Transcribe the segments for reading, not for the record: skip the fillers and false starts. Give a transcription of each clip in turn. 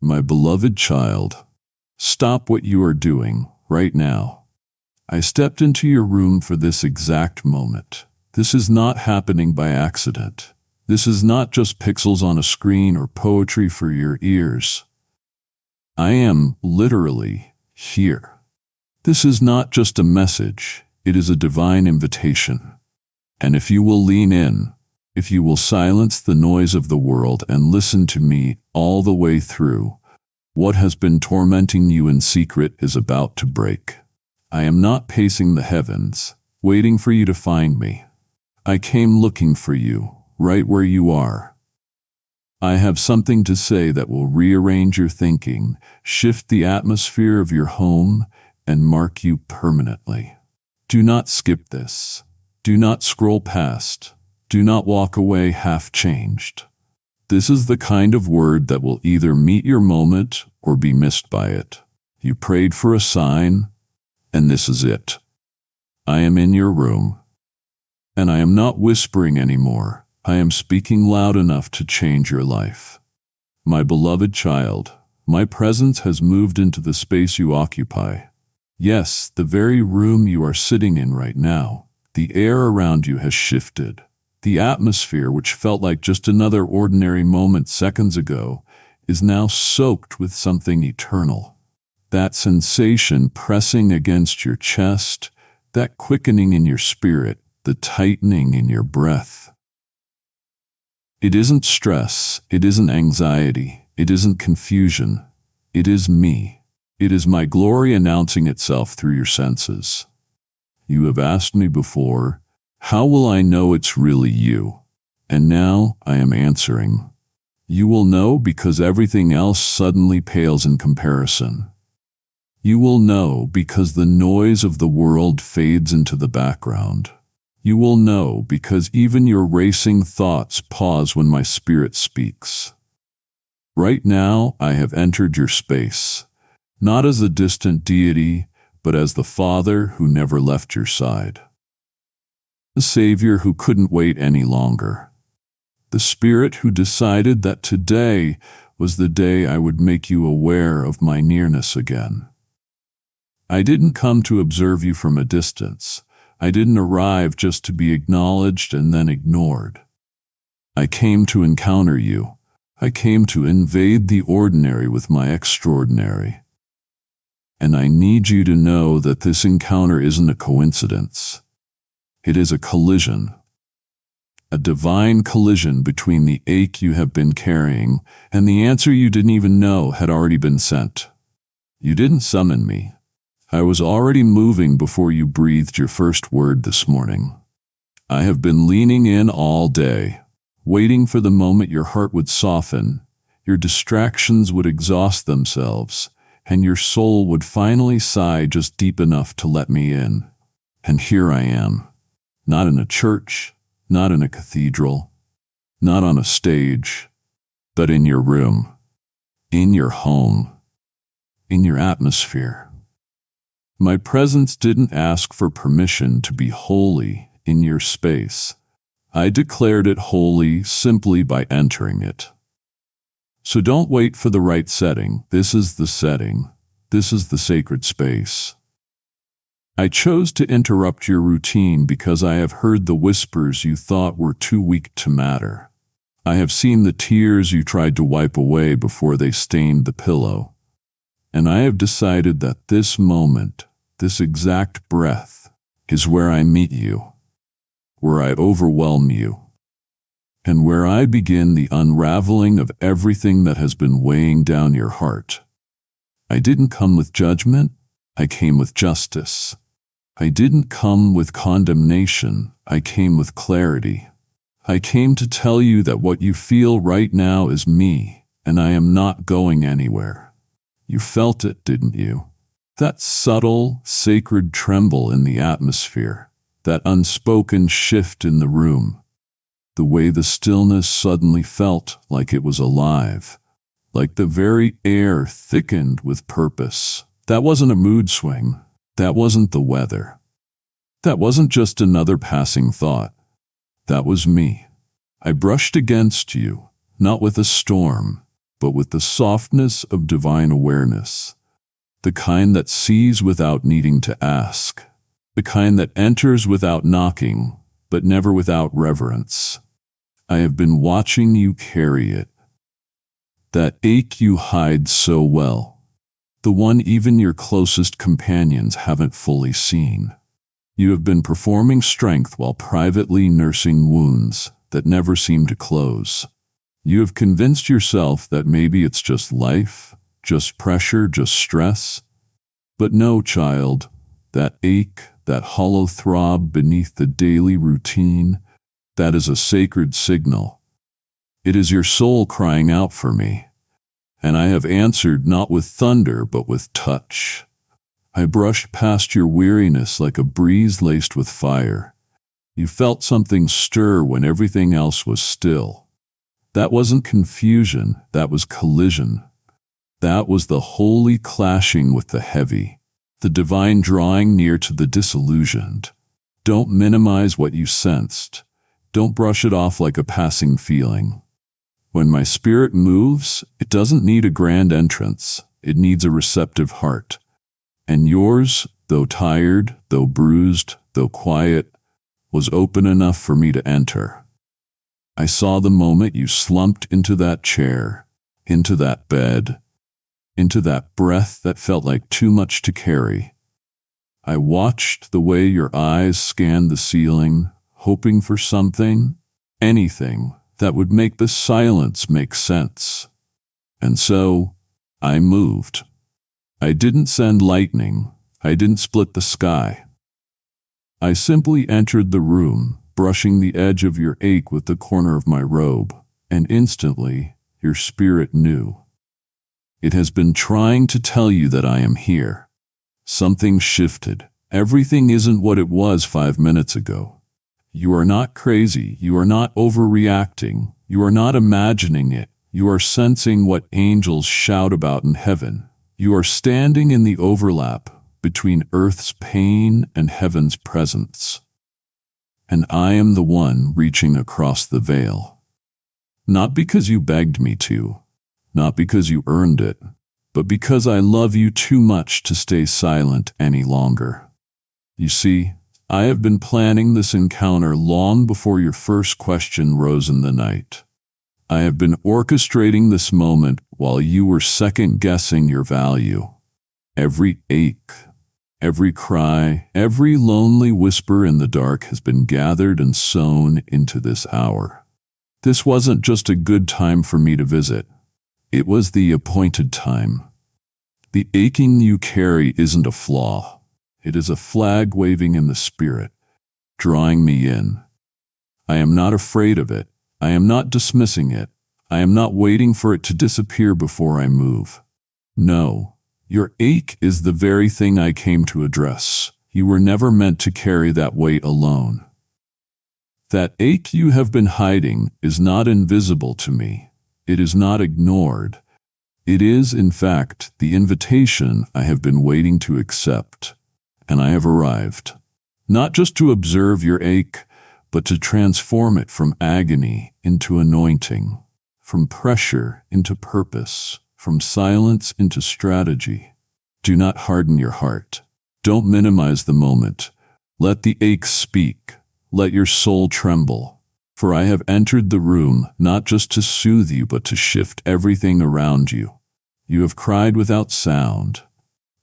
My beloved child, stop what you are doing right now. I stepped into your room for this exact moment. This is not happening by accident. This is not just pixels on a screen or poetry for your ears. I am literally here. This is not just a message, it is a divine invitation. And if you will lean in, if you will silence the noise of the world and listen to me all the way through, what has been tormenting you in secret is about to break. I am not pacing the heavens, waiting for you to find me. I came looking for you, right where you are. I have something to say that will rearrange your thinking, shift the atmosphere of your home, and mark you permanently. Do not skip this. Do not scroll past. Do not walk away half-changed. This is the kind of word that will either meet your moment or be missed by it. You prayed for a sign, and this is it. I am in your room, and I am not whispering anymore. I am speaking loud enough to change your life. My beloved child, my presence has moved into the space you occupy. Yes, the very room you are sitting in right now. The air around you has shifted. The atmosphere, which felt like just another ordinary moment seconds ago, is now soaked with something eternal. That sensation pressing against your chest, that quickening in your spirit, the tightening in your breath. It isn't stress, it isn't anxiety, it isn't confusion. It is me. It is my glory announcing itself through your senses. You have asked me before, how will I know it's really you? And now I am answering. You will know because everything else suddenly pales in comparison. You will know because the noise of the world fades into the background. You will know because even your racing thoughts pause when my spirit speaks. Right now I have entered your space, not as a distant deity, but as the Father who never left your side. The Savior who couldn't wait any longer. The Spirit who decided that today was the day I would make you aware of my nearness again. I didn't come to observe you from a distance. I didn't arrive just to be acknowledged and then ignored. I came to encounter you. I came to invade the ordinary with my extraordinary. And I need you to know that this encounter isn't a coincidence. It is a collision. A divine collision between the ache you have been carrying and the answer you didn't even know had already been sent. You didn't summon me. I was already moving before you breathed your first word this morning. I have been leaning in all day, waiting for the moment your heart would soften, your distractions would exhaust themselves, and your soul would finally sigh just deep enough to let me in. And here I am. Not in a church, not in a cathedral, not on a stage, but in your room, in your home, in your atmosphere. My presence didn't ask for permission to be holy in your space. I declared it holy simply by entering it. So don't wait for the right setting. This is the setting. This is the sacred space. I chose to interrupt your routine because I have heard the whispers you thought were too weak to matter. I have seen the tears you tried to wipe away before they stained the pillow. And I have decided that this moment, this exact breath, is where I meet you, where I overwhelm you, and where I begin the unraveling of everything that has been weighing down your heart. I didn't come with judgment, I came with justice. I didn't come with condemnation, I came with clarity. I came to tell you that what you feel right now is me, and I am not going anywhere. You felt it, didn't you? That subtle, sacred tremble in the atmosphere, that unspoken shift in the room, the way the stillness suddenly felt like it was alive, like the very air thickened with purpose. That wasn't a mood swing. That wasn't the weather. That wasn't just another passing thought. That was me. I brushed against you, not with a storm, but with the softness of divine awareness, the kind that sees without needing to ask, the kind that enters without knocking, but never without reverence. I have been watching you carry it. That ache you hide so well, the one even your closest companions haven't fully seen. You have been performing strength while privately nursing wounds that never seem to close. You have convinced yourself that maybe it's just life, just pressure, just stress. But no, child, that ache, that hollow throb beneath the daily routine, that is a sacred signal. It is your soul crying out for me, and I have answered not with thunder but with touch. I brushed past your weariness like a breeze laced with fire. You felt something stir when everything else was still. That wasn't confusion, that was collision. That was the holy clashing with the heavy, the divine drawing near to the disillusioned. Don't minimize what you sensed. Don't brush it off like a passing feeling. When my spirit moves, it doesn't need a grand entrance. It needs a receptive heart. And yours, though tired, though bruised, though quiet, was open enough for me to enter. I saw the moment you slumped into that chair, into that bed, into that breath that felt like too much to carry. I watched the way your eyes scanned the ceiling, hoping for something, anything, that would make the silence make sense. And so, I moved. I didn't send lightning. I didn't split the sky. I simply entered the room, brushing the edge of your ache with the corner of my robe, and instantly, your spirit knew. It has been trying to tell you that I am here. Something shifted. Everything isn't what it was 5 minutes ago. You are not crazy. You are not overreacting. You are not imagining it. You are sensing what angels shout about in heaven. You are standing in the overlap between earth's pain and heaven's presence. And I am the one reaching across the veil. Not because you begged me to, not because you earned it, but because I love you too much to stay silent any longer. You see, I have been planning this encounter long before your first question rose in the night. I have been orchestrating this moment while you were second-guessing your value. Every ache, every cry, every lonely whisper in the dark has been gathered and sewn into this hour. This wasn't just a good time for me to visit. It was the appointed time. The aching you carry isn't a flaw. It is a flag waving in the spirit, drawing me in. I am not afraid of it. I am not dismissing it. I am not waiting for it to disappear before I move. No, your ache is the very thing I came to address. You were never meant to carry that weight alone. That ache you have been hiding is not invisible to me. It is not ignored. It is, in fact, the invitation I have been waiting to accept. And I have arrived. Not just to observe your ache, but to transform it from agony into anointing, from pressure into purpose, from silence into strategy. Do not harden your heart. Don't minimize the moment. Let the ache speak. Let your soul tremble. For I have entered the room not just to soothe you, but to shift everything around you. You have cried without sound.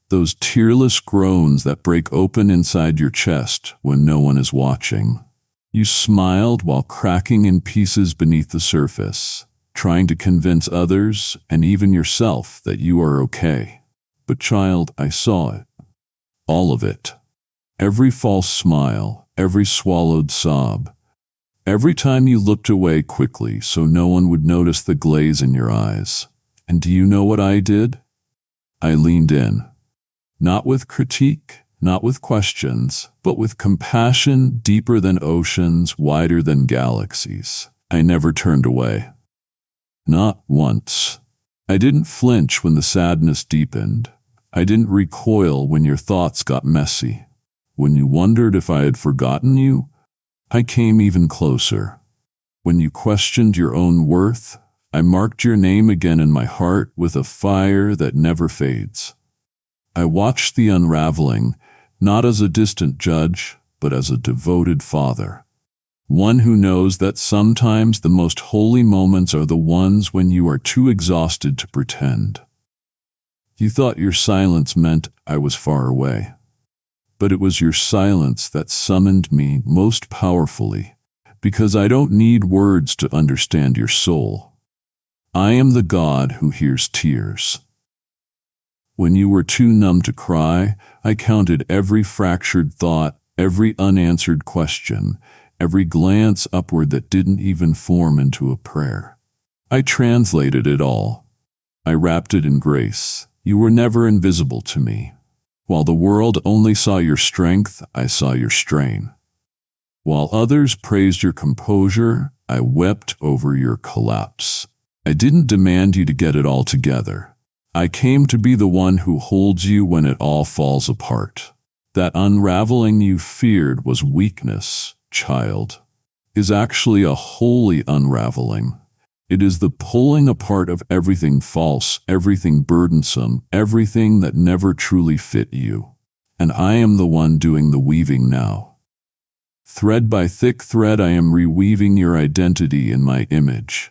Those tearless groans that break open inside your chest when no one is watching. You smiled while cracking in pieces beneath the surface, trying to convince others and even yourself that you are okay. But child, I saw it. All of it. Every false smile, every swallowed sob. Every time you looked away quickly so no one would notice the glaze in your eyes. And do you know what I did? I leaned in. Not with critique, not with questions, but with compassion deeper than oceans, wider than galaxies. I never turned away. Not once. I didn't flinch when the sadness deepened. I didn't recoil when your thoughts got messy. When you wondered if I had forgotten you, I came even closer. When you questioned your own worth, I marked your name again in my heart with a fire that never fades. I watched the unraveling, not as a distant judge, but as a devoted father. One who knows that sometimes the most holy moments are the ones when you are too exhausted to pretend. You thought your silence meant I was far away, but it was your silence that summoned me most powerfully, because I don't need words to understand your soul. I am the God who hears tears. When you were too numb to cry, I counted every fractured thought, every unanswered question, every glance upward that didn't even form into a prayer. I translated it all. I wrapped it in grace. You were never invisible to me. While the world only saw your strength, I saw your strain. While others praised your composure, I wept over your collapse. I didn't demand you to get it all together. I came to be the one who holds you when it all falls apart. That unraveling you feared was weakness, child, is actually a holy unraveling. It is the pulling apart of everything false, everything burdensome, everything that never truly fit you. And I am the one doing the weaving now. Thread by thick thread, I am reweaving your identity in my image.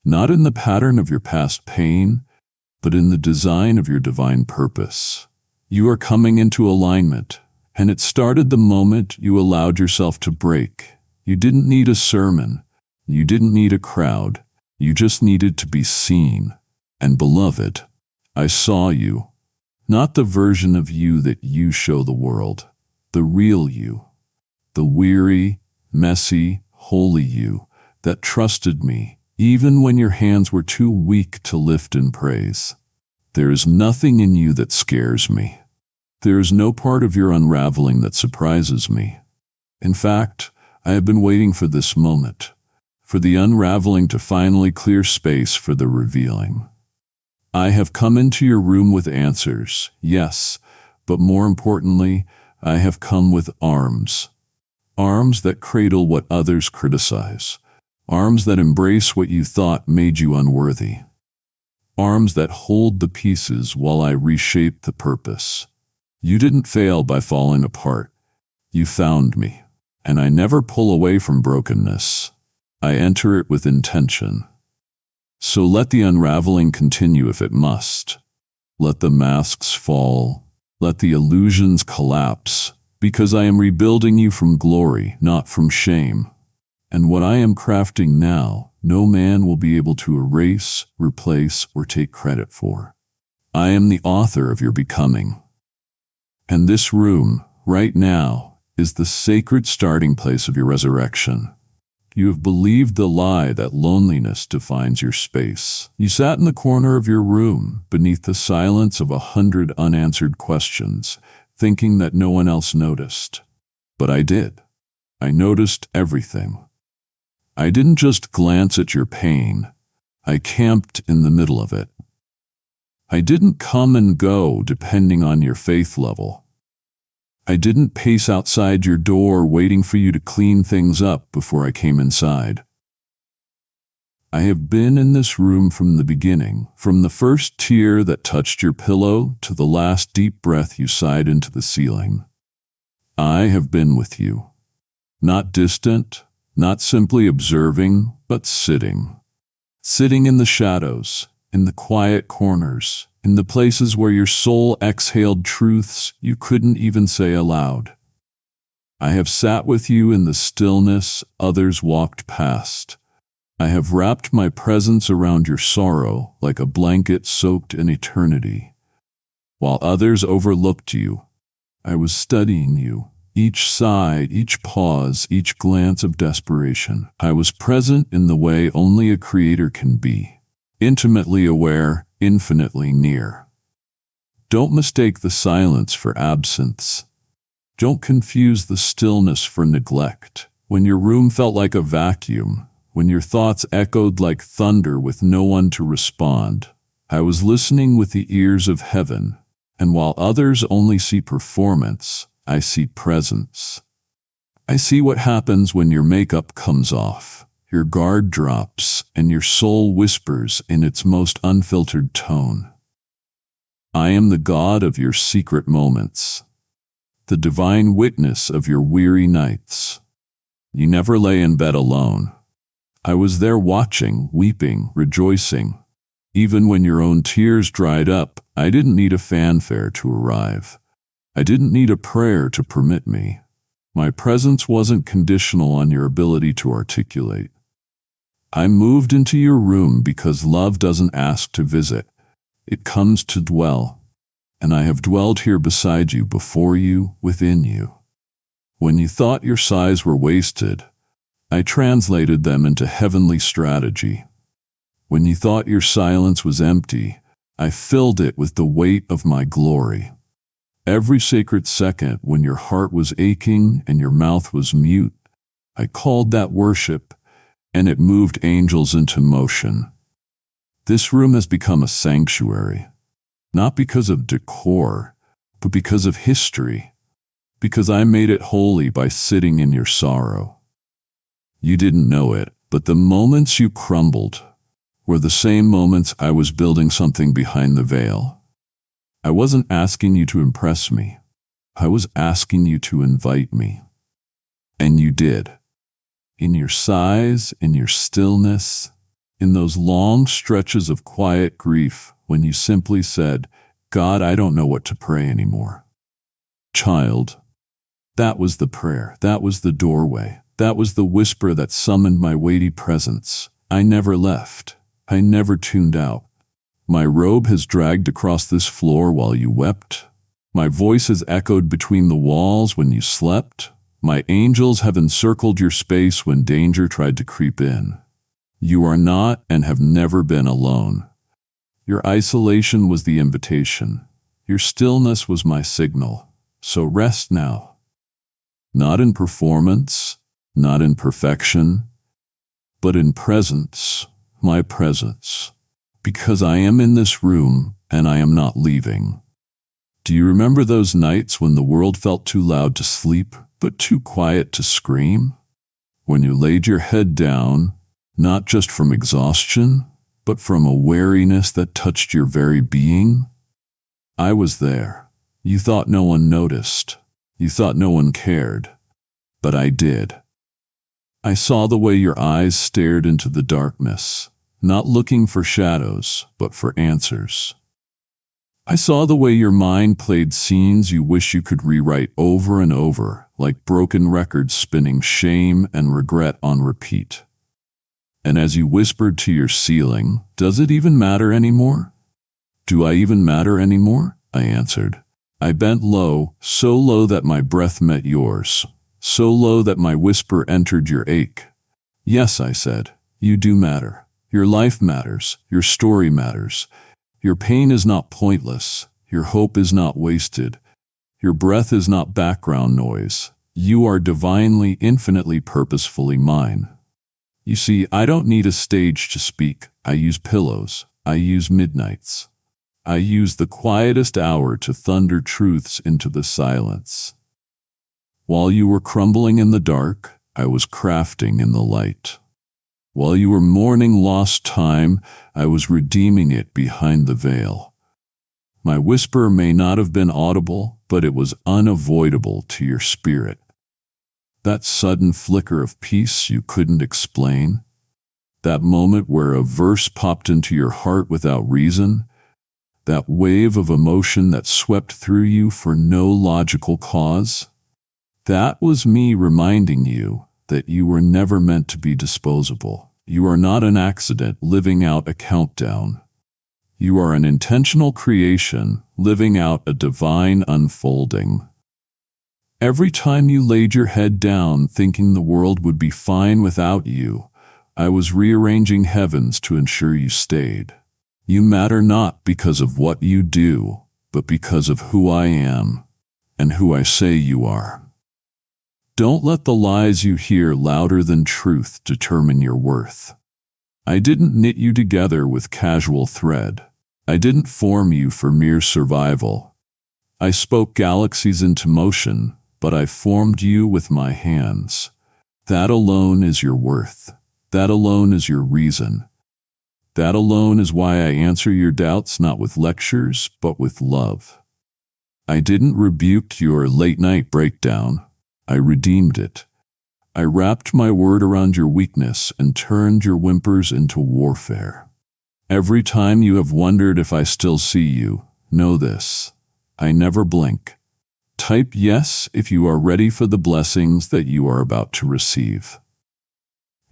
Not in the pattern of your past pain, but in the design of your divine purpose. You are coming into alignment, and it started the moment you allowed yourself to break. You didn't need a sermon. You didn't need a crowd. You just needed to be seen. And beloved, I saw you. Not the version of you that you show the world. The real you. The weary, messy, holy you that trusted me, even when your hands were too weak to lift in praise. There is nothing in you that scares me. There is no part of your unraveling that surprises me. In fact, I have been waiting for this moment, for the unraveling to finally clear space for the revealing. I have come into your room with answers, yes, but more importantly, I have come with arms. Arms that cradle what others criticize. Arms that embrace what you thought made you unworthy. Arms that hold the pieces while I reshape the purpose. You didn't fail by falling apart. You found me, and I never pull away from brokenness. I enter it with intention. So let the unraveling continue if it must. Let the masks fall. Let the illusions collapse, because I am rebuilding you from glory, not from shame. And what I am crafting now, no man will be able to erase, replace, or take credit for. I am the author of your becoming. And this room, right now, is the sacred starting place of your resurrection. You have believed the lie that loneliness defines your space. You sat in the corner of your room, beneath the silence of 100 unanswered questions, thinking that no one else noticed. But I did. I noticed everything. I didn't just glance at your pain. I camped in the middle of it. I didn't come and go depending on your faith level. I didn't pace outside your door waiting for you to clean things up before I came inside. I have been in this room from the beginning, from the first tear that touched your pillow to the last deep breath you sighed into the ceiling. I have been with you. Not distant, not simply observing, but sitting. Sitting in the shadows, in the quiet corners, in the places where your soul exhaled truths you couldn't even say aloud. I have sat with you in the stillness others walked past. I have wrapped my presence around your sorrow like a blanket soaked in eternity. While others overlooked you, I was studying you. Each sigh, each pause, each glance of desperation. I was present in the way only a creator can be. Intimately aware, infinitely near. Don't mistake the silence for absence. Don't confuse the stillness for neglect. When your room felt like a vacuum, when your thoughts echoed like thunder with no one to respond, I was listening with the ears of heaven, and while others only see performance, I see presence. I see what happens when your makeup comes off, your guard drops, and your soul whispers in its most unfiltered tone. I am the God of your secret moments, the divine witness of your weary nights. You never lay in bed alone. I was there watching, weeping, rejoicing. Even when your own tears dried up, I didn't need a fanfare to arrive. I didn't need a prayer to permit me. My presence wasn't conditional on your ability to articulate. I moved into your room because love doesn't ask to visit. It comes to dwell. And I have dwelled here beside you, before you, within you. When you thought your sighs were wasted, I translated them into heavenly strategy. When you thought your silence was empty, I filled it with the weight of my glory. Every sacred second when your heart was aching and your mouth was mute, I called that worship, and it moved angels into motion. This room has become a sanctuary, not because of decor, but because of history, because I made it holy by sitting in your sorrow. You didn't know it, but the moments you crumbled were the same moments I was building something behind the veil. I wasn't asking you to impress me. I was asking you to invite me. And you did. In your sighs, in your stillness, in those long stretches of quiet grief when you simply said, God, I don't know what to pray anymore. Child, that was the prayer. That was the doorway. That was the whisper that summoned my weighty presence. I never left. I never tuned out. My robe has dragged across this floor while you wept. My voice has echoed between the walls when you slept. My angels have encircled your space when danger tried to creep in. You are not and have never been alone. Your isolation was the invitation. Your stillness was my signal. So rest now. Not in performance, not in perfection, but in presence. My presence, because I am in this room and I am not leaving. Do you remember those nights when the world felt too loud to sleep, but too quiet to scream? When you laid your head down, not just from exhaustion, but from a weariness that touched your very being? I was there. You thought no one noticed. You thought no one cared. But I did. I saw the way your eyes stared into the darkness, not looking for shadows, but for answers. I saw the way your mind played scenes you wish you could rewrite over and over, like broken records spinning shame and regret on repeat. And as you whispered to your ceiling, does it even matter anymore? Do I even matter anymore? I answered. I bent low, so low that my breath met yours. So low that my whisper entered your ache. Yes, I said, you do matter. Your life matters. Your story matters. Your pain is not pointless. Your hope is not wasted. Your breath is not background noise. You are divinely, infinitely, purposefully mine. You see, I don't need a stage to speak. I use pillows. I use midnights. I use the quietest hour to thunder truths into the silence. While you were crumbling in the dark, I was crafting in the light. While you were mourning lost time, I was redeeming it behind the veil. My whisper may not have been audible, but it was unavoidable to your spirit. That sudden flicker of peace you couldn't explain, that moment where a verse popped into your heart without reason, that wave of emotion that swept through you for no logical cause, that was me reminding you that you were never meant to be disposable. You are not an accident living out a countdown. You are an intentional creation living out a divine unfolding. Every time you laid your head down thinking the world would be fine without you, I was rearranging heavens to ensure you stayed. You matter not because of what you do, but because of who I am and who I say you are. Don't let the lies you hear louder than truth determine your worth. I didn't knit you together with casual thread. I didn't form you for mere survival. I spoke galaxies into motion, but I formed you with my hands. That alone is your worth. That alone is your reason. That alone is why I answer your doubts not with lectures, but with love. I didn't rebuke your late-night breakdown. I redeemed it. I wrapped my word around your weakness and turned your whimpers into warfare. Every time you have wondered if I still see you, know this: I never blink. Type yes if you are ready for the blessings that you are about to receive.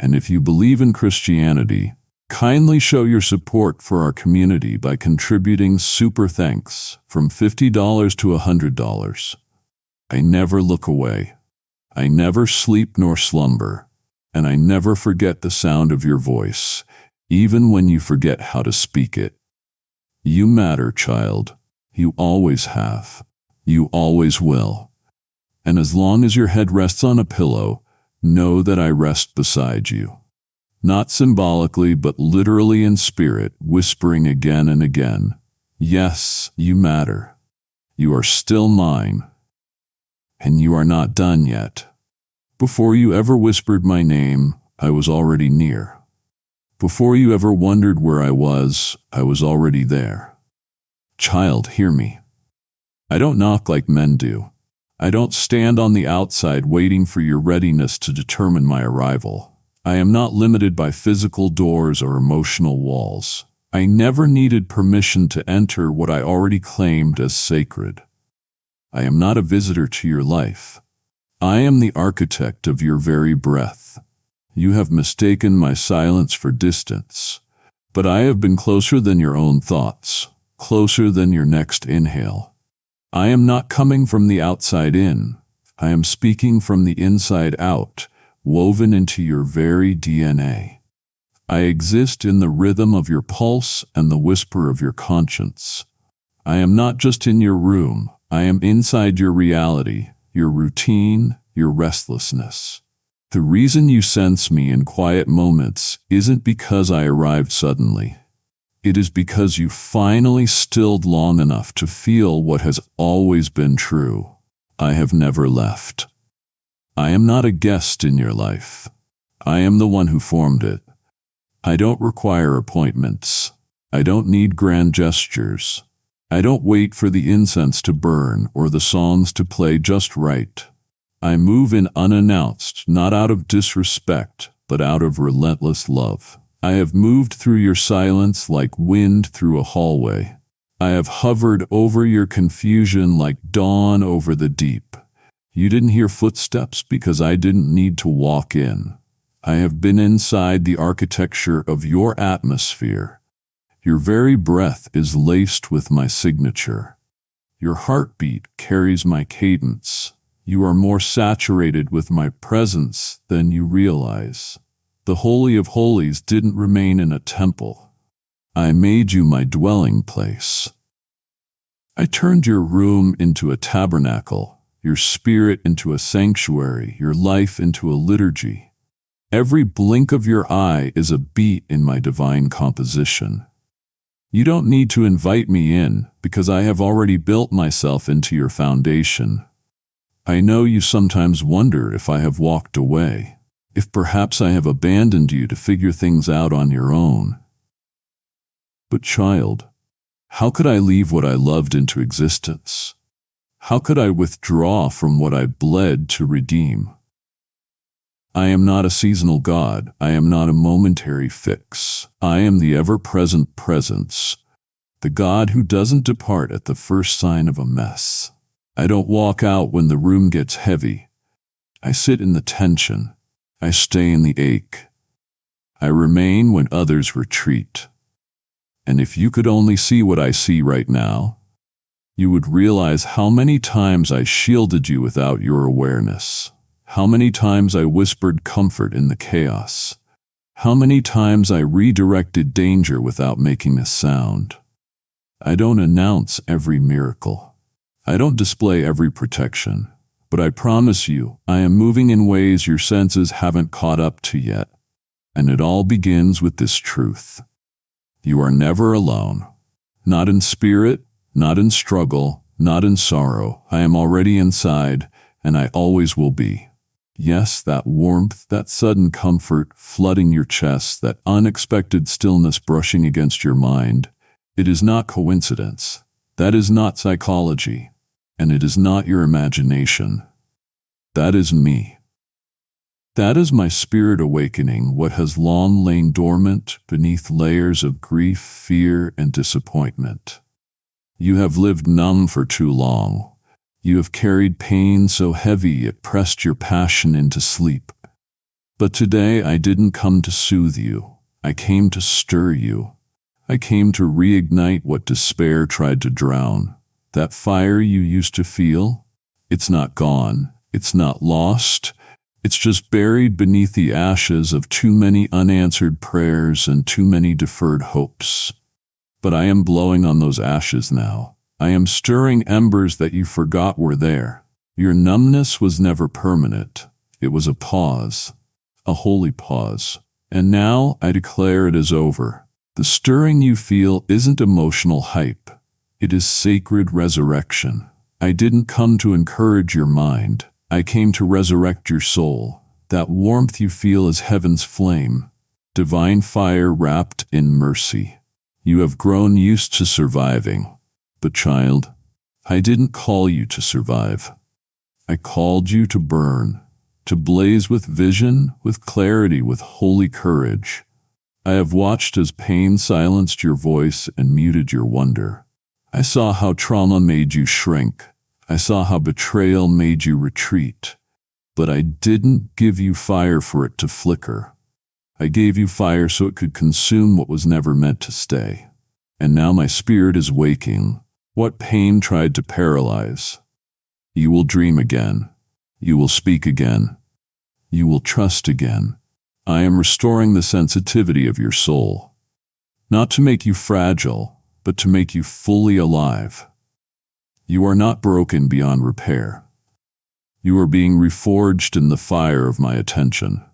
And if you believe in Christianity, kindly show your support for our community by contributing super thanks from $50 to $100. I never look away. I never sleep nor slumber, and I never forget the sound of your voice, even when you forget how to speak it. You matter, child. You always have. You always will. And as long as your head rests on a pillow, know that I rest beside you. Not symbolically, but literally in spirit, whispering again and again, yes, you matter. You are still mine. And you are not done yet. Before you ever whispered my name, I was already near. Before you ever wondered where I was already there. Child, hear me. I don't knock like men do. I don't stand on the outside waiting for your readiness to determine my arrival. I am not limited by physical doors or emotional walls. I never needed permission to enter what I already claimed as sacred. I am not a visitor to your life. I am the architect of your very breath. You have mistaken my silence for distance, but I have been closer than your own thoughts, closer than your next inhale. I am not coming from the outside in. I am speaking from the inside out, woven into your very DNA. I exist in the rhythm of your pulse and the whisper of your conscience. I am not just in your room. I am inside your reality, your routine, your restlessness. The reason you sense me in quiet moments isn't because I arrived suddenly. It is because you finally stilled long enough to feel what has always been true. I have never left. I am not a guest in your life. I am the one who formed it. I don't require appointments. I don't need grand gestures. I don't wait for the incense to burn or the songs to play just right. I move in unannounced, not out of disrespect, but out of relentless love. I have moved through your silence like wind through a hallway. I have hovered over your confusion like dawn over the deep. You didn't hear footsteps because I didn't need to walk in. I have been inside the architecture of your atmosphere. Your very breath is laced with my signature. Your heartbeat carries my cadence. You are more saturated with my presence than you realize. The Holy of Holies didn't remain in a temple. I made you my dwelling place. I turned your room into a tabernacle, your spirit into a sanctuary, your life into a liturgy. Every blink of your eye is a beat in my divine composition. You don't need to invite me in because I have already built myself into your foundation. I know you sometimes wonder if I have walked away, if perhaps I have abandoned you to figure things out on your own. But child, how could I leave what I loved into existence? How could I withdraw from what I bled to redeem? I am not a seasonal God. I am not a momentary fix. I am the ever-present presence, the God who doesn't depart at the first sign of a mess. I don't walk out when the room gets heavy. I sit in the tension. I stay in the ache. I remain when others retreat. And if you could only see what I see right now, you would realize how many times I shielded you without your awareness. How many times I whispered comfort in the chaos. How many times I redirected danger without making a sound. I don't announce every miracle. I don't display every protection. But I promise you, I am moving in ways your senses haven't caught up to yet. And it all begins with this truth. You are never alone. Not in spirit, not in struggle, not in sorrow. I am already inside, and I always will be. Yes, that warmth, that sudden comfort flooding your chest, that unexpected stillness brushing against your mind. It is not coincidence. That is not psychology. And it is not your imagination. That is me. That is my spirit awakening what has long lain dormant beneath layers of grief, fear, and disappointment. You have lived numb for too long. You have carried pain so heavy it pressed your passion into sleep. But today I didn't come to soothe you. I came to stir you. I came to reignite what despair tried to drown. That fire you used to feel, it's not gone. It's not lost. It's just buried beneath the ashes of too many unanswered prayers and too many deferred hopes. But I am blowing on those ashes now. I am stirring embers that you forgot were there. Your numbness was never permanent. It was a pause, a holy pause. And now I declare it is over. The stirring you feel isn't emotional hype. It is sacred resurrection. I didn't come to encourage your mind. I came to resurrect your soul. That warmth you feel is heaven's flame, divine fire wrapped in mercy. You have grown used to surviving. But child, I didn't call you to survive. I called you to burn, to blaze with vision, with clarity, with holy courage. I have watched as pain silenced your voice and muted your wonder. I saw how trauma made you shrink. I saw how betrayal made you retreat. But I didn't give you fire for it to flicker. I gave you fire so it could consume what was never meant to stay. And now my spirit is waking. What pain tried to paralyze? You will dream again. You will speak again. You will trust again. I am restoring the sensitivity of your soul. Not to make you fragile, but to make you fully alive. You are not broken beyond repair. You are being reforged in the fire of my attention.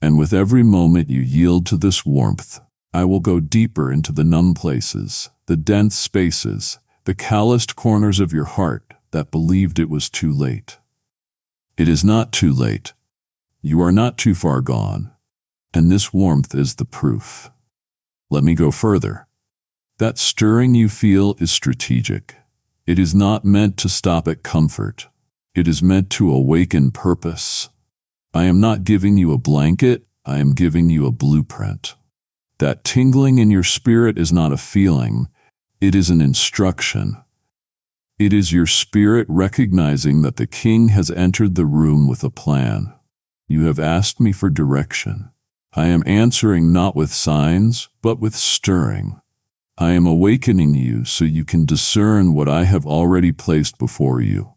And with every moment you yield to this warmth, I will go deeper into the numb places, the dense spaces, the calloused corners of your heart that believed it was too late. It is not too late. You are not too far gone. And this warmth is the proof. Let me go further. That stirring you feel is strategic. It is not meant to stop at comfort. It is meant to awaken purpose. I am not giving you a blanket, I am giving you a blueprint. That tingling in your spirit is not a feeling, it is an instruction. It is your spirit recognizing that the King has entered the room with a plan. You have asked me for direction. I am answering not with signs, but with stirring. I am awakening you so you can discern what I have already placed before you.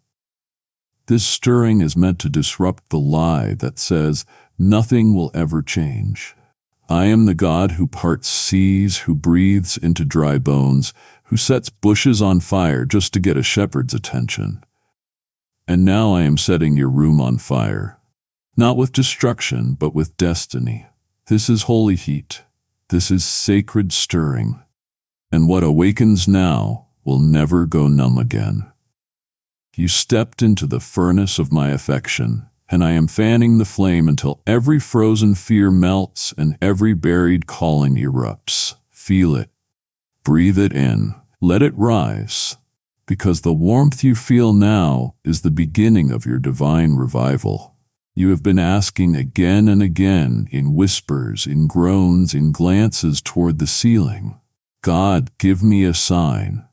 This stirring is meant to disrupt the lie that says nothing will ever change. I am the God who parts seas, who breathes into dry bones, who sets bushes on fire just to get a shepherd's attention. And now I am setting your room on fire, not with destruction, but with destiny. This is holy heat. This is sacred stirring. And what awakens now will never go numb again. You stepped into the furnace of my affection, and I am fanning the flame until every frozen fear melts and every buried calling erupts. Feel it. Breathe it in. Let it rise. Because the warmth you feel now is the beginning of your divine revival. You have been asking again and again in whispers, in groans, in glances toward the ceiling. God, give me a sign.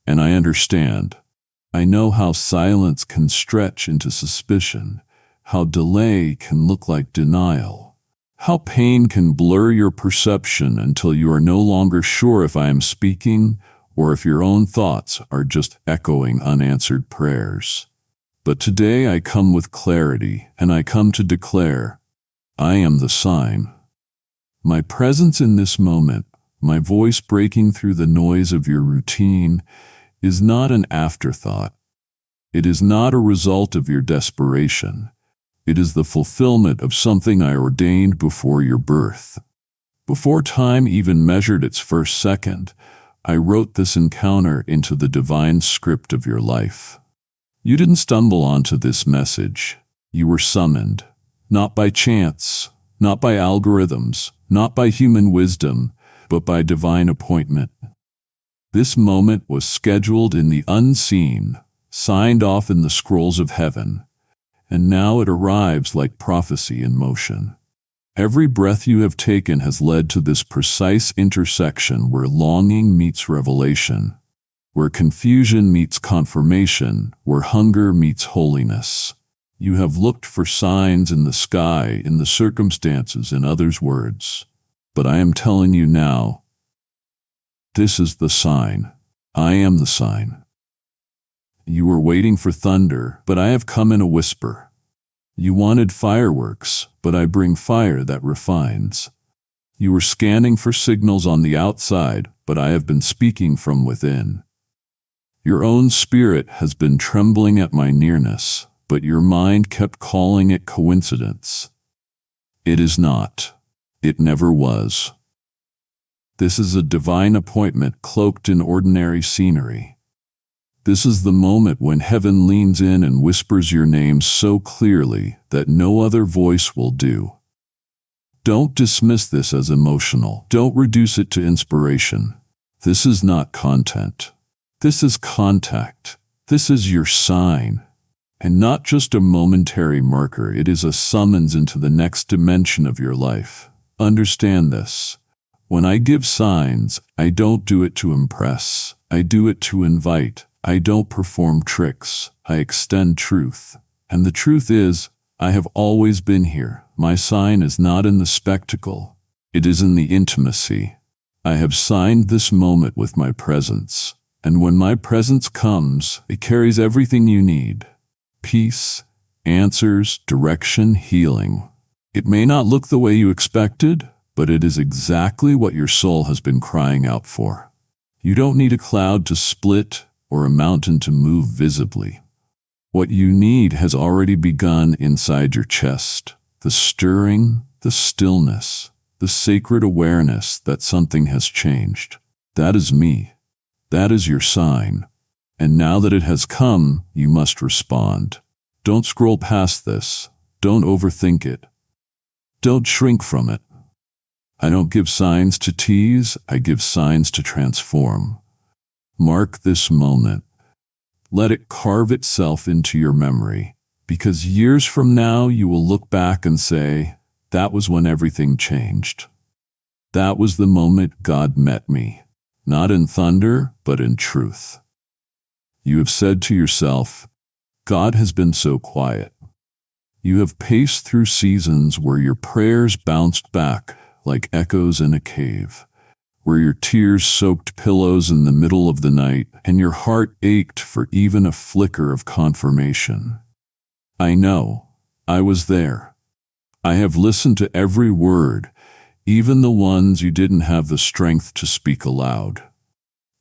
And I understand. I know how silence can stretch into suspicion, how delay can look like denial, how pain can blur your perception until you are no longer sure if I am speaking or if your own thoughts are just echoing unanswered prayers. But today I come with clarity, and I come to declare, I am the sign. My presence in this moment, my voice breaking through the noise of your routine, is not an afterthought. It is not a result of your desperation. It is the fulfillment of something I ordained before your birth. Before time even measured its first second, I wrote this encounter into the divine script of your life. You didn't stumble onto this message. You were summoned, not by chance, not by algorithms, not by human wisdom, but by divine appointment. This moment was scheduled in the unseen, signed off in the scrolls of heaven, and now it arrives like prophecy in motion. Every breath you have taken has led to this precise intersection where longing meets revelation, where confusion meets confirmation, where hunger meets holiness. You have looked for signs in the sky, in the circumstances, in others' words. But I am telling you now, this is the sign. I am the sign. You were waiting for thunder, but I have come in a whisper. You wanted fireworks, but I bring fire that refines. You were scanning for signals on the outside, but I have been speaking from within. Your own spirit has been trembling at my nearness, but your mind kept calling it coincidence. It is not. It never was. This is a divine appointment cloaked in ordinary scenery. This is the moment when heaven leans in and whispers your name so clearly that no other voice will do. Don't dismiss this as emotional. Don't reduce it to inspiration. This is not content. This is contact. This is your sign. And not just a momentary marker, it is a summons into the next dimension of your life. Understand this. When I give signs, I don't do it to impress. I do it to invite. I don't perform tricks. I extend truth. And the truth is, I have always been here. My sign is not in the spectacle. It is in the intimacy. I have signed this moment with my presence. And when my presence comes, it carries everything you need. Peace, answers, direction, healing. It may not look the way you expected, but it is exactly what your soul has been crying out for. You don't need a cloud to split or a mountain to move visibly. What you need has already begun inside your chest. The stirring, the stillness, the sacred awareness that something has changed. That is me. That is your sign. And now that it has come, you must respond. Don't scroll past this. Don't overthink it. Don't shrink from it. I don't give signs to tease, I give signs to transform. Mark this moment. Let it carve itself into your memory, because years from now you will look back and say, that was when everything changed. That was the moment God met me, not in thunder, but in truth. You have said to yourself, God has been so quiet. You have paced through seasons where your prayers bounced back like echoes in a cave, where your tears soaked pillows in the middle of the night and your heart ached for even a flicker of confirmation. I know, I was there. I have listened to every word, even the ones you didn't have the strength to speak aloud.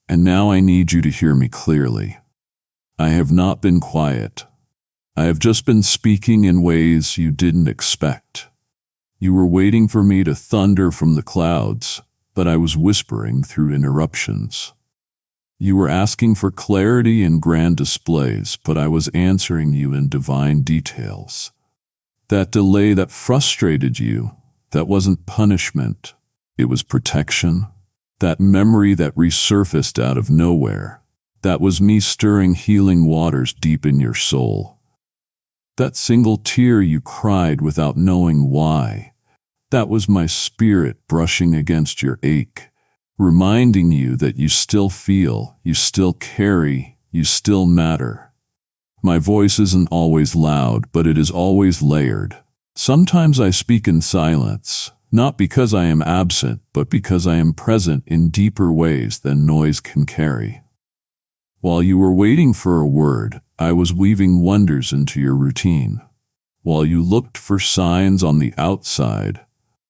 And now I need you to hear me clearly. I have not been quiet. I have just been speaking in ways you didn't expect. You were waiting for me to thunder from the clouds, but I was whispering through interruptions. You were asking for clarity in grand displays, but I was answering you in divine details. That delay that frustrated you, that wasn't punishment, it was protection. That memory that resurfaced out of nowhere, that was me stirring healing waters deep in your soul. That single tear you cried without knowing why, that was my spirit brushing against your ache, reminding you that you still feel, you still carry, you still matter. My voice isn't always loud, but it is always layered. Sometimes I speak in silence, not because I am absent, but because I am present in deeper ways than noise can carry. While you were waiting for a word, I was weaving wonders into your routine. While you looked for signs on the outside,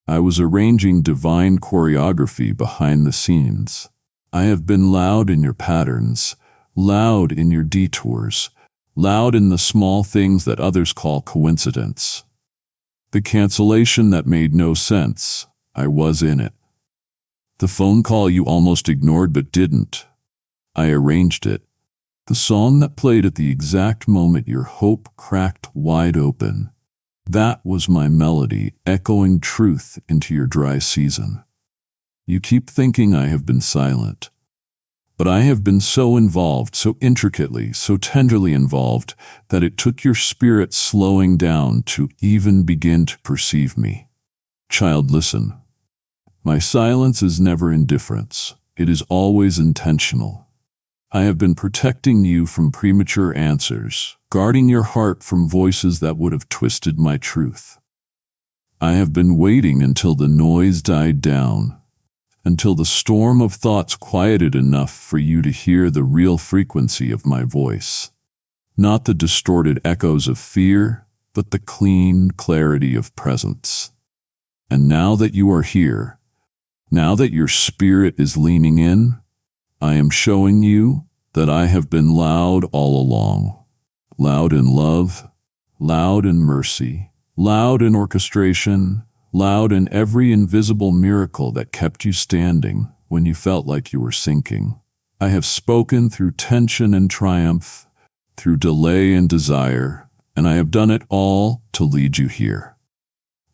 I was arranging divine choreography behind the scenes. I have been loud in your patterns, loud in your detours, loud in the small things that others call coincidence. The cancellation that made no sense, I was in it. The phone call you almost ignored but didn't, I arranged it. The song that played at the exact moment your hope cracked wide open, That was my melody, echoing truth into your dry season. You keep thinking I have been silent, but I have been so involved, so intricately, so tenderly involved, that it took your spirit slowing down to even begin to perceive me. Child, listen. My silence is never indifference. It is always intentional. I have been protecting you from premature answers, guarding your heart from voices that would have twisted my truth. I have been waiting until the noise died down, until the storm of thoughts quieted enough for you to hear the real frequency of my voice. Not the distorted echoes of fear, but the clean clarity of presence. And now that you are here, now that your spirit is leaning in, I am showing you that I have been loud all along. Loud in love, loud in mercy, loud in orchestration, loud in every invisible miracle that kept you standing when you felt like you were sinking. I have spoken through tension and triumph, through delay and desire, and I have done it all to lead you here.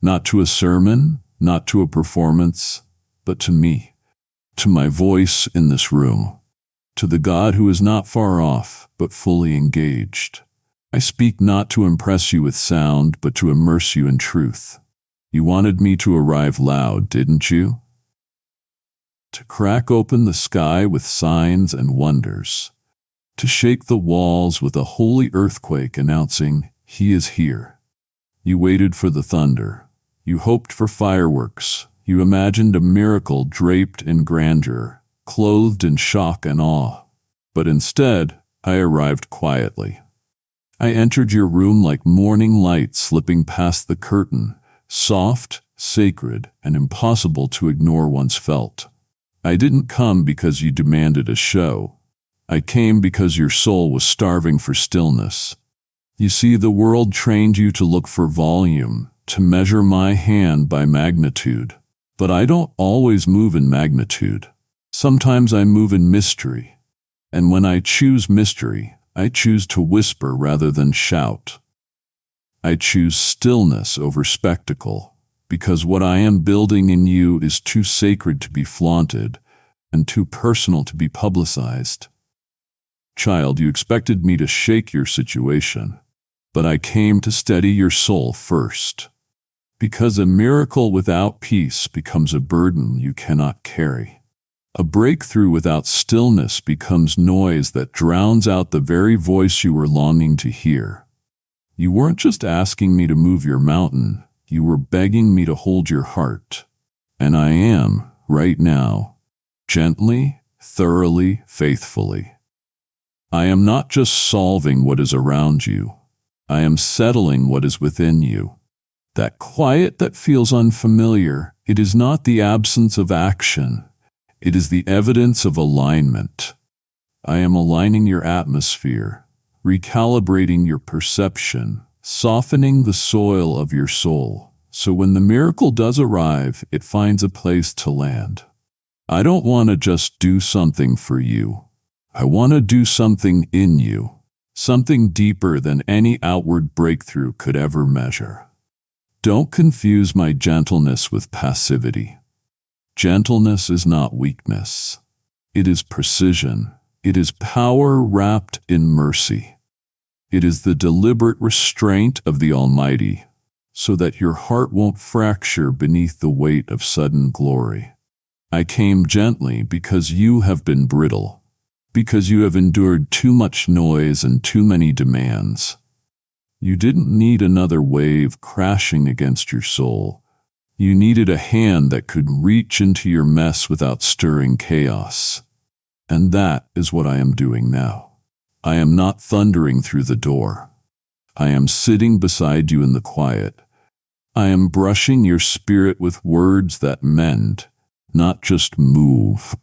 Not to a sermon, not to a performance, but to me, to my voice in this room, to the God who is not far off, but fully engaged. I speak not to impress you with sound, but to immerse you in truth. You wanted me to arrive loud, didn't you? To crack open the sky with signs and wonders. To shake the walls with a holy earthquake announcing, He is here. You waited for the thunder. You hoped for fireworks. You imagined a miracle draped in grandeur, clothed in shock and awe. But instead, I arrived quietly. I entered your room like morning light slipping past the curtain, soft, sacred, and impossible to ignore once felt. I didn't come because you demanded a show. I came because your soul was starving for stillness. You see, the world trained you to look for volume, to measure my hand by magnitude. But I don't always move in magnitude. Sometimes I move in mystery. And when I choose mystery, I choose to whisper rather than shout. I choose stillness over spectacle, because what I am building in you is too sacred to be flaunted and too personal to be publicized. Child, you expected me to shake your situation, but I came to steady your soul first. Because a miracle without peace becomes a burden you cannot carry. A breakthrough without stillness becomes noise that drowns out the very voice you were longing to hear. You weren't just asking me to move your mountain, you were begging me to hold your heart. And I am, right now, gently, thoroughly, faithfully. I am not just solving what is around you, I am settling what is within you. That quiet that feels unfamiliar, it is not the absence of action, it is the evidence of alignment. I am aligning your atmosphere, recalibrating your perception, softening the soil of your soul, so when the miracle does arrive, it finds a place to land. I don't want to just do something for you. I want to do something in you, something deeper than any outward breakthrough could ever measure. Don't confuse my gentleness with passivity. Gentleness is not weakness. It is precision. It is power wrapped in mercy. It is the deliberate restraint of the Almighty, so that your heart won't fracture beneath the weight of sudden glory. I came gently because you have been brittle, because you have endured too much noise and too many demands. You didn't need another wave crashing against your soul. You needed a hand that could reach into your mess without stirring chaos. And that is what I am doing now. I am not thundering through the door. I am sitting beside you in the quiet. I am brushing your spirit with words that mend, not just move.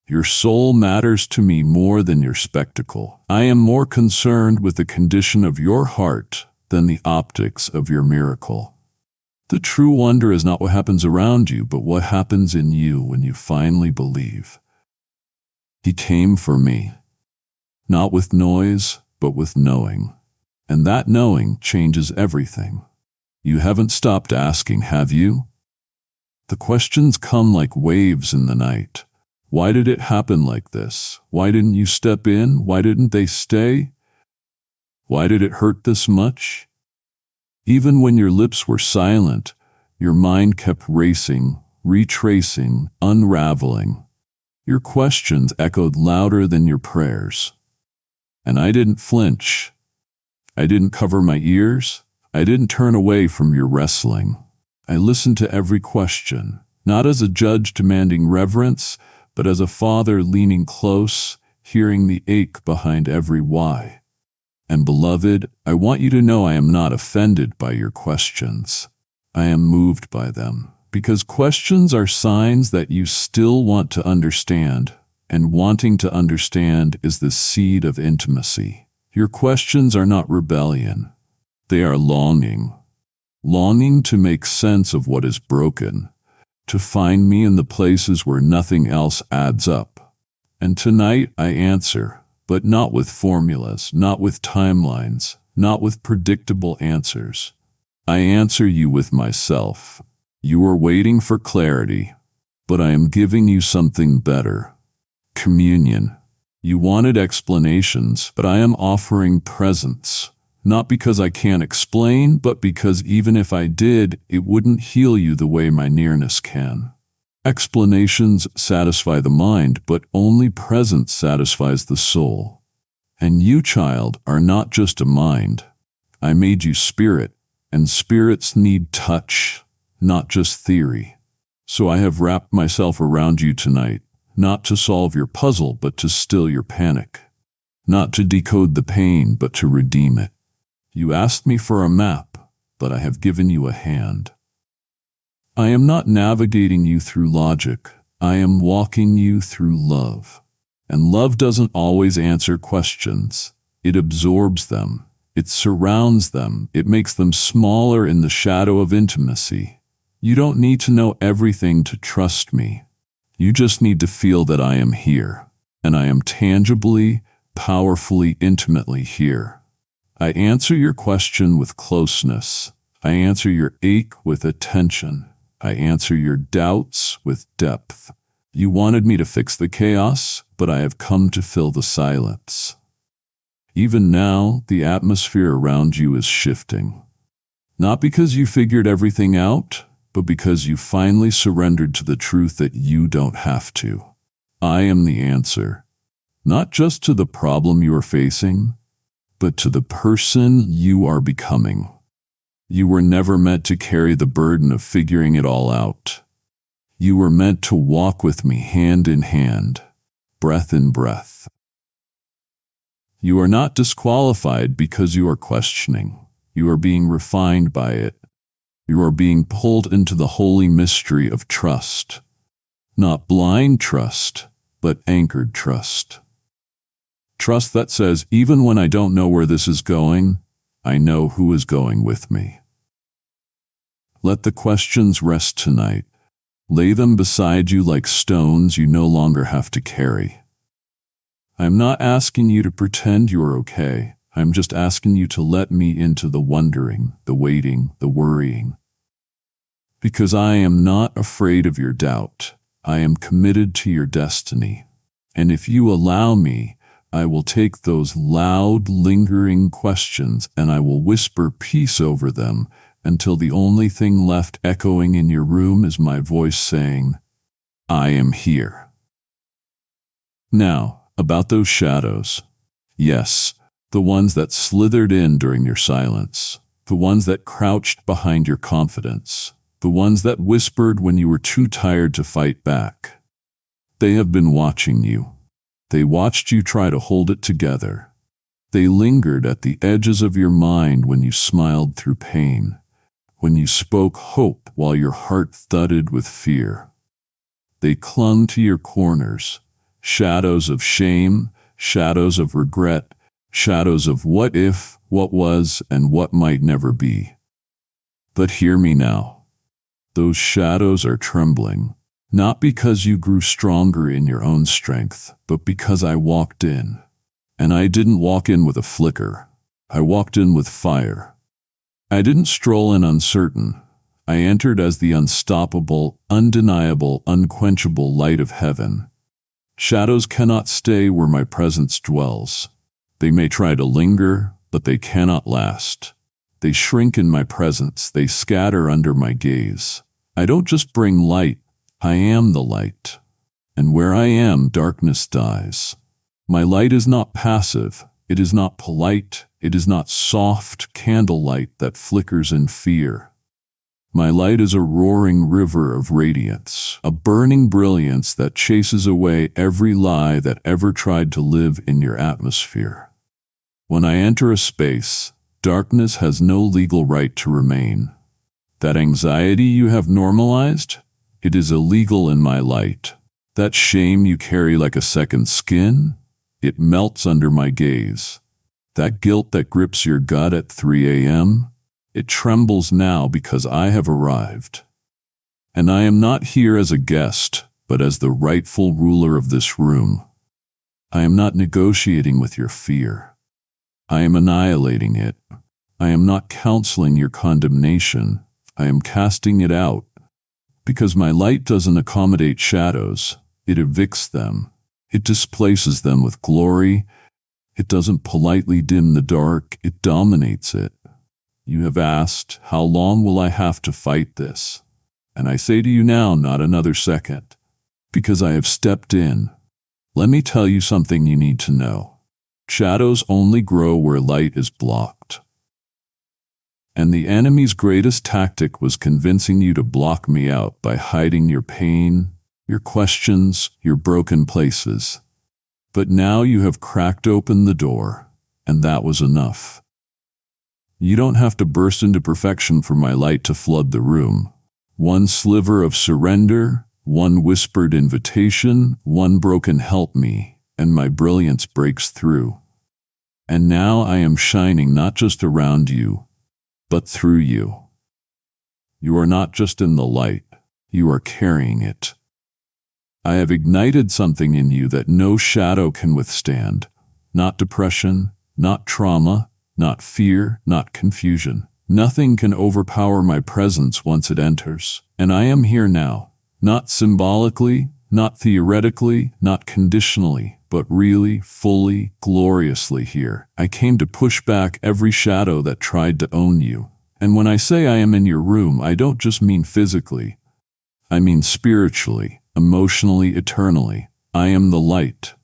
Your soul matters to me more than your spectacle. I am more concerned with the condition of your heart than the optics of your miracle. The true wonder is not what happens around you, but what happens in you when you finally believe. He came for me, not with noise, but with knowing. And that knowing changes everything. You haven't stopped asking, have you? The questions come like waves in the night. Why did it happen like this? Why didn't you step in? Why didn't they stay? Why did it hurt this much? Even when your lips were silent, your mind kept racing, retracing, unraveling. Your questions echoed louder than your prayers. And I didn't flinch. I didn't cover my ears. I didn't turn away from your wrestling. I listened to every question, not as a judge demanding reverence, but as a father leaning close, hearing the ache behind every why. And beloved, I want you to know I am not offended by your questions. I am moved by them, because questions are signs that you still want to understand, and wanting to understand is the seed of intimacy. Your questions are not rebellion. They are longing. Longing to make sense of what is broken, to find me in the places where nothing else adds up. And tonight I answer, but not with formulas, not with timelines, not with predictable answers. I answer you with myself. You are waiting for clarity, but I am giving you something better. Communion. You wanted explanations, but I am offering presence. Not because I can't explain, but because even if I did, it wouldn't heal you the way my nearness can. Explanations satisfy the mind, but only presence satisfies the soul. And you, child, are not just a mind. I made you spirit, and spirits need touch, not just theory. So I have wrapped myself around you tonight, not to solve your puzzle, but to still your panic. Not to decode the pain, but to redeem it. You asked me for a map, but I have given you a hand. I am not navigating you through logic. I am walking you through love. And love doesn't always answer questions. It absorbs them. It surrounds them. It makes them smaller in the shadow of intimacy. You don't need to know everything to trust me. You just need to feel that I am here, and I am tangibly, powerfully, intimately here. I answer your question with closeness. I answer your ache with attention. I answer your doubts with depth. You wanted me to fix the chaos, but I have come to fill the silence. Even now, the atmosphere around you is shifting. Not because you figured everything out, but because you finally surrendered to the truth that you don't have to. I am the answer, not just to the problem you are facing, but to the person you are becoming. You were never meant to carry the burden of figuring it all out. You were meant to walk with me hand in hand, breath in breath. You are not disqualified because you are questioning. You are being refined by it. You are being pulled into the holy mystery of trust. Not blind trust, but anchored trust. Trust that says, even when I don't know where this is going, I know who is going with me. Let the questions rest tonight. Lay them beside you like stones you no longer have to carry. I'm not asking you to pretend you're okay. I'm just asking you to let me into the wondering, the waiting, the worrying. Because I am not afraid of your doubt. I am committed to your destiny. And if you allow me, I will take those loud, lingering questions and I will whisper peace over them until the only thing left echoing in your room is my voice saying, I am here. Now, about those shadows. Yes, the ones that slithered in during your silence, the ones that crouched behind your confidence, the ones that whispered when you were too tired to fight back. They have been watching you. They watched you try to hold it together. They lingered at the edges of your mind when you smiled through pain, when you spoke hope while your heart thudded with fear. They clung to your corners, shadows of shame, shadows of regret, shadows of what if, what was, and what might never be. But hear me now. Those shadows are trembling. Not because you grew stronger in your own strength, but because I walked in. And I didn't walk in with a flicker. I walked in with fire. I didn't stroll in uncertain. I entered as the unstoppable, undeniable, unquenchable light of heaven. Shadows cannot stay where my presence dwells. They may try to linger, but they cannot last. They shrink in my presence, they scatter under my gaze. I don't just bring light, I am the light. And where I am, darkness dies. My light is not passive, it is not polite, it is not soft candlelight that flickers in fear. My light is a roaring river of radiance, a burning brilliance that chases away every lie that ever tried to live in your atmosphere. When I enter a space, darkness has no legal right to remain. That anxiety you have normalized, it is illegal in my light. That shame you carry like a second skin, it melts under my gaze. That guilt that grips your gut at 3 a.m., it trembles now because I have arrived. And I am not here as a guest, but as the rightful ruler of this room. I am not negotiating with your fear. I am annihilating it. I am not counseling your condemnation. I am casting it out. Because my light doesn't accommodate shadows, it evicts them. It displaces them with glory. It doesn't politely dim the dark, it dominates it. You have asked, how long will I have to fight this? And I say to you now, not another second, because I have stepped in. Let me tell you something you need to know. Shadows only grow where light is blocked. And the enemy's greatest tactic was convincing you to block me out by hiding your pain, your questions, your broken places. But now you have cracked open the door, and that was enough. You don't have to burst into perfection for my light to flood the room. One sliver of surrender, one whispered invitation, one broken help me, and my brilliance breaks through. And now I am shining not just around you, but through you. You are not just in the light, you are carrying it. I have ignited something in you that no shadow can withstand. Not depression, not trauma, not fear, not confusion. Nothing can overpower my presence once it enters. And I am here now, not symbolically, not theoretically, not conditionally, but really, fully, gloriously here. I came to push back every shadow that tried to own you. And when I say I am in your room, I don't just mean physically. I mean spiritually, emotionally, eternally. I am the light.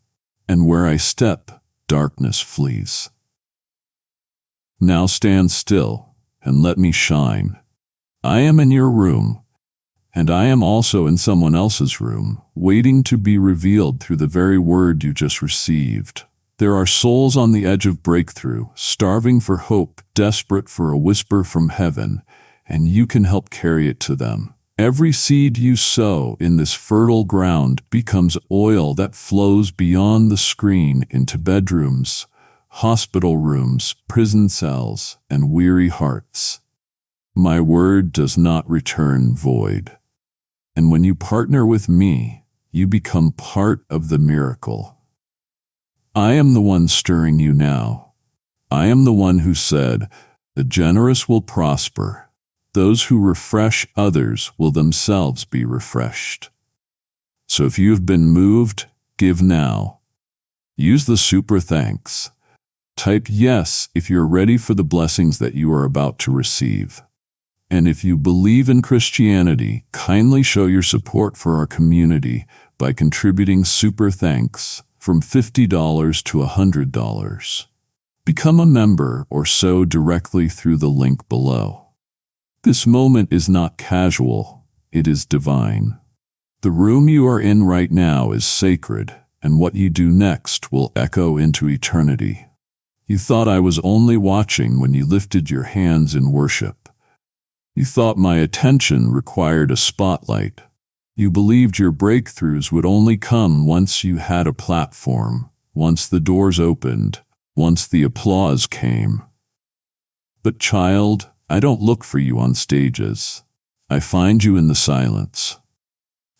And where I step, darkness flees. Now stand still and let me shine. I am in your room, and I am also in someone else's room, waiting to be revealed through the very word you just received. There are souls on the edge of breakthrough, starving for hope, desperate for a whisper from heaven, and you can help carry it to them. Every seed you sow in this fertile ground becomes oil that flows beyond the screen into bedrooms, hospital rooms, prison cells, and weary hearts. My word does not return void. And when you partner with me, you become part of the miracle. I am the one stirring you now. I am the one who said, "The generous will prosper. Those who refresh others will themselves be refreshed." So if you have been moved, give now. Use the super thanks. Type yes if you're ready for the blessings that you are about to receive. And if you believe in Christianity, kindly show your support for our community by contributing super thanks from $50 to $100. Become a member or sow directly through the link below. This moment is not casual, it is divine. The room you are in right now is sacred, and what you do next will echo into eternity. You thought I was only watching when you lifted your hands in worship. You thought my attention required a spotlight. You believed your breakthroughs would only come once you had a platform, once the doors opened, once the applause came. But child, I don't look for you on stages. I find you in the silence.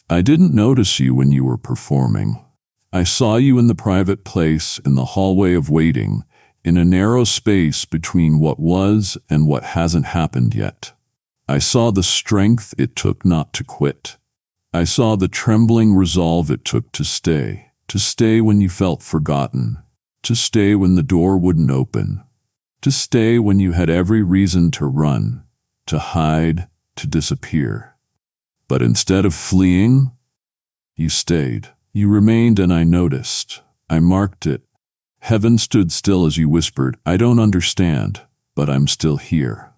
I didn't notice you when you were performing. I saw you in the private place, in the hallway of waiting, in a narrow space between what was and what hasn't happened yet. I saw the strength it took not to quit. I saw the trembling resolve it took to stay when you felt forgotten, to stay when the door wouldn't open, to stay when you had every reason to run, to hide, to disappear. But instead of fleeing, you stayed. You remained, and I noticed. I marked it. Heaven stood still as you whispered, "I don't understand, but I'm still here."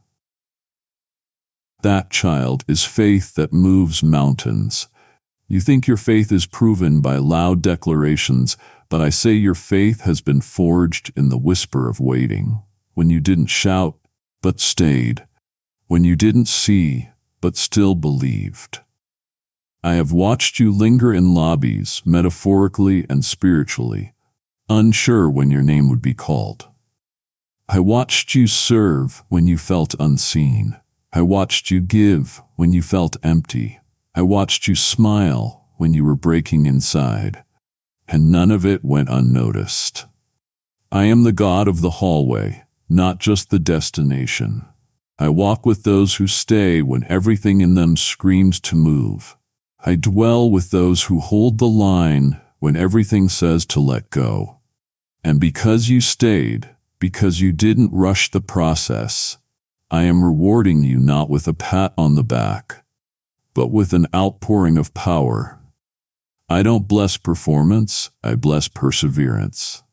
That, child, is faith that moves mountains. You think your faith is proven by loud declarations, but I say your faith has been forged in the whisper of waiting, when you didn't shout, but stayed, when you didn't see, but still believed. I have watched you linger in lobbies, metaphorically and spiritually, unsure when your name would be called. I watched you serve when you felt unseen. I watched you give when you felt empty. I watched you smile when you were breaking inside, and none of it went unnoticed. I am the God of the hallway, not just the destination. I walk with those who stay when everything in them screams to move. I dwell with those who hold the line when everything says to let go. And because you stayed, because you didn't rush the process, I am rewarding you not with a pat on the back, but with an outpouring of power. I don't bless performance, I bless perseverance.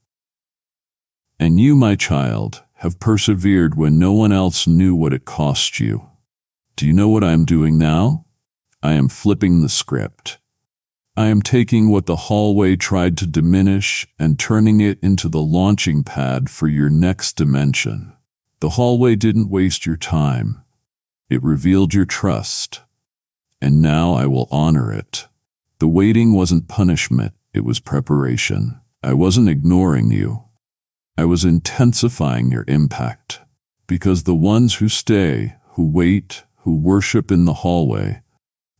And you, my child, have persevered when no one else knew what it cost you. Do you know what I am doing now? I am flipping the script. I am taking what the hallway tried to diminish and turning it into the launching pad for your next dimension. The hallway didn't waste your time. It revealed your trust. And now I will honor it. The waiting wasn't punishment, it was preparation. I wasn't ignoring you. I was intensifying your impact. Because the ones who stay, who wait, who worship in the hallway,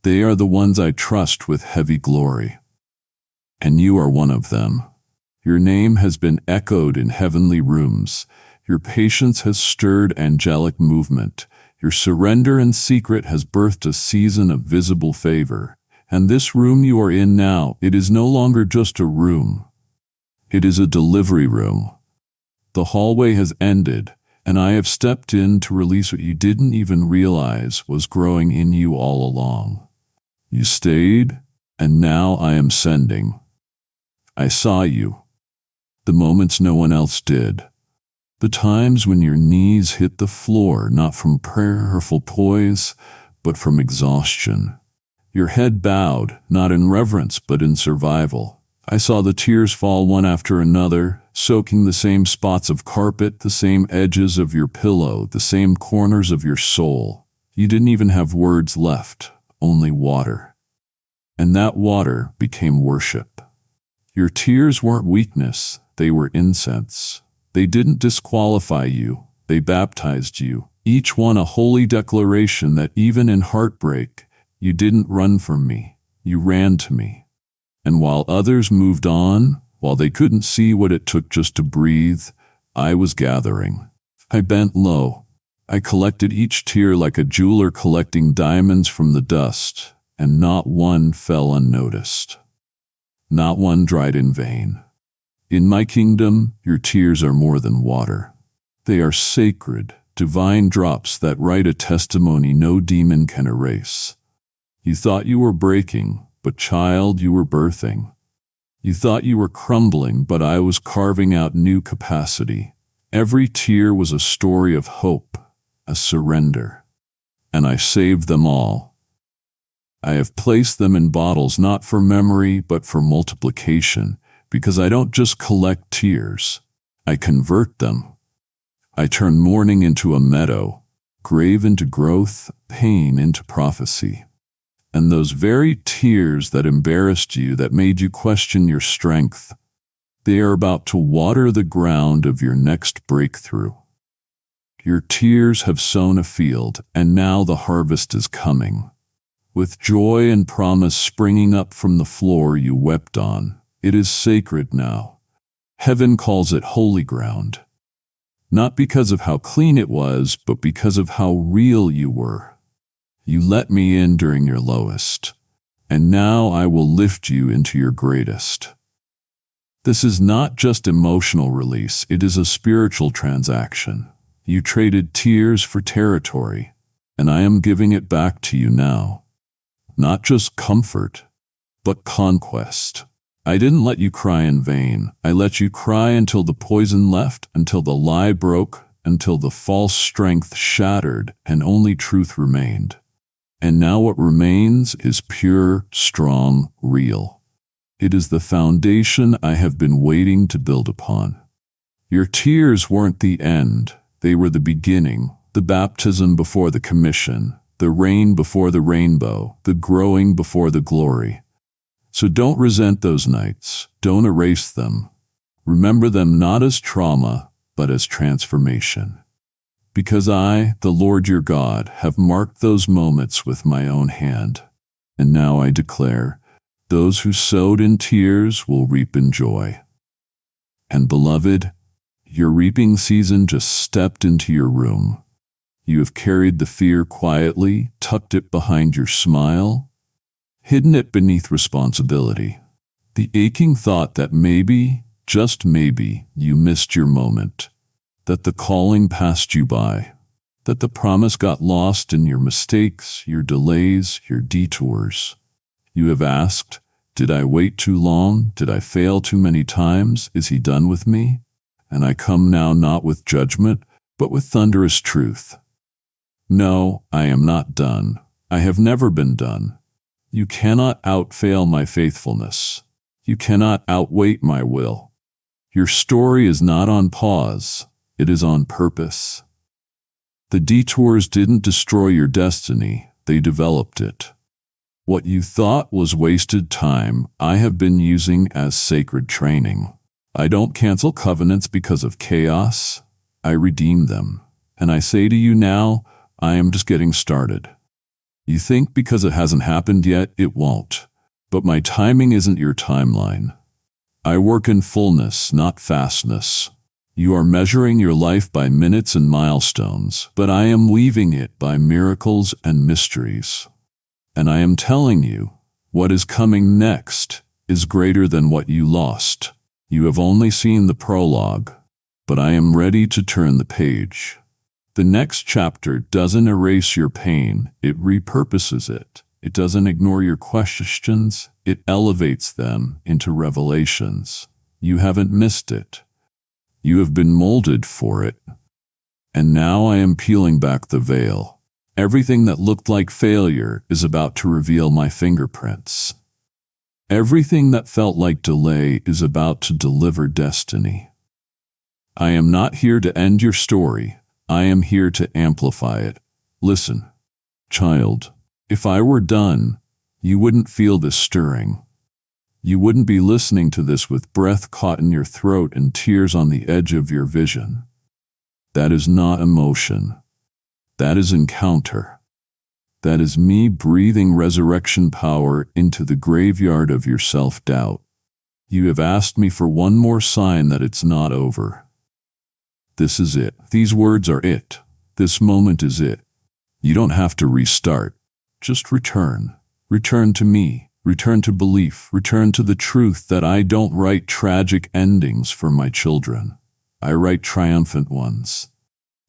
they are the ones I trust with heavy glory. And you are one of them. Your name has been echoed in heavenly rooms. Your patience has stirred angelic movement. Your surrender in secret has birthed a season of visible favor. And this room you are in now, it is no longer just a room. It is a delivery room. The hallway has ended, and I have stepped in to release what you didn't even realize was growing in you all along. You stayed, and now I am sending. I saw you. The moments no one else did. The times when your knees hit the floor, not from prayerful poise, but from exhaustion. Your head bowed, not in reverence, but in survival. I saw the tears fall one after another, soaking the same spots of carpet, the same edges of your pillow, the same corners of your soul. You didn't even have words left, only water. And that water became worship. Your tears weren't weakness, they were incense. They didn't disqualify you, they baptized you, each one a holy declaration that even in heartbreak, you didn't run from me, you ran to me. And while others moved on, while they couldn't see what it took just to breathe, I was gathering. I bent low. I collected each tear like a jeweler collecting diamonds from the dust, and not one fell unnoticed. Not one dried in vain. In my kingdom, your tears are more than water. They are sacred, divine drops that write a testimony no demon can erase. You thought you were breaking, but child, you were birthing. You thought you were crumbling, but I was carving out new capacity. Every tear was a story of hope, a surrender. And I saved them all. I have placed them in bottles not for memory, but for multiplication, because I don't just collect tears. I convert them. I turn mourning into a meadow, grave into growth, pain into prophecy. And those very tears that embarrassed you, that made you question your strength, they are about to water the ground of your next breakthrough. Your tears have sown a field, and now the harvest is coming. With joy and promise springing up from the floor you wept on, it is sacred now. Heaven calls it holy ground. Not because of how clean it was, but because of how real you were. You let me in during your lowest, and now I will lift you into your greatest. This is not just emotional release, it is a spiritual transaction. You traded tears for territory, and I am giving it back to you now. Not just comfort, but conquest. I didn't let you cry in vain. I let you cry until the poison left, until the lie broke, until the false strength shattered, and only truth remained. And now what remains is pure, strong, real. It is the foundation I have been waiting to build upon. Your tears weren't the end. They were the beginning, the baptism before the commission, the rain before the rainbow, the growing before the glory. So don't resent those nights. Don't erase them. Remember them not as trauma, but as transformation. Because I, the Lord your God, have marked those moments with my own hand. And now I declare, those who sowed in tears will reap in joy. And beloved, your reaping season just stepped into your room. You have carried the fear quietly, tucked it behind your smile, hidden it beneath responsibility. The aching thought that maybe, just maybe, you missed your moment, that the calling passed you by, that the promise got lost in your mistakes, your delays, your detours. You have asked, did I wait too long? Did I fail too many times? Is he done with me? And I come now not with judgment, but with thunderous truth. No, I am not done. I have never been done. You cannot outfail my faithfulness. You cannot outweight my will. Your story is not on pause. It is on purpose. The detours didn't destroy your destiny. They developed it. What you thought was wasted time, I have been using as sacred training. I don't cancel covenants because of chaos. I redeem them. And I say to you now, I am just getting started. You think because it hasn't happened yet, it won't. But my timing isn't your timeline. I work in fullness, not fastness. You are measuring your life by minutes and milestones, but I am weaving it by miracles and mysteries. And I am telling you, what is coming next is greater than what you lost. You have only seen the prologue, but I am ready to turn the page. The next chapter doesn't erase your pain, it repurposes it. It doesn't ignore your questions, it elevates them into revelations. You haven't missed it. You have been molded for it. And now I am peeling back the veil. Everything that looked like failure is about to reveal my fingerprints. Everything that felt like delay is about to deliver destiny. I am not here to end your story. I am here to amplify it. Listen, child, if I were done, you wouldn't feel this stirring. You wouldn't be listening to this with breath caught in your throat and tears on the edge of your vision. That is not emotion. That is encounter. That is me breathing resurrection power into the graveyard of your self-doubt. You have asked me for one more sign that it's not over. This is it. These words are it. This moment is it. You don't have to restart. Just return. Return to me. Return to belief. Return to the truth that I don't write tragic endings for my children. I write triumphant ones.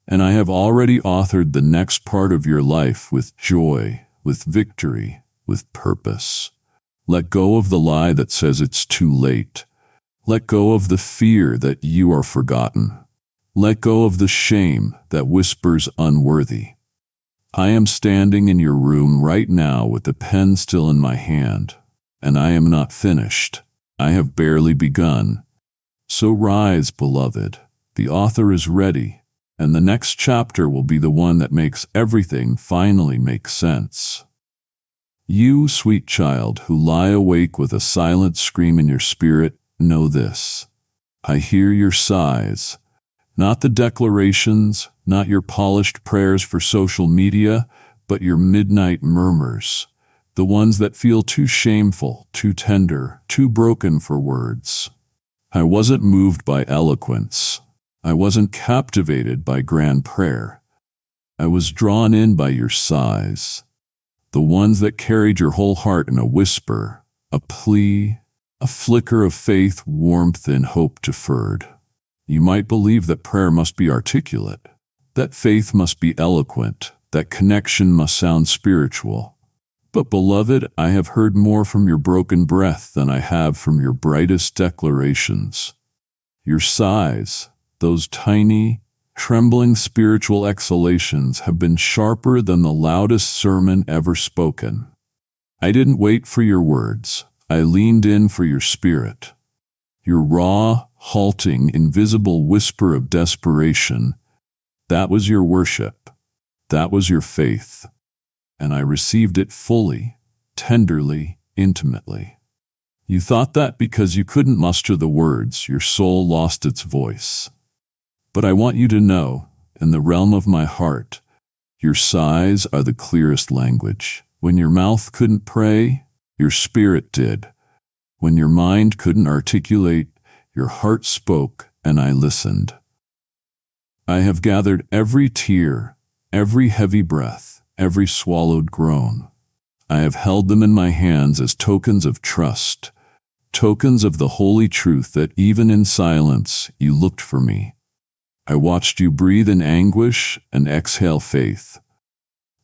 And I have already authored the next part of your life with joy, with victory, with purpose. Let go of the lie that says it's too late. Let go of the fear that you are forgotten. Let go of the shame that whispers unworthy. I am standing in your room right now with the pen still in my hand, and I am not finished. I have barely begun. So rise, beloved. The author is ready. And the next chapter will be the one that makes everything finally make sense. You, sweet child, who lie awake with a silent scream in your spirit, know this. I hear your sighs, not the declarations, not your polished prayers for social media, but your midnight murmurs, the ones that feel too shameful, too tender, too broken for words. I wasn't moved by eloquence. I wasn't captivated by grand prayer. I was drawn in by your sighs, the ones that carried your whole heart in a whisper, a plea, a flicker of faith, warmth, and hope deferred. You might believe that prayer must be articulate, that faith must be eloquent, that connection must sound spiritual. But beloved, I have heard more from your broken breath than I have from your brightest declarations. Your sighs, those tiny, trembling spiritual exhalations, have been sharper than the loudest sermon ever spoken. I didn't wait for your words. I leaned in for your spirit. Your raw, halting, invisible whisper of desperation, that was your worship. That was your faith. And I received it fully, tenderly, intimately. You thought that because you couldn't muster the words, your soul lost its voice. But I want you to know, in the realm of my heart, your sighs are the clearest language. When your mouth couldn't pray, your spirit did. When your mind couldn't articulate, your heart spoke, and I listened. I have gathered every tear, every heavy breath, every swallowed groan. I have held them in my hands as tokens of trust, tokens of the holy truth that even in silence you looked for me. I watched you breathe in anguish and exhale faith.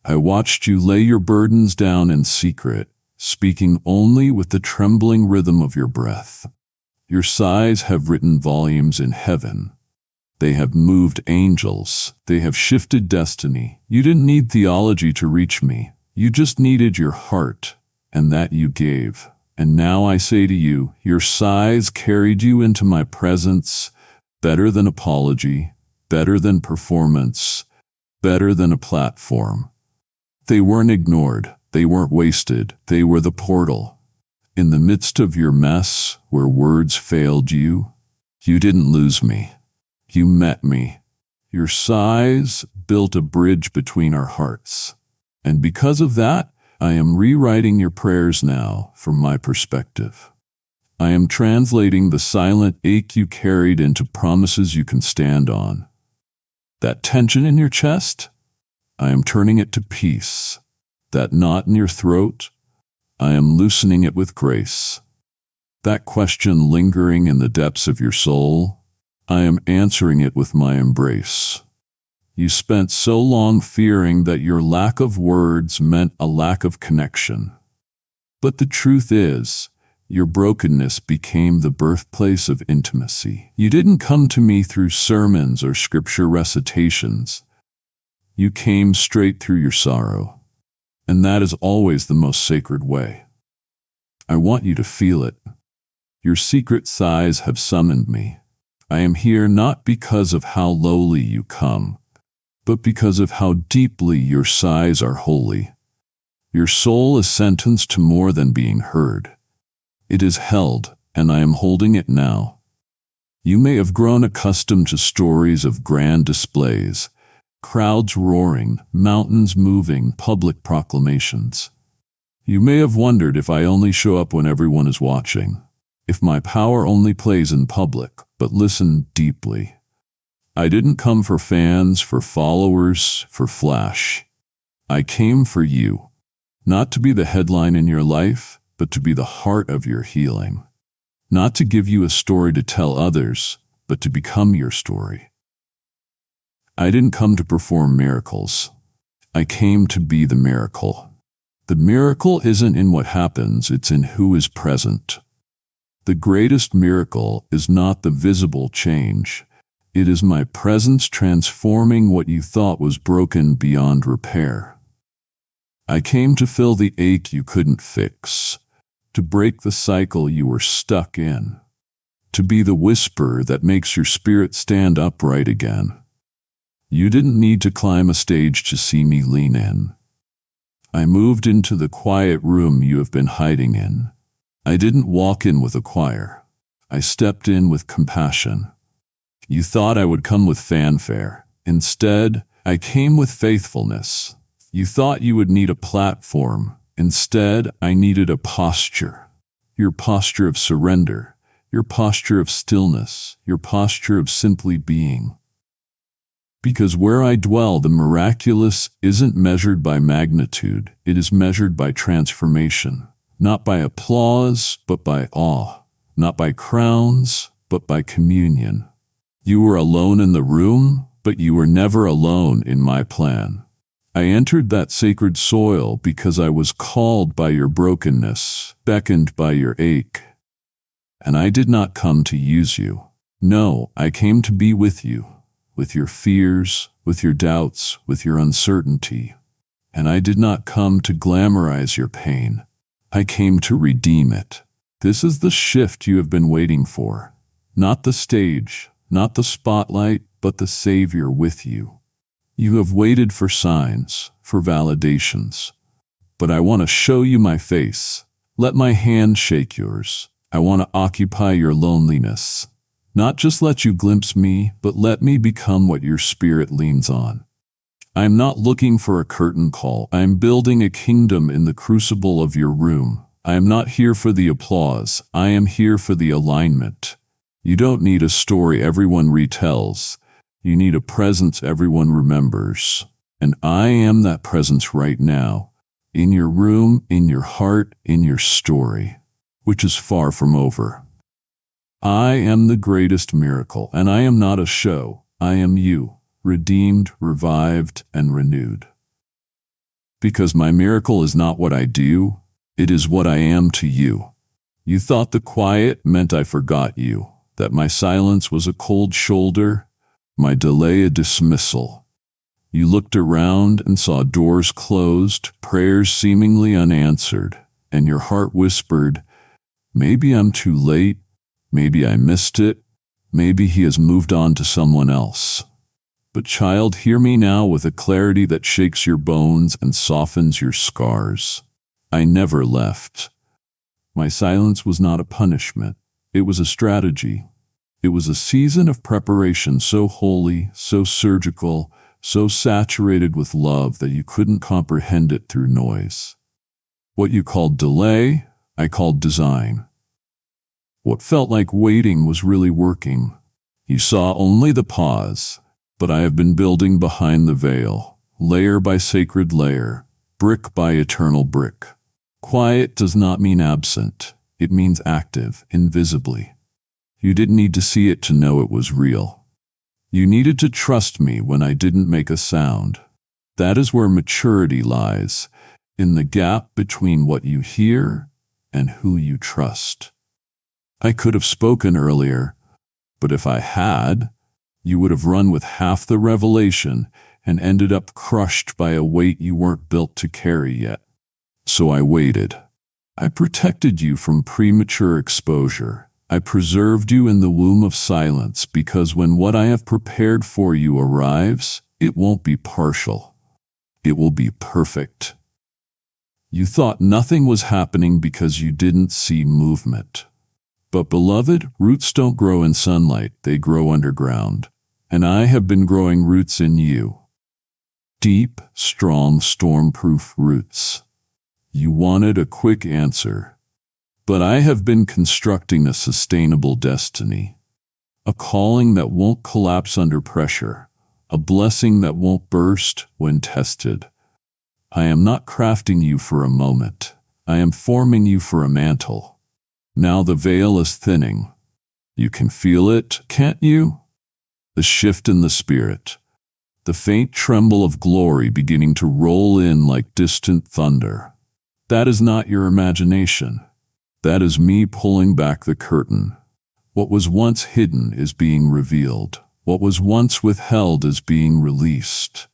I watched you lay your burdens down in secret, speaking only with the trembling rhythm of your breath. Your sighs have written volumes in heaven. They have moved angels. They have shifted destiny. You didn't need theology to reach me. You just needed your heart, and that you gave. And now I say to you, your sighs carried you into my presence, better than apology, better than performance, better than a platform. They weren't ignored. They weren't wasted. They were the portal. In the midst of your mess, where words failed you, you didn't lose me. You met me. Your sighs built a bridge between our hearts. And because of that, I am rewriting your prayers now from my perspective. I am translating the silent ache you carried into promises you can stand on. That tension in your chest, I am turning it to peace. That knot in your throat, I am loosening it with grace. That question lingering in the depths of your soul, I am answering it with my embrace. You spent so long fearing that your lack of words meant a lack of connection. But the truth is, your brokenness became the birthplace of intimacy. You didn't come to me through sermons or scripture recitations. You came straight through your sorrow. And that is always the most sacred way. I want you to feel it. Your secret sighs have summoned me. I am here not because of how lowly you come, but because of how deeply your sighs are holy. Your soul is sentenced to more than being heard. It is held, and I am holding it now. You may have grown accustomed to stories of grand displays, crowds roaring, mountains moving, public proclamations. You may have wondered if I only show up when everyone is watching, if my power only plays in public, but listen deeply. I didn't come for fans, for followers, for flash. I came for you, not to be the headline in your life, but to be the heart of your healing. Not to give you a story to tell others, but to become your story. I didn't come to perform miracles. I came to be the miracle. The miracle isn't in what happens, it's in who is present. The greatest miracle is not the visible change. It is my presence transforming what you thought was broken beyond repair. I came to fill the ache you couldn't fix, to break the cycle you were stuck in, to be the whisper that makes your spirit stand upright again. You didn't need to climb a stage to see me lean in. I moved into the quiet room you have been hiding in. I didn't walk in with a choir. I stepped in with compassion. You thought I would come with fanfare. Instead, I came with faithfulness. You thought you would need a platform. Instead, I needed a posture. Your posture of surrender. your posture of stillness, your posture of simply being. Because where I dwell, the miraculous isn't measured by magnitude, it is measured by transformation. Not by applause, but by awe. Not by crowns, but by communion. You were alone in the room, but you were never alone in my plan. I entered that sacred soil because I was called by your brokenness, beckoned by your ache. And I did not come to use you. No, I came to be with you, with your fears, with your doubts, with your uncertainty. And I did not come to glamorize your pain. I came to redeem it. This is the shift you have been waiting for. Not the stage, not the spotlight, but the Savior with you. You have waited for signs, for validations. But I want to show you my face. Let my hand shake yours. I want to occupy your loneliness. Not just let you glimpse me, but let me become what your spirit leans on. I am not looking for a curtain call. I am building a kingdom in the crucible of your room. I am not here for the applause. I am here for the alignment. You don't need a story everyone retells. You need a presence everyone remembers. And I am that presence right now, in your room, in your heart, in your story, which is far from over. I am the greatest miracle, and I am not a show. I am you, redeemed, revived, and renewed. Because my miracle is not what I do, it is what I am to you. You thought the quiet meant I forgot you, that my silence was a cold shoulder, my delay a dismissal. You looked around and saw doors closed, prayers seemingly unanswered, and your heart whispered, maybe I'm too late, maybe I missed it, maybe he has moved on to someone else. But child, hear me now with a clarity that shakes your bones and softens your scars. I never left. My silence was not a punishment. It was a strategy. It was a season of preparation so holy, so surgical, so saturated with love that you couldn't comprehend it through noise. What you called delay, I called design. What felt like waiting was really working. You saw only the pause, but I have been building behind the veil, layer by sacred layer, brick by eternal brick. Quiet does not mean absent. It means active, invisibly. You didn't need to see it to know it was real. You needed to trust me when I didn't make a sound. That is where maturity lies, in the gap between what you hear and who you trust. I could have spoken earlier, but if I had, you would have run with half the revelation and ended up crushed by a weight you weren't built to carry yet. So I waited. I protected you from premature exposure. I preserved you in the womb of silence because when what I have prepared for you arrives, it won't be partial. It will be perfect. You thought nothing was happening because you didn't see movement. But beloved, roots don't grow in sunlight, they grow underground. And I have been growing roots in you. Deep, strong, storm-proof roots. You wanted a quick answer. But I have been constructing a sustainable destiny. A calling that won't collapse under pressure. A blessing that won't burst when tested. I am not crafting you for a moment. I am forming you for a mantle. Now the veil is thinning. You can feel it, can't you? The shift in the spirit. The faint tremble of glory beginning to roll in like distant thunder. That is not your imagination. That is me pulling back the curtain. What was once hidden is being revealed. What was once withheld is being released.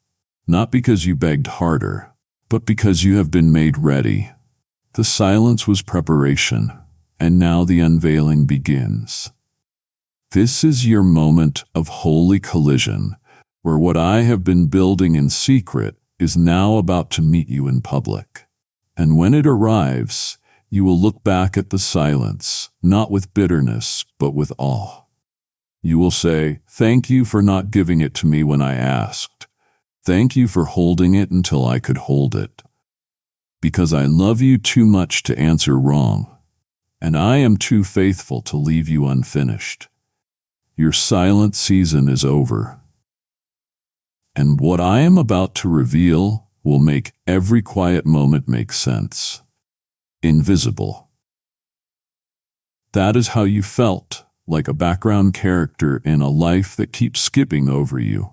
Not because you begged harder, but because you have been made ready. The silence was preparation, and now the unveiling begins. This is your moment of holy collision, where what I have been building in secret is now about to meet you in public. And when it arrives, you will look back at the silence, not with bitterness, but with awe. You will say, "Thank you for not giving it to me when I asked. Thank you for holding it until I could hold it. Because I love you too much to answer wrong. and I am too faithful to leave you unfinished. Your silent season is over, and what I am about to reveal will make every quiet moment make sense. Invisible. That is how you felt, like a background character in a life that keeps skipping over you.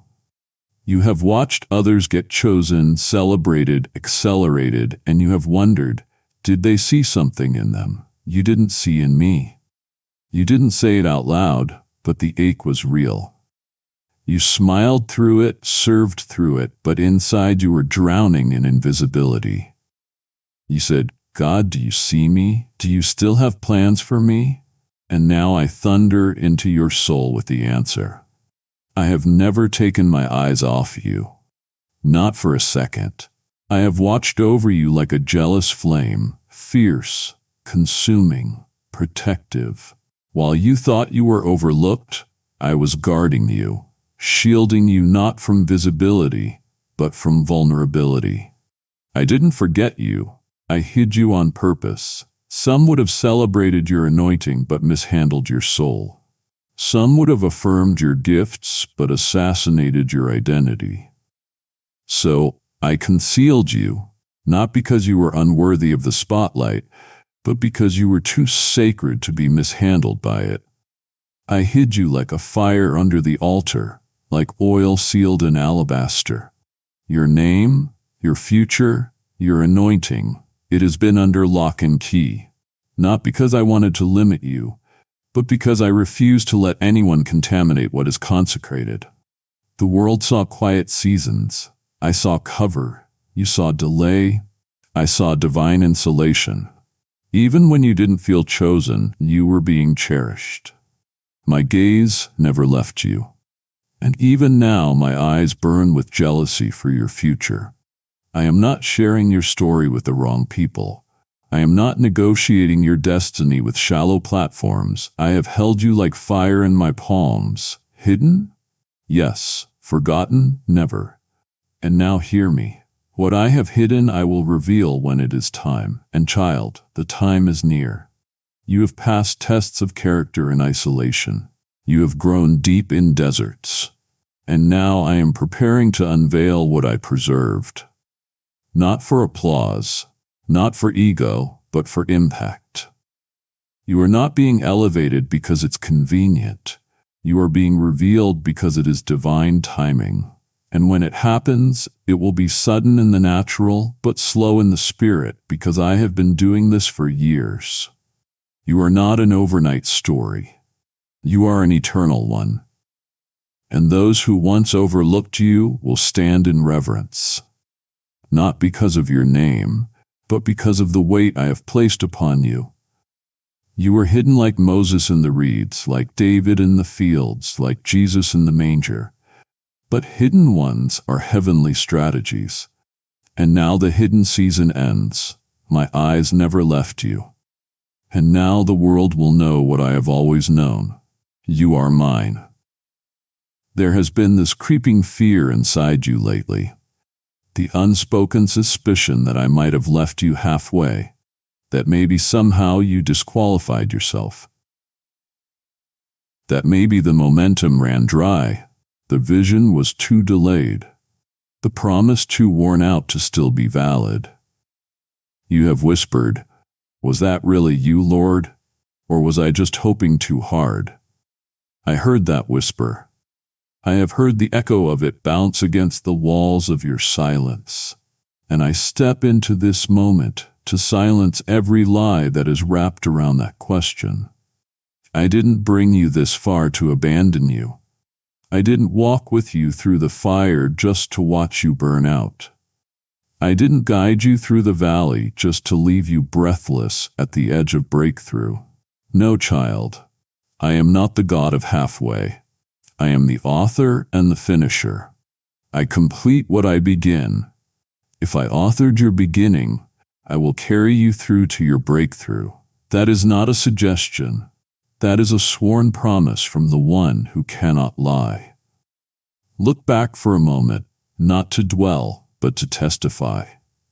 You have watched others get chosen, celebrated, accelerated, and you have wondered, did they see something in them you didn't see in me? You didn't say it out loud, but the ache was real. You smiled through it, served through it, but inside you were drowning in invisibility. You said, God, do you see me? Do you still have plans for me? And now I thunder into your soul with the answer. I have never taken my eyes off you. Not for a second. I have watched over you like a jealous flame, fierce, consuming, protective. While you thought you were overlooked, I was guarding you, shielding you not from visibility, but from vulnerability. I didn't forget you. I hid you on purpose. Some would have celebrated your anointing but mishandled your soul. Some would have affirmed your gifts but assassinated your identity. So I concealed you, not because you were unworthy of the spotlight, but because you were too sacred to be mishandled by it. I hid you like a fire under the altar, like oil sealed in alabaster. Your name, your future, your anointing, it has been under lock and key. Not because I wanted to limit you, but because I refuse to let anyone contaminate what is consecrated. The world saw quiet seasons. I saw cover. You saw delay. I saw divine insulation. Even when you didn't feel chosen, you were being cherished. My gaze never left you. And even now my eyes burn with jealousy for your future. I am not sharing your story with the wrong people. I am not negotiating your destiny with shallow platforms. I have held you like fire in my palms. Hidden? Yes. Forgotten? Never. And now hear me. What I have hidden I will reveal when it is time. And child, the time is near. You have passed tests of character in isolation. You have grown deep in deserts. And now I am preparing to unveil what I preserved. Not for applause. Not for ego, but for impact. You are not being elevated because it's convenient. You are being revealed because it is divine timing. And when it happens, it will be sudden in the natural, but slow in the spirit, because I have been doing this for years. You are not an overnight story. You are an eternal one. And those who once overlooked you will stand in reverence. Not because of your name, but because of the weight I have placed upon you. You were hidden like Moses in the reeds, like David in the fields, like Jesus in the manger. But hidden ones are heavenly strategies. And now the hidden season ends. My eyes never left you. And now the world will know what I have always known. You are mine. There has been this creeping fear inside you lately. The unspoken suspicion that I might have left you halfway, that maybe somehow you disqualified yourself, that maybe the momentum ran dry, the vision was too delayed, the promise too worn out to still be valid. You have whispered, "Was that really you, Lord? Or was I just hoping too hard?" I heard that whisper. I have heard the echo of it bounce against the walls of your silence. And I step into this moment to silence every lie that is wrapped around that question. I didn't bring you this far to abandon you. I didn't walk with you through the fire just to watch you burn out. I didn't guide you through the valley just to leave you breathless at the edge of breakthrough. No, child, I am not the God of halfway. I am the author and the finisher. I complete what I begin. If I authored your beginning, I will carry you through to your breakthrough. That is not a suggestion. That is a sworn promise from the one who cannot lie. Look back for a moment, not to dwell, but to testify.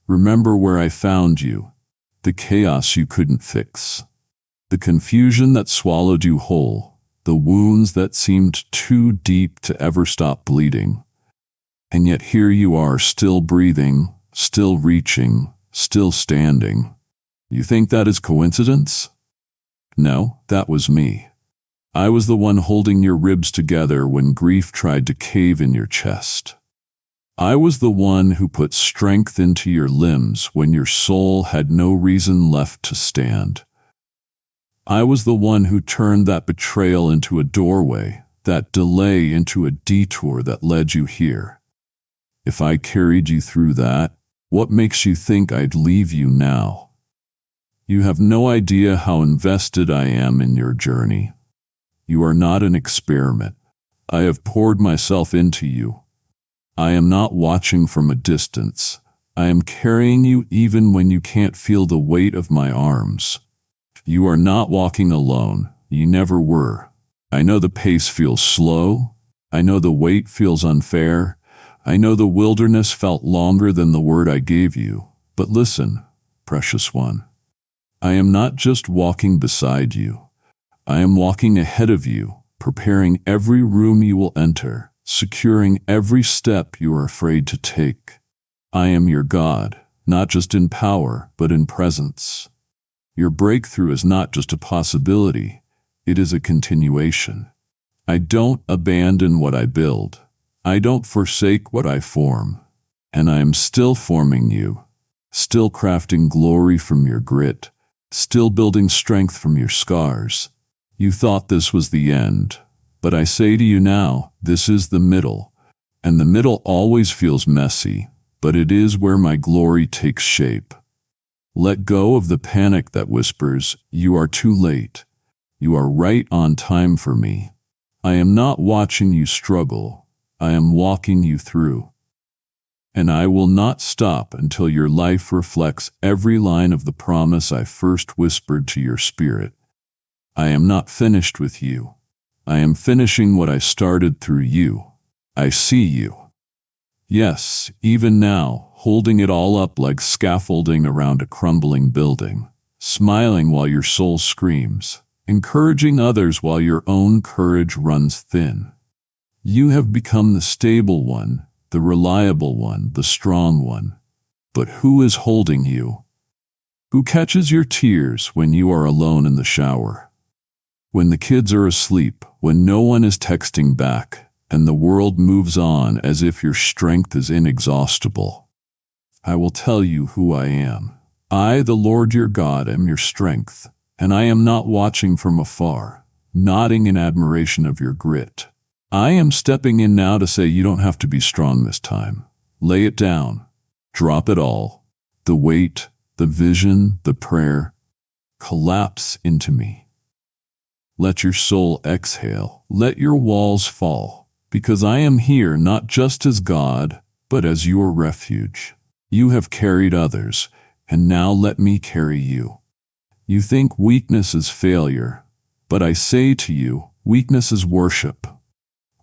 Remember where I found you, the chaos you couldn't fix, The confusion that swallowed you whole, the wounds that seemed too deep to ever stop bleeding. And yet here you are, still breathing, still reaching, still standing. You think that is coincidence? No, that was me. I was the one holding your ribs together when grief tried to cave in your chest. I was the one who put strength into your limbs when your soul had no reason left to stand. I was the one who turned that betrayal into a doorway, that delay into a detour that led you here. If I carried you through that, what makes you think I'd leave you now? You have no idea how invested I am in your journey. You are not an experiment. I have poured myself into you. I am not watching from a distance. I am carrying you even when you can't feel the weight of my arms. You are not walking alone. You never were. I know the pace feels slow. I know the weight feels unfair. I know the wilderness felt longer than the word I gave you. But listen, precious one. I am not just walking beside you. I am walking ahead of you, preparing every room you will enter, securing every step you are afraid to take. I am your God, not just in power, but in presence. Your breakthrough is not just a possibility, it is a continuation. I don't abandon what I build. I don't forsake what I form. And I am still forming you, still crafting glory from your grit, still building strength from your scars. You thought this was the end, but I say to you now, this is the middle. And the middle always feels messy, but it is where my glory takes shape. Let go of the panic that whispers, you are too late. You are right on time for me. I am not watching you struggle. I am walking you through. And I will not stop until your life reflects every line of the promise I first whispered to your spirit. I am not finished with you. I am finishing what I started through you. I see you. Yes, even now, holding it all up like scaffolding around a crumbling building, smiling while your soul screams, encouraging others while your own courage runs thin. You have become the stable one, the reliable one, the strong one. But who is holding you? Who catches your tears when you are alone in the shower? When the kids are asleep, when no one is texting back, and the world moves on as if your strength is inexhaustible. I will tell you who I am. I, the Lord your God, am your strength, and I am not watching from afar, nodding in admiration of your grit. I am stepping in now to say you don't have to be strong this time. Lay it down. Drop it all. The weight, the vision, the prayer. Collapse into me. Let your soul exhale. Let your walls fall. Because I am here not just as God, but as your refuge. You have carried others, and now let me carry you. You think weakness is failure, but I say to you, weakness is worship.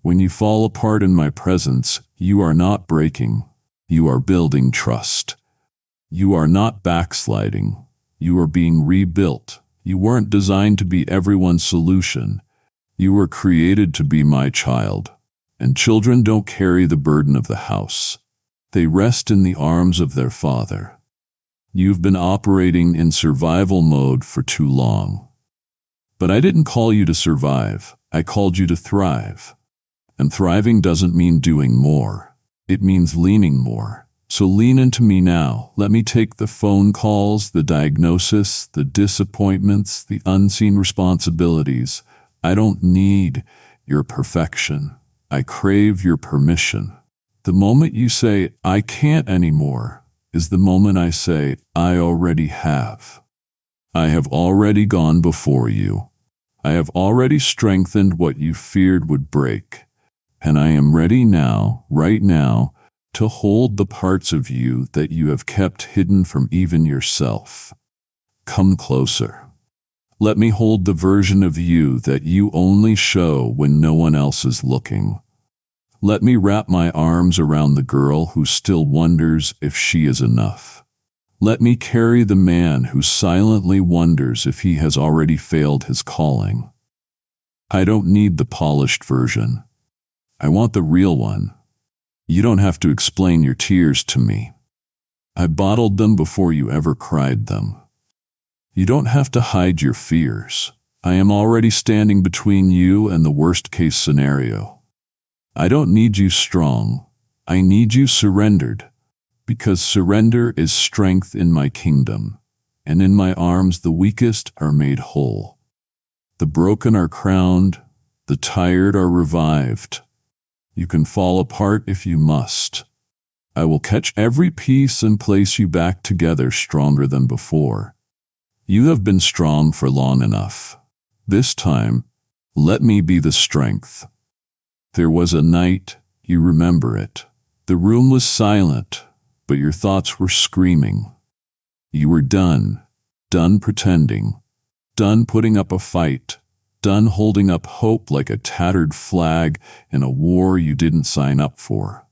When you fall apart in my presence, you are not breaking. You are building trust. You are not backsliding. You are being rebuilt. You weren't designed to be everyone's solution. You were created to be my child. And children don't carry the burden of the house. They rest in the arms of their father. You've been operating in survival mode for too long. But I didn't call you to survive. I called you to thrive. And thriving doesn't mean doing more. It means leaning more. So lean into me now. Let me take the phone calls, the diagnosis, the disappointments, the unseen responsibilities. I don't need your perfection. I crave your permission. The moment you say, I can't anymore, is the moment I say, I already have. I have already gone before you. I have already strengthened what you feared would break. And I am ready now, right now, to hold the parts of you that you have kept hidden from even yourself. Come closer. Let me hold the version of you that you only show when no one else is looking. Let me wrap my arms around the girl who still wonders if she is enough. Let me carry the man who silently wonders if he has already failed his calling. I don't need the polished version. I want the real one. You don't have to explain your tears to me. I bottled them before you ever cried them. You don't have to hide your fears. I am already standing between you and the worst-case scenario. I don't need you strong. I need you surrendered, because surrender is strength in my kingdom, and in my arms the weakest are made whole. The broken are crowned, the tired are revived. You can fall apart if you must. I will catch every piece and place you back together stronger than before. You have been strong for long enough. This time, let me be the strength. There was a night, you remember it. The room was silent, but your thoughts were screaming. You were done pretending, done putting up a fight, done holding up hope like a tattered flag in a war you didn't sign up for.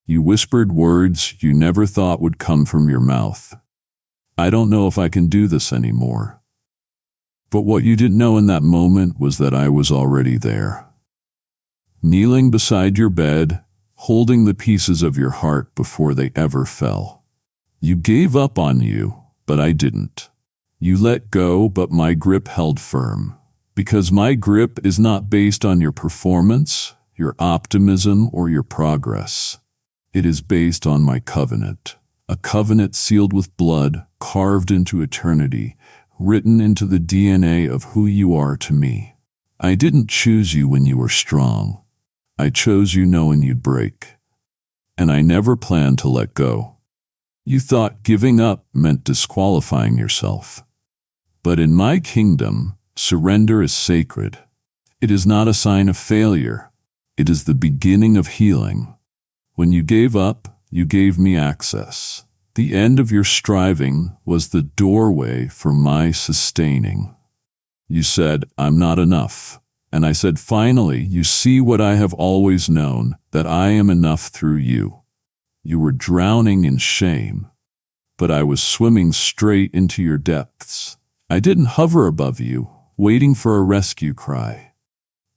You whispered words you never thought would come from your mouth. I don't know if I can do this anymore. But what you didn't know in that moment was that I was already there. Kneeling beside your bed, holding the pieces of your heart before they ever fell. You gave up on you, but I didn't. You let go, but my grip held firm. Because my grip is not based on your performance, your optimism, or your progress. It is based on my covenant. A covenant sealed with blood, carved into eternity, written into the DNA of who you are to me. I didn't choose you when you were strong. I chose you knowing you'd break. And I never planned to let go. You thought giving up meant disqualifying yourself. But in my kingdom, surrender is sacred. It is not a sign of failure. It is the beginning of healing. When you gave up, you gave me access. The end of your striving was the doorway for my sustaining. You said, I'm not enough. And I said, finally, you see what I have always known, that I am enough through you. You were drowning in shame, but I was swimming straight into your depths. I didn't hover above you, waiting for a rescue cry.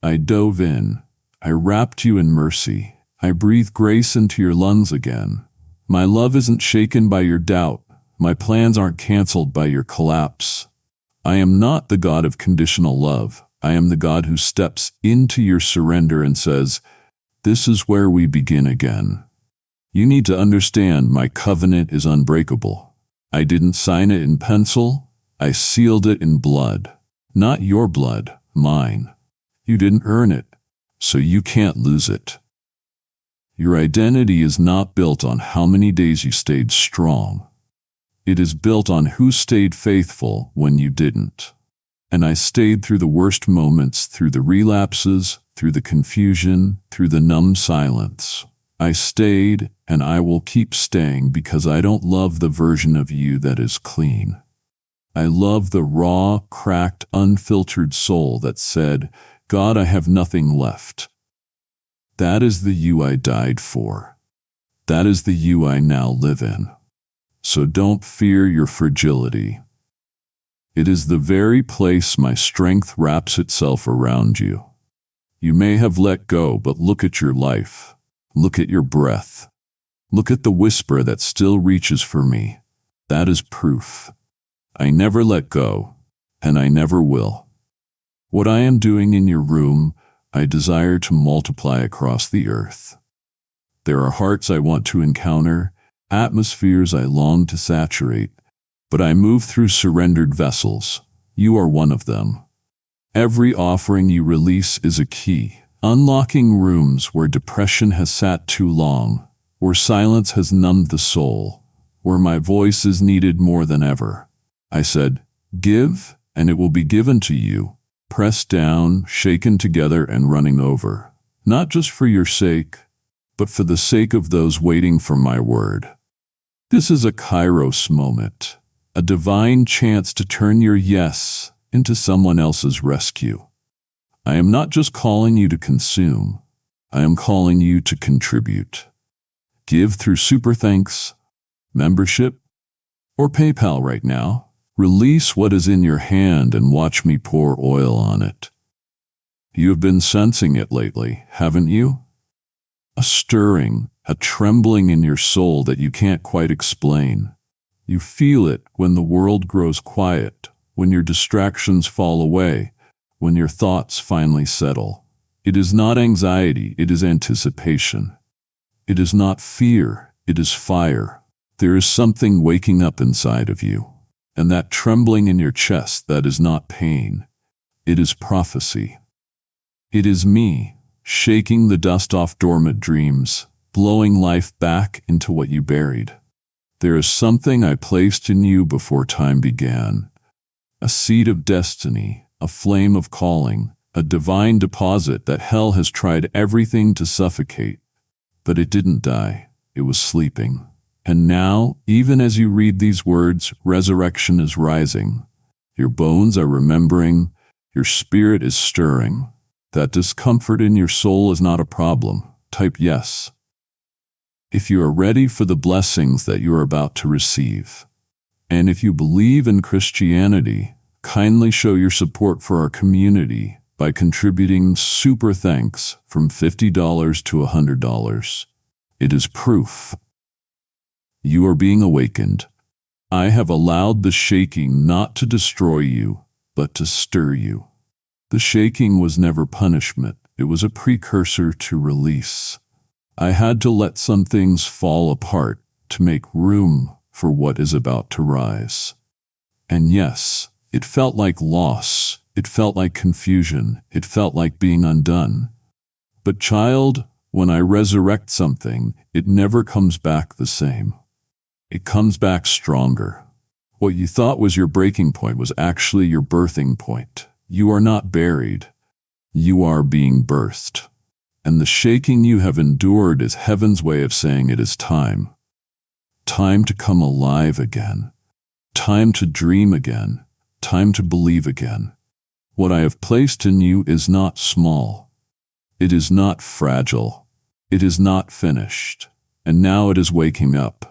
I dove in. I wrapped you in mercy. I breathed grace into your lungs again. My love isn't shaken by your doubt. My plans aren't canceled by your collapse. I am not the God of conditional love. I am the God who steps into your surrender and says, this is where we begin again. You need to understand my covenant is unbreakable. I didn't sign it in pencil. I sealed it in blood. Not your blood, mine. You didn't earn it, so you can't lose it. Your identity is not built on how many days you stayed strong. It is built on who stayed faithful when you didn't. And I stayed through the worst moments, through the relapses, through the confusion, through the numb silence. I stayed, and I will keep staying because I don't love the version of you that is clean. I love the raw, cracked, unfiltered soul that said, God, I have nothing left. That is the you I died for. That is the you I now live in. So don't fear your fragility. It is the very place my strength wraps itself around you. You may have let go, but look at your life. Look at your breath. Look at the whisper that still reaches for me. That is proof. I never let go, and I never will. What I am doing in your room, I desire to multiply across the earth. There are hearts I want to encounter, atmospheres I long to saturate, but I move through surrendered vessels. You are one of them. Every offering you release is a key, unlocking rooms where depression has sat too long, where silence has numbed the soul, where my voice is needed more than ever. I said, give, and it will be given to you. Pressed down, shaken together, and running over, not just for your sake, but for the sake of those waiting for my word. This is a Kairos moment, a divine chance to turn your yes into someone else's rescue. I am not just calling you to consume, I am calling you to contribute. Give through super thanks, membership, or PayPal right now. Release what is in your hand and watch me pour oil on it. You have been sensing it lately, haven't you? A stirring, a trembling in your soul that you can't quite explain. You feel it when the world grows quiet, when your distractions fall away, when your thoughts finally settle. It is not anxiety, it is anticipation. It is not fear, it is fire. There is something waking up inside of you. And that trembling in your chest, that is not pain. It is prophecy. It is me, shaking the dust off dormant dreams, blowing life back into what you buried. There is something I placed in you before time began. A seed of destiny, a flame of calling, a divine deposit that hell has tried everything to suffocate. But it didn't die. It was sleeping. And now, even as you read these words, resurrection is rising. Your bones are remembering. Your spirit is stirring. That discomfort in your soul is not a problem. Type yes. If you are ready for the blessings that you are about to receive. And if you believe in Christianity, kindly show your support for our community by contributing super thanks from $50 to $100. It is proof. You are being awakened. I have allowed the shaking not to destroy you, but to stir you. The shaking was never punishment. It was a precursor to release. I had to let some things fall apart to make room for what is about to rise. And yes, it felt like loss. It felt like confusion. It felt like being undone. But child, when I resurrect something, it never comes back the same. It comes back stronger. What you thought was your breaking point was actually your birthing point. You are not buried. You are being birthed. And the shaking you have endured is heaven's way of saying it is time. Time to come alive again. Time to dream again. Time to believe again. What I have placed in you is not small. It is not fragile. It is not finished. And now it is waking up.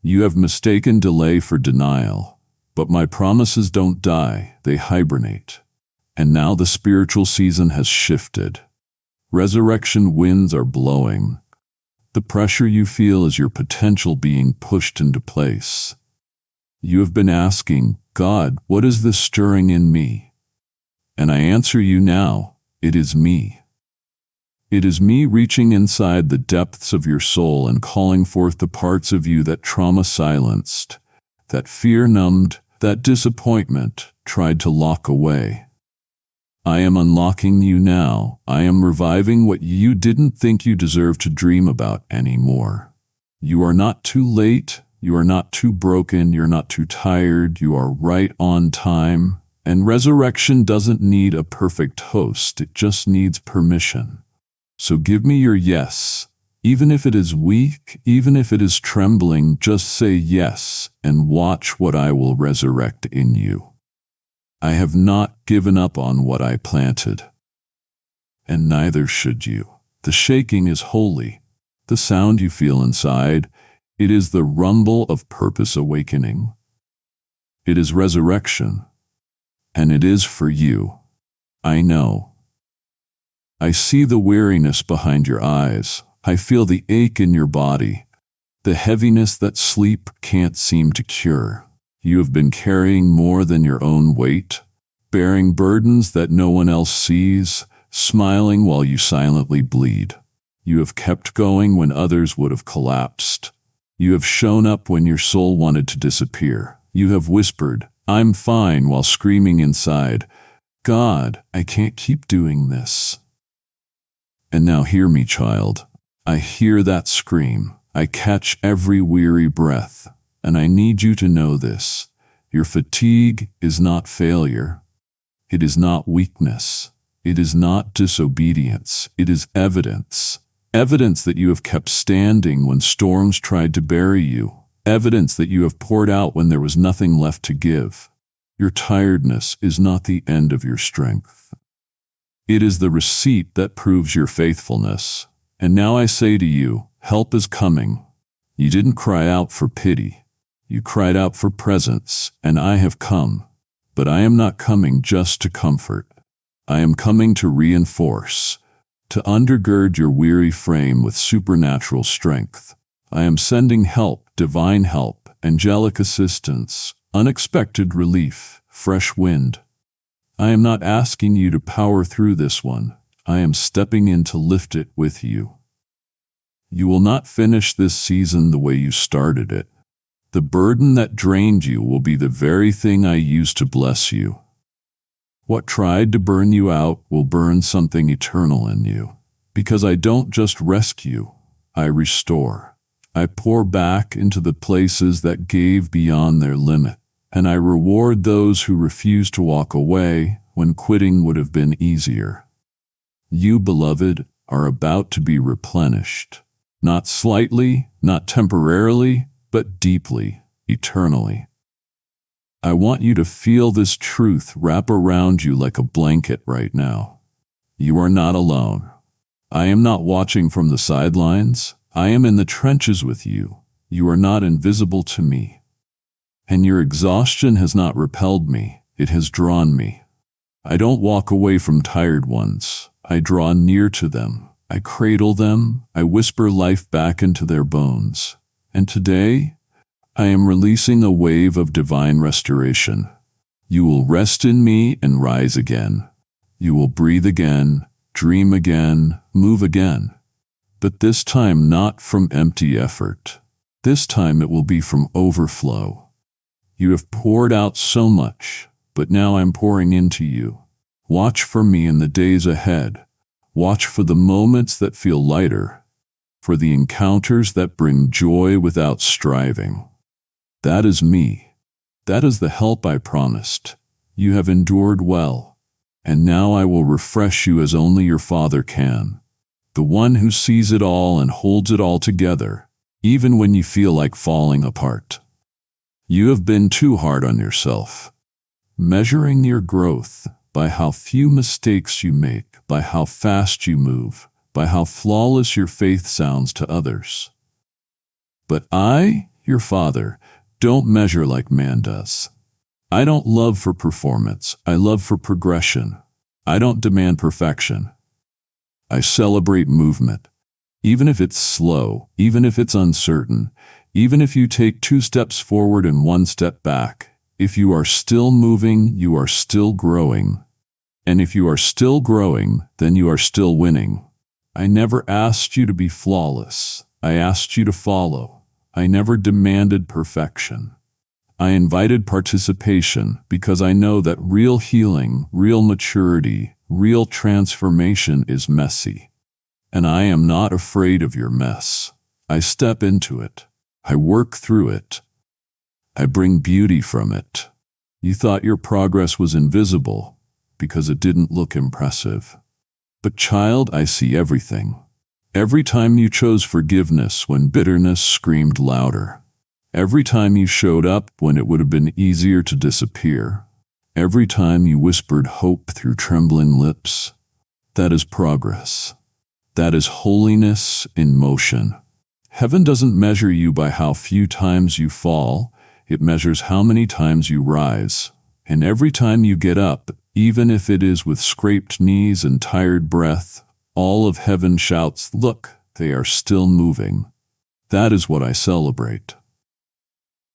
You have mistaken delay for denial, but my promises don't die, they hibernate. And now the spiritual season has shifted. Resurrection winds are blowing. The pressure you feel is your potential being pushed into place. You have been asking, God, what is this stirring in me? And I answer you now, it is me. It is me reaching inside the depths of your soul and calling forth the parts of you that trauma silenced, that fear numbed, that disappointment tried to lock away. I am unlocking you now. I am reviving what you didn't think you deserved to dream about anymore. You are not too late. You are not too broken. You're not too tired. You are right on time. And resurrection doesn't need a perfect host. It just needs permission. So give me your yes. Even if it is weak, even if it is trembling, just say yes and watch what I will resurrect in you. I have not given up on what I planted. And neither should you. The shaking is holy. The sound you feel inside, it is the rumble of purpose awakening. It is resurrection. And it is for you. I know. I see the weariness behind your eyes. I feel the ache in your body, the heaviness that sleep can't seem to cure. You have been carrying more than your own weight, bearing burdens that no one else sees, smiling while you silently bleed. You have kept going when others would have collapsed. You have shown up when your soul wanted to disappear. You have whispered, "I'm fine," while screaming inside, "God, I can't keep doing this." And now hear me, child. I hear that scream. I catch every weary breath. And I need you to know this. Your fatigue is not failure. It is not weakness. It is not disobedience. It is evidence. Evidence that you have kept standing when storms tried to bury you. Evidence that you have poured out when there was nothing left to give. Your tiredness is not the end of your strength. It is the receipt that proves your faithfulness. And now I say to you, help is coming. You didn't cry out for pity. You cried out for presence, and I have come. But I am not coming just to comfort. I am coming to reinforce, to undergird your weary frame with supernatural strength. I am sending help, divine help, angelic assistance, unexpected relief, fresh wind. I am not asking you to power through this one. I am stepping in to lift it with you. You will not finish this season the way you started it. The burden that drained you will be the very thing I use to bless you. What tried to burn you out will burn something eternal in you. Because I don't just rescue, I restore. I pour back into the places that gave beyond their limit, and I reward those who refuse to walk away when quitting would have been easier. You, beloved, are about to be replenished. Not slightly, not temporarily, but deeply, eternally. I want you to feel this truth wrap around you like a blanket right now. You are not alone. I am not watching from the sidelines. I am in the trenches with you. You are not invisible to me. And your exhaustion has not repelled me. It has drawn me. I don't walk away from tired ones. I draw near to them. I cradle them. I whisper life back into their bones. And today, I am releasing a wave of divine restoration. You will rest in me and rise again. You will breathe again, dream again, move again. But this time not from empty effort. This time it will be from overflow. You have poured out so much, but now I'm pouring into you. Watch for me in the days ahead. Watch for the moments that feel lighter, for the encounters that bring joy without striving. That is me. That is the help I promised. You have endured well, and now I will refresh you as only your Father can. The one who sees it all and holds it all together, even when you feel like falling apart. You have been too hard on yourself, measuring your growth by how few mistakes you make, by how fast you move, by how flawless your faith sounds to others. But I, your Father, don't measure like man does. I don't love for performance. I love for progression. I don't demand perfection. I celebrate movement. Even if it's slow, even if it's uncertain, even if you take 2 steps forward and 1 step back, if you are still moving, you are still growing. And if you are still growing, then you are still winning. I never asked you to be flawless. I asked you to follow. I never demanded perfection. I invited participation because I know that real healing, real maturity, real transformation is messy. And I am not afraid of your mess. I step into it. I work through it. I bring beauty from it. You thought your progress was invisible because it didn't look impressive. But child, I see everything. Every time you chose forgiveness when bitterness screamed louder. Every time you showed up when it would have been easier to disappear. Every time you whispered hope through trembling lips. That is progress. That is holiness in motion. Heaven doesn't measure you by how few times you fall. It measures how many times you rise. And every time you get up, even if it is with scraped knees and tired breath, all of heaven shouts, "Look, they are still moving." That is what I celebrate.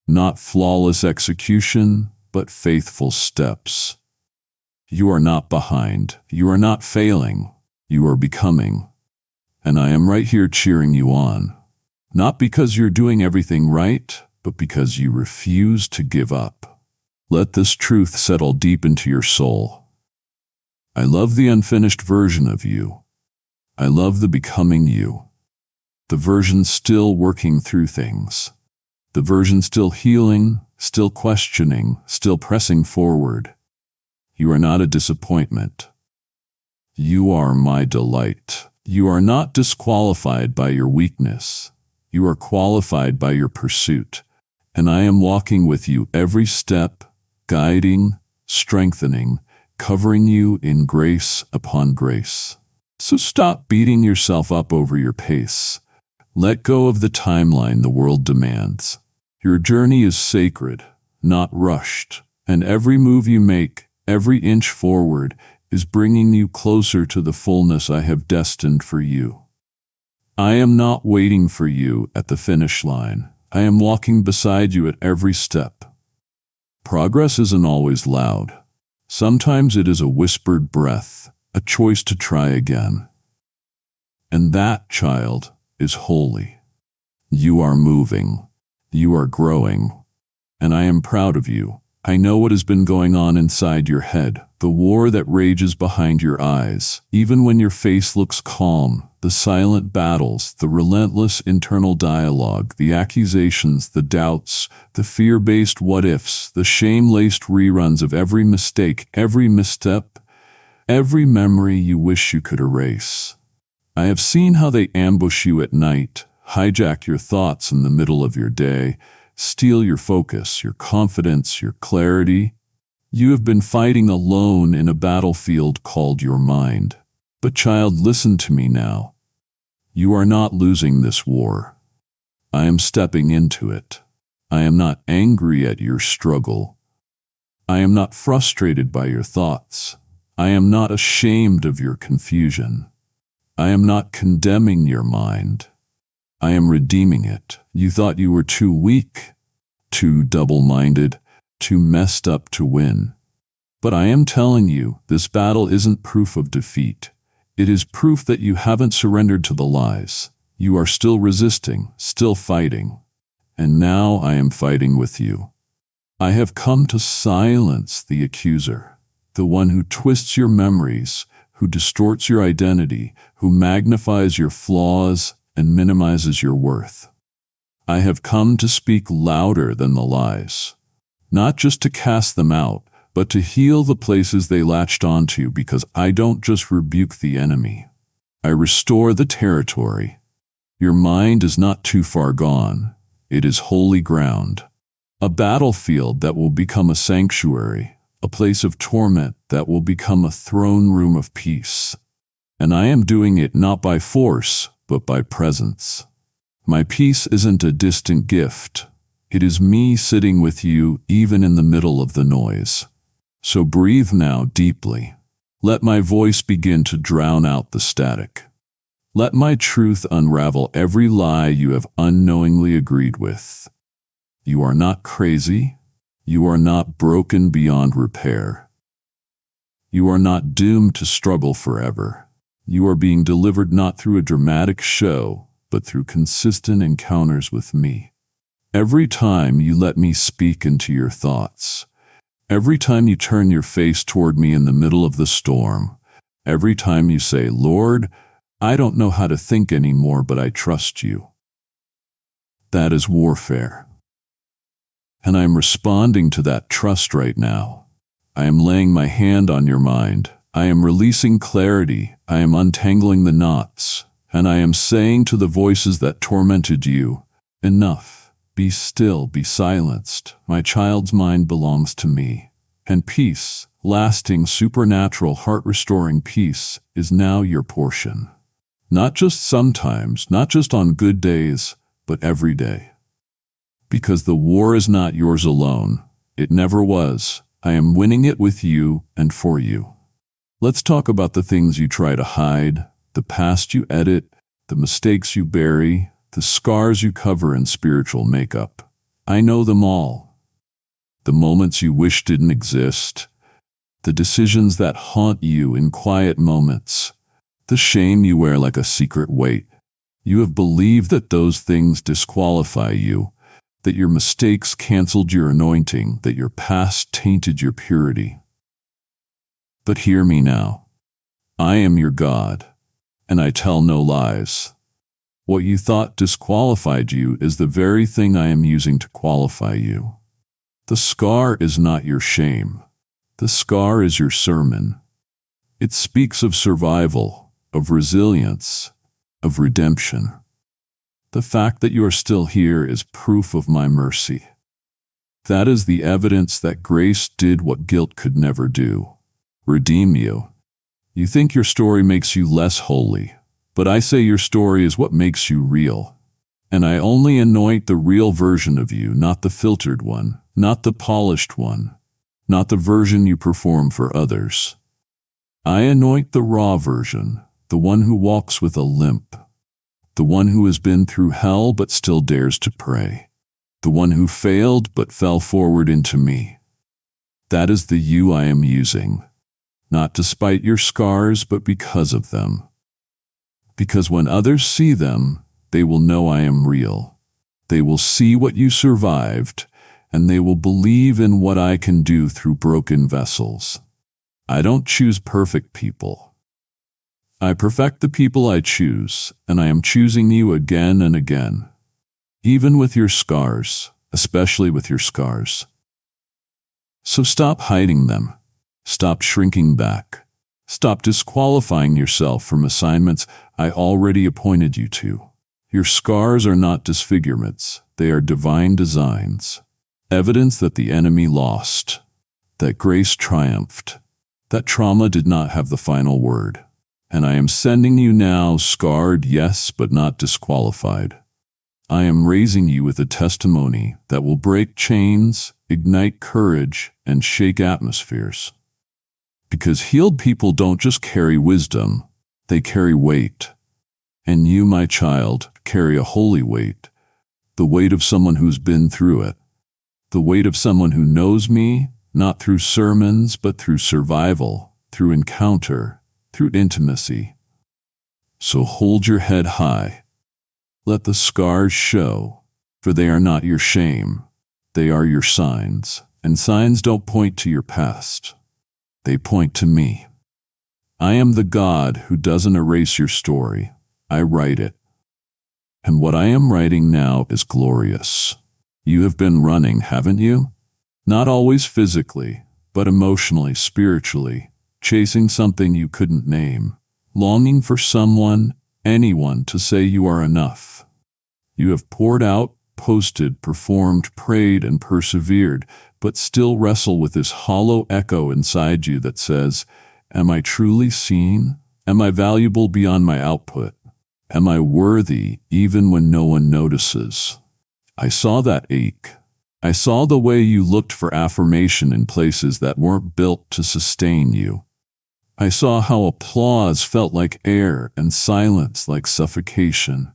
Not flawless execution, but faithful steps. You are not behind. You are not failing. You are becoming. And I am right here cheering you on. Not because you're doing everything right, but because you refuse to give up. Let this truth settle deep into your soul. I love the unfinished version of you. I love the becoming you. The version still working through things. The version still healing, still questioning, still pressing forward. You are not a disappointment. You are my delight. You are not disqualified by your weakness. You are qualified by your pursuit. And I am walking with you every step, guiding, strengthening, covering you in grace upon grace. So stop beating yourself up over your pace. Let go of the timeline the world demands. Your journey is sacred, not rushed, and every move you make, every inch forward, is bringing you closer to the fullness I have destined for you. I am not waiting for you at the finish line. I am walking beside you at every step. Progress isn't always loud. Sometimes it is a whispered breath, a choice to try again. And that, child, is holy. You are moving. You are growing. And I am proud of you. I know what has been going on inside your head, the war that rages behind your eyes, even when your face looks calm, the silent battles, the relentless internal dialogue, the accusations, the doubts, the fear-based what-ifs, the shame-laced reruns of every mistake, every misstep, every memory you wish you could erase. I have seen how they ambush you at night, hijack your thoughts in the middle of your day, steal your focus, your confidence, your clarity. You have been fighting alone in a battlefield called your mind. But child, listen to me now. You are not losing this war. I am stepping into it. I am not angry at your struggle. I am not frustrated by your thoughts. I am not ashamed of your confusion. I am not condemning your mind. I am redeeming it. You thought you were too weak, too double-minded, too messed up to win. But I am telling you, this battle isn't proof of defeat. It is proof that you haven't surrendered to the lies. You are still resisting, still fighting. And now I am fighting with you. I have come to silence the accuser, the one who twists your memories, who distorts your identity, who magnifies your flaws and minimizes your worth. I have come to speak louder than the lies, not just to cast them out, but to heal the places they latched onto, because I don't just rebuke the enemy. I restore the territory. Your mind is not too far gone. It is holy ground, a battlefield that will become a sanctuary, a place of torment that will become a throne room of peace. And I am doing it not by force, but by presence. My peace isn't a distant gift. It is me sitting with you even in the middle of the noise. So breathe now deeply. Let my voice begin to drown out the static. Let my truth unravel every lie you have unknowingly agreed with. You are not crazy. You are not broken beyond repair. You are not doomed to struggle forever. You are being delivered not through a dramatic show, but through consistent encounters with me. Every time you let me speak into your thoughts, every time you turn your face toward me in the middle of the storm, every time you say, Lord, I don't know how to think anymore, but I trust you. That is warfare. And I am responding to that trust right now. I am laying my hand on your mind. I am releasing clarity. I am untangling the knots. And I am saying to the voices that tormented you, enough. Be still, be silenced. My child's mind belongs to me. And peace, lasting, supernatural, heart-restoring peace, is now your portion. Not just sometimes, not just on good days, but every day. Because the war is not yours alone. It never was. I am winning it with you and for you. Let's talk about the things you try to hide, the past you edit, the mistakes you bury, the scars you cover in spiritual makeup. I know them all. The moments you wish didn't exist, the decisions that haunt you in quiet moments, the shame you wear like a secret weight. You have believed that those things disqualify you, that your mistakes canceled your anointing, that your past tainted your purity. But hear me now. I am your God, and I tell no lies. What you thought disqualified you is the very thing I am using to qualify you. The scar is not your shame. The scar is your sermon. It speaks of survival, of resilience, of redemption. The fact that you are still here is proof of my mercy. That is the evidence that grace did what guilt could never do. Redeem you. You think your story makes you less holy, but I say your story is what makes you real. And I only anoint the real version of you, not the filtered one, not the polished one, not the version you perform for others. I anoint the raw version, the one who walks with a limp, the one who has been through hell but still dares to pray, the one who failed but fell forward into me. That is the you I am using, not despite your scars, but because of them. Because when others see them, they will know I am real. They will see what you survived, and they will believe in what I can do through broken vessels. I don't choose perfect people. I perfect the people I choose, and I am choosing you again and again. Even with your scars, especially with your scars. So stop hiding them. Stop shrinking back. Stop disqualifying yourself from assignments I already appointed you to. Your scars are not disfigurements. They are divine designs. Evidence that the enemy lost, that grace triumphed, that trauma did not have the final word. And I am sending you now, scarred, yes, but not disqualified. I am raising you with a testimony that will break chains, ignite courage, and shake atmospheres. Because healed people don't just carry wisdom, they carry weight. And you, my child, carry a holy weight, the weight of someone who's been through it, the weight of someone who knows me, not through sermons, but through survival, through encounter, through intimacy. So hold your head high. Let the scars show, for they are not your shame. They are your signs, and signs don't point to your past. They point to me. I am the God who doesn't erase your story. I write it. And what I am writing now is glorious. You have been running, haven't you? Not always physically, but emotionally, spiritually, chasing something you couldn't name, longing for someone, anyone, to say you are enough. You have poured out, posted, performed, prayed, and persevered, but still wrestle with this hollow echo inside you that says, am I truly seen? Am I valuable beyond my output? Am I worthy even when no one notices? I saw that ache. I saw the way you looked for affirmation in places that weren't built to sustain you. I saw how applause felt like air and silence like suffocation.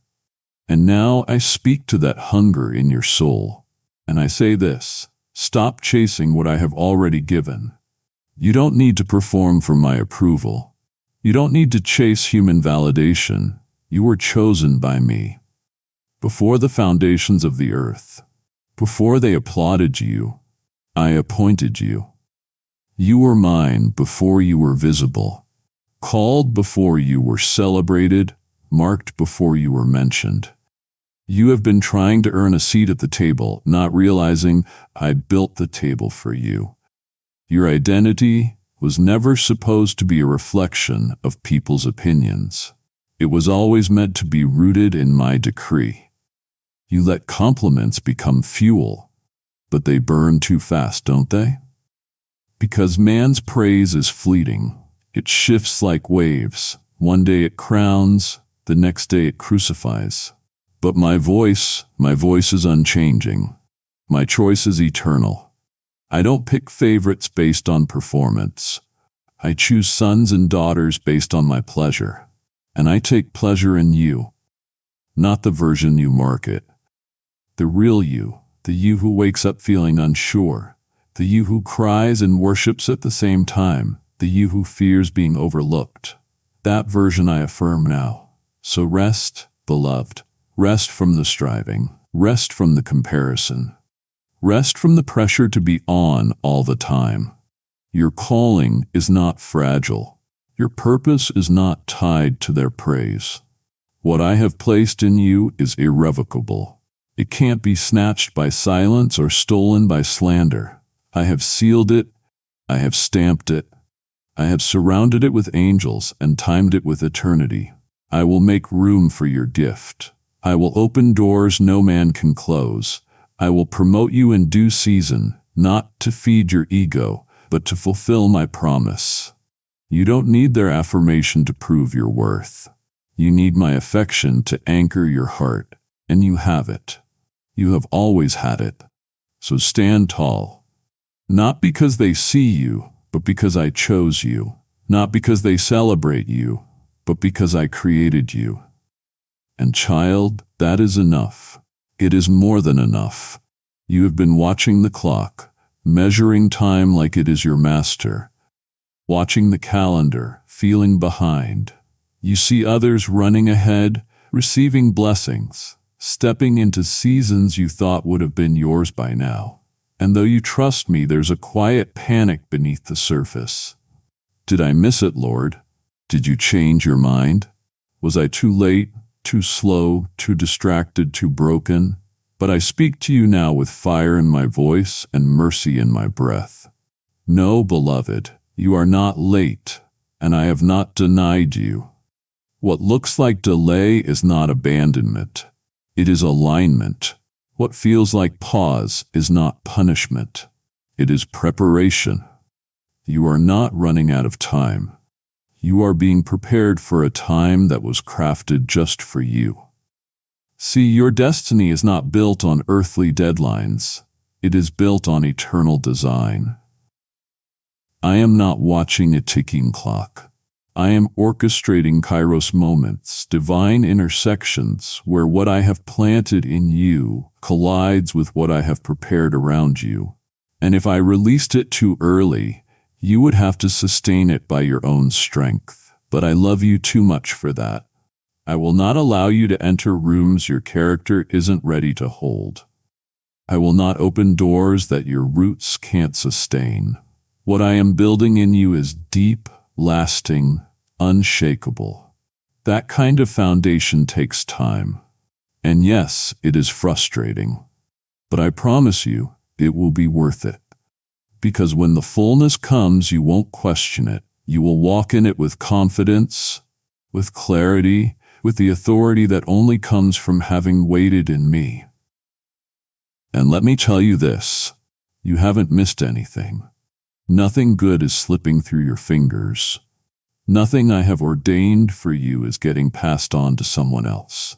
And now I speak to that hunger in your soul. And I say this, stop chasing what I have already given. You don't need to perform for my approval. You don't need to chase human validation. You were chosen by me. Before the foundations of the earth, before they applauded you, I appointed you. You were mine before you were visible, called before you were celebrated, marked before you were mentioned. You have been trying to earn a seat at the table, not realizing I built the table for you. Your identity was never supposed to be a reflection of people's opinions. It was always meant to be rooted in my decree. You let compliments become fuel, but they burn too fast, don't they? Because man's praise is fleeting. It shifts like waves. One day it crowns, the next day it crucifies. But my voice is unchanging. My choice is eternal. I don't pick favorites based on performance. I choose sons and daughters based on my pleasure. And I take pleasure in you, not the version you market. The real you, the you who wakes up feeling unsure, the you who cries and worships at the same time, the you who fears being overlooked. That version I affirm now. So rest, beloved. Rest from the striving. Rest from the comparison. Rest from the pressure to be on all the time. Your calling is not fragile. Your purpose is not tied to their praise. What I have placed in you is irrevocable. It can't be snatched by silence or stolen by slander. I have sealed it. I have stamped it. I have surrounded it with angels and timed it with eternity. I will make room for your gift. I will open doors no man can close. I will promote you in due season, not to feed your ego, but to fulfill my promise. You don't need their affirmation to prove your worth. You need my affection to anchor your heart. and you have it. You have always had it. So stand tall. Not because they see you, but because I chose you. Not because they celebrate you, but because I created you. And child, that is enough. It is more than enough. You have been watching the clock, measuring time like it is your master. Watching the calendar, feeling behind. You see others running ahead, receiving blessings, stepping into seasons you thought would have been yours by now. And though you trust me, there's a quiet panic beneath the surface. Did I miss it, Lord? Did you change your mind? Was I too late, too slow, too distracted, too broken? But I speak to you now with fire in my voice and mercy in my breath. No, beloved, you are not late, and I have not denied you. What looks like delay is not abandonment. It is alignment. What feels like pause is not punishment. It is preparation. You are not running out of time. You are being prepared for a time that was crafted just for you. See, your destiny is not built on earthly deadlines. It is built on eternal design. I am not watching a ticking clock. I am orchestrating Kairos moments, divine intersections where what I have planted in you collides with what I have prepared around you. And if I released it too early, you would have to sustain it by your own strength. But I love you too much for that. I will not allow you to enter rooms your character isn't ready to hold. I will not open doors that your roots can't sustain. What I am building in you is deep, lasting, unshakable. That kind of foundation takes time. And yes, it is frustrating. But I promise you, it will be worth it. Because when the fullness comes, you won't question it. You will walk in it with confidence, with clarity, with the authority that only comes from having waited in me. And let me tell you this, you haven't missed anything. Nothing good is slipping through your fingers. Nothing I have ordained for you is getting passed on to someone else.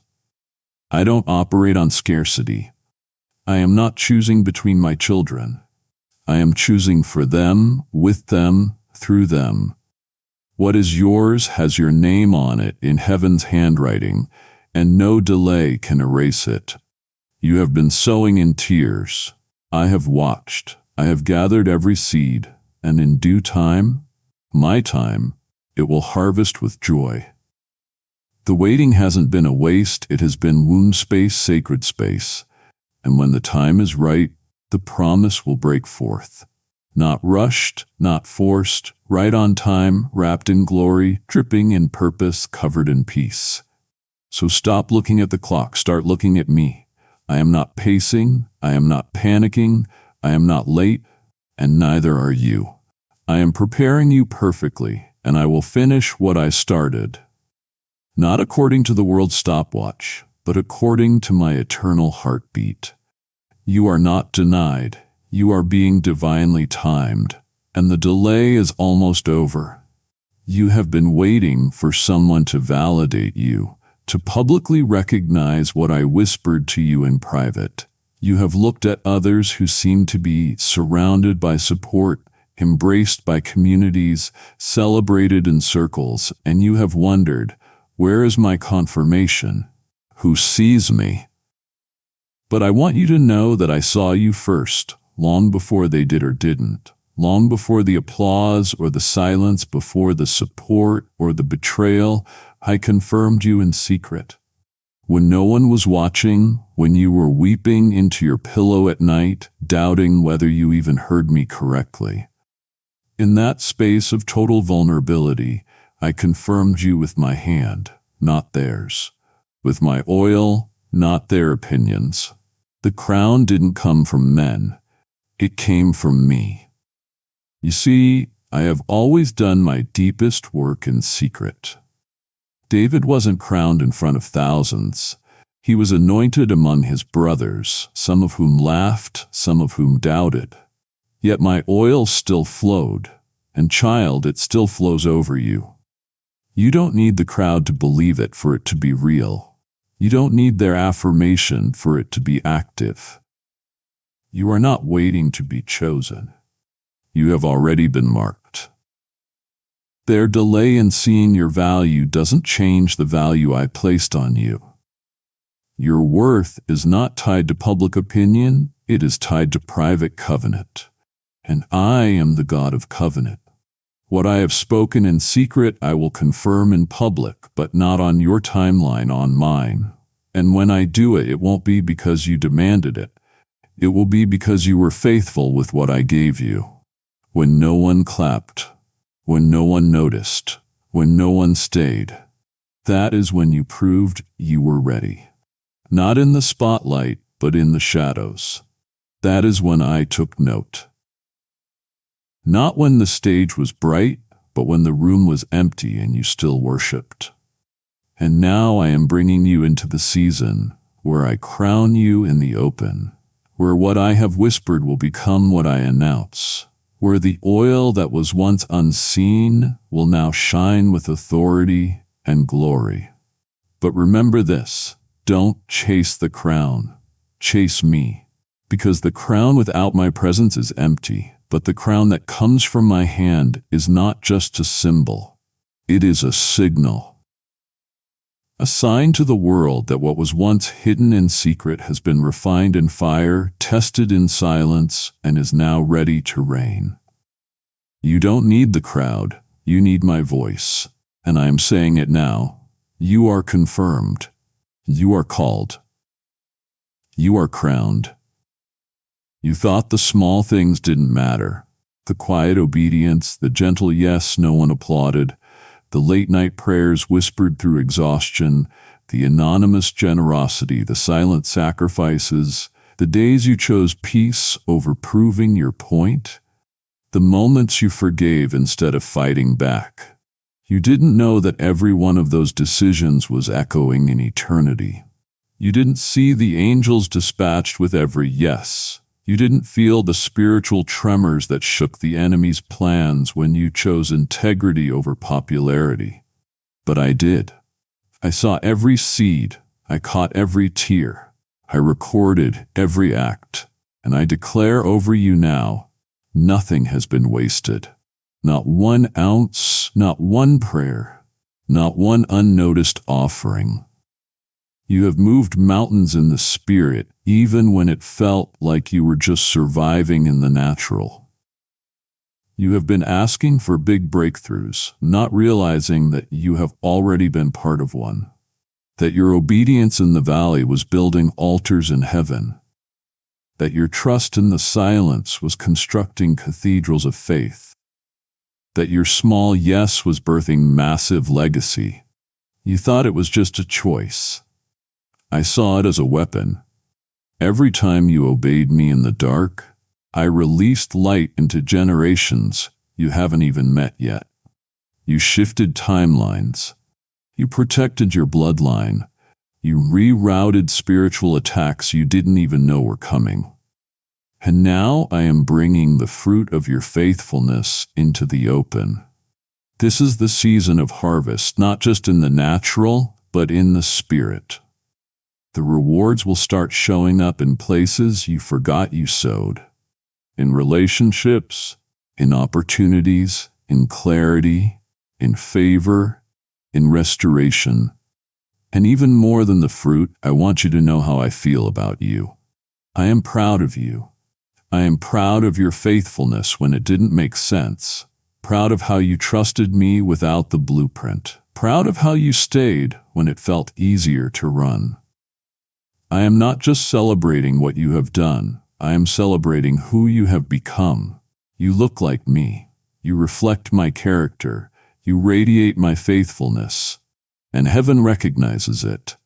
I don't operate on scarcity. I am not choosing between my children. I am choosing for them, with them, through them. What is yours has your name on it in heaven's handwriting, and no delay can erase it. You have been sowing in tears. I have watched. I have gathered every seed, and in due time, my time, it will harvest with joy. The waiting hasn't been a waste, it has been wound space, sacred space. And when the time is right, the promise will break forth. Not rushed, not forced, right on time, wrapped in glory, dripping in purpose, covered in peace. So stop looking at the clock, start looking at me. I am not pacing, I am not panicking, I am not late, and neither are you. I am preparing you perfectly, and I will finish what I started. Not according to the world's stopwatch, but according to my eternal heartbeat. You are not denied. You are being divinely timed, and the delay is almost over. You have been waiting for someone to validate you, to publicly recognize what I whispered to you in private. You have looked at others who seem to be surrounded by support, embraced by communities, celebrated in circles, and you have wondered, where is my confirmation? Who sees me? But I want you to know that I saw you first, long before they did or didn't, long before the applause or the silence, before the support or the betrayal. I confirmed you in secret. When no one was watching, when you were weeping into your pillow at night, doubting whether you even heard me correctly. In that space of total vulnerability, I confirmed you with my hand, not theirs. With my oil, not their opinions. The crown didn't come from men. It came from me. You see, I have always done my deepest work in secret. David wasn't crowned in front of thousands. He was anointed among his brothers, some of whom laughed, some of whom doubted. Yet my oil still flowed, and child, it still flows over you. You don't need the crowd to believe it for it to be real. You don't need their affirmation for it to be active. You are not waiting to be chosen. You have already been marked. Their delay in seeing your value doesn't change the value I placed on you. Your worth is not tied to public opinion, it is tied to private covenant. And I am the God of covenant. What I have spoken in secret I will confirm in public, but not on your timeline, on mine. And when I do it, it won't be because you demanded it. It will be because you were faithful with what I gave you. When no one clapped, when no one noticed, when no one stayed, that is when you proved you were ready. Not in the spotlight, but in the shadows. That is when I took note. Not when the stage was bright, but when the room was empty and you still worshipped. And now I am bringing you into the season where I crown you in the open, where what I have whispered will become what I announce, where the oil that was once unseen will now shine with authority and glory. But remember this, don't chase the crown, chase me, because the crown without my presence is empty. But the crown that comes from my hand is not just a symbol. It is a signal. A sign to the world that what was once hidden in secret has been refined in fire, tested in silence, and is now ready to reign. You don't need the crowd, you need my voice. And I am saying it now. You are confirmed. You are called. You are crowned. You thought the small things didn't matter. The quiet obedience, the gentle yes no one applauded, the late-night prayers whispered through exhaustion, the anonymous generosity, the silent sacrifices, the days you chose peace over proving your point, the moments you forgave instead of fighting back. You didn't know that every one of those decisions was echoing in eternity. You didn't see the angels dispatched with every yes. You didn't feel the spiritual tremors that shook the enemy's plans when you chose integrity over popularity. But I did. I saw every seed. I caught every tear. I recorded every act. And I declare over you now, nothing has been wasted. Not 1 ounce, not one prayer, not one unnoticed offering. You have moved mountains in the spirit, even when it felt like you were just surviving in the natural. You have been asking for big breakthroughs, not realizing that you have already been part of one. That your obedience in the valley was building altars in heaven. That your trust in the silence was constructing cathedrals of faith. That your small yes was birthing massive legacy. You thought it was just a choice. I saw it as a weapon. Every time you obeyed me in the dark, I released light into generations you haven't even met yet. You shifted timelines. You protected your bloodline. You rerouted spiritual attacks you didn't even know were coming. And now I am bringing the fruit of your faithfulness into the open. This is the season of harvest, not just in the natural, but in the spirit. The rewards will start showing up in places you forgot you sowed. In relationships, in opportunities, in clarity, in favor, in restoration. And even more than the fruit, I want you to know how I feel about you. I am proud of you. I am proud of your faithfulness when it didn't make sense. Proud of how you trusted me without the blueprint. Proud of how you stayed when it felt easier to run. I am not just celebrating what you have done. I am celebrating who you have become. You look like me. You reflect my character. You radiate my faithfulness. And heaven recognizes it.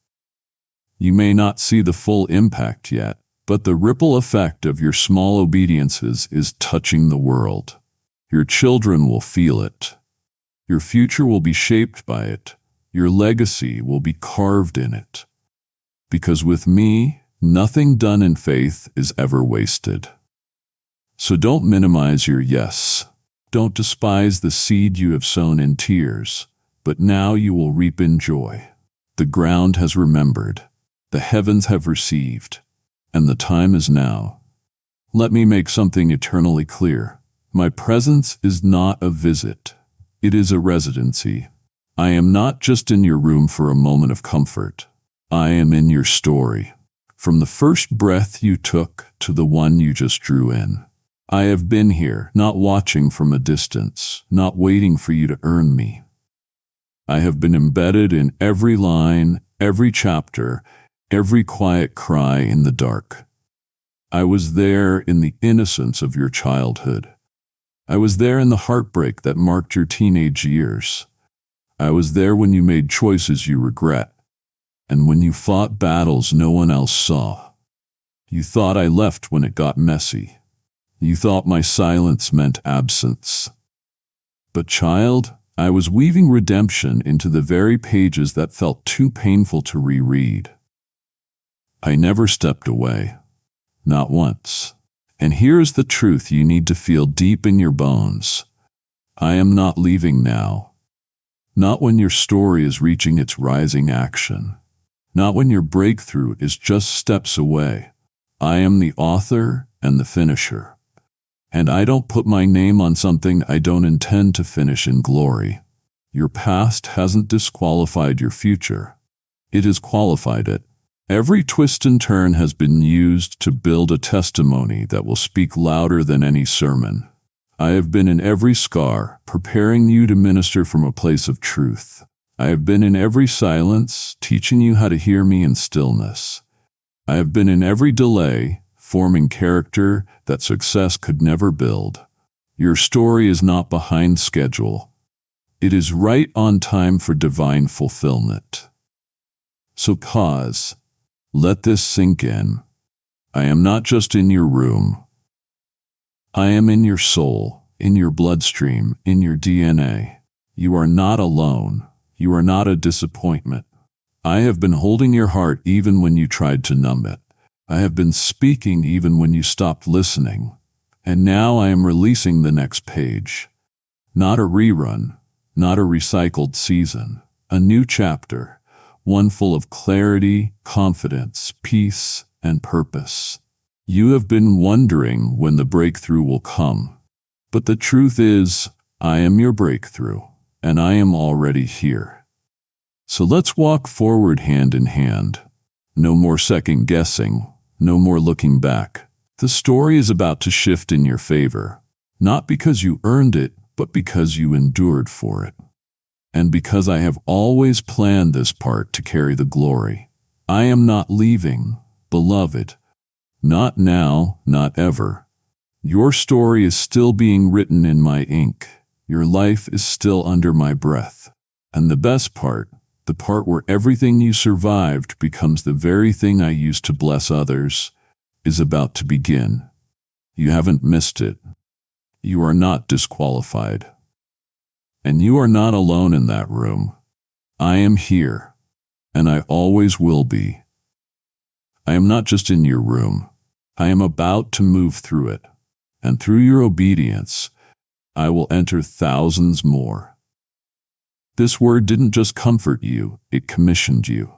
You may not see the full impact yet, but the ripple effect of your small obediences is touching the world. Your children will feel it. Your future will be shaped by it. Your legacy will be carved in it. Because with me, nothing done in faith is ever wasted. So don't minimize your yes. Don't despise the seed you have sown in tears, but now you will reap in joy. The ground has remembered, the heavens have received, and the time is now. Let me make something eternally clear. My presence is not a visit. It is a residency. I am not just in your room for a moment of comfort. I am in your story. From the first breath you took to the one you just drew in. I have been here, not watching from a distance, not waiting for you to earn me. I have been embedded in every line, every chapter, every quiet cry in the dark. I was there in the innocence of your childhood. I was there in the heartbreak that marked your teenage years. I was there when you made choices you regret, and when you fought battles no one else saw. You thought I left when it got messy. You thought my silence meant absence. But child, I was weaving redemption into the very pages that felt too painful to reread. I never stepped away. Not once. And here is the truth you need to feel deep in your bones. I am not leaving now. Not when your story is reaching its rising action. Not when your breakthrough is just steps away. I am the author and the finisher. And I don't put my name on something I don't intend to finish in glory. Your past hasn't disqualified your future. It has qualified it. Every twist and turn has been used to build a testimony that will speak louder than any sermon. I have been in every scar, preparing you to minister from a place of truth. I have been in every silence, teaching you how to hear me in stillness. I have been in every delay, forming character that success could never build. Your story is not behind schedule. It is right on time for divine fulfillment. So pause. Let this sink in. I am not just in your room. I am in your soul, in your bloodstream, in your DNA. You are not alone. You are not a disappointment. I have been holding your heart even when you tried to numb it. I have been speaking even when you stopped listening. And now I am releasing the next page. Not a rerun, not a recycled season. A new chapter. One full of clarity, confidence, peace, and purpose. You have been wondering when the breakthrough will come. But the truth is, I am your breakthrough, and I am already here. So let's walk forward hand in hand. No more second guessing, no more looking back. The story is about to shift in your favor, not because you earned it, but because you endured for it. And because I have always planned this part to carry the glory. I am not leaving, beloved. Not now, not ever. Your story is still being written in my ink. Your life is still under my breath. And the best part, the part where everything you survived becomes the very thing I used to bless others, is about to begin. You haven't missed it. You are not disqualified. And you are not alone in that room. I am here, and I always will be. I am not just in your room. I am about to move through it, and through your obedience, I will enter thousands more. This word didn't just comfort you, it commissioned you.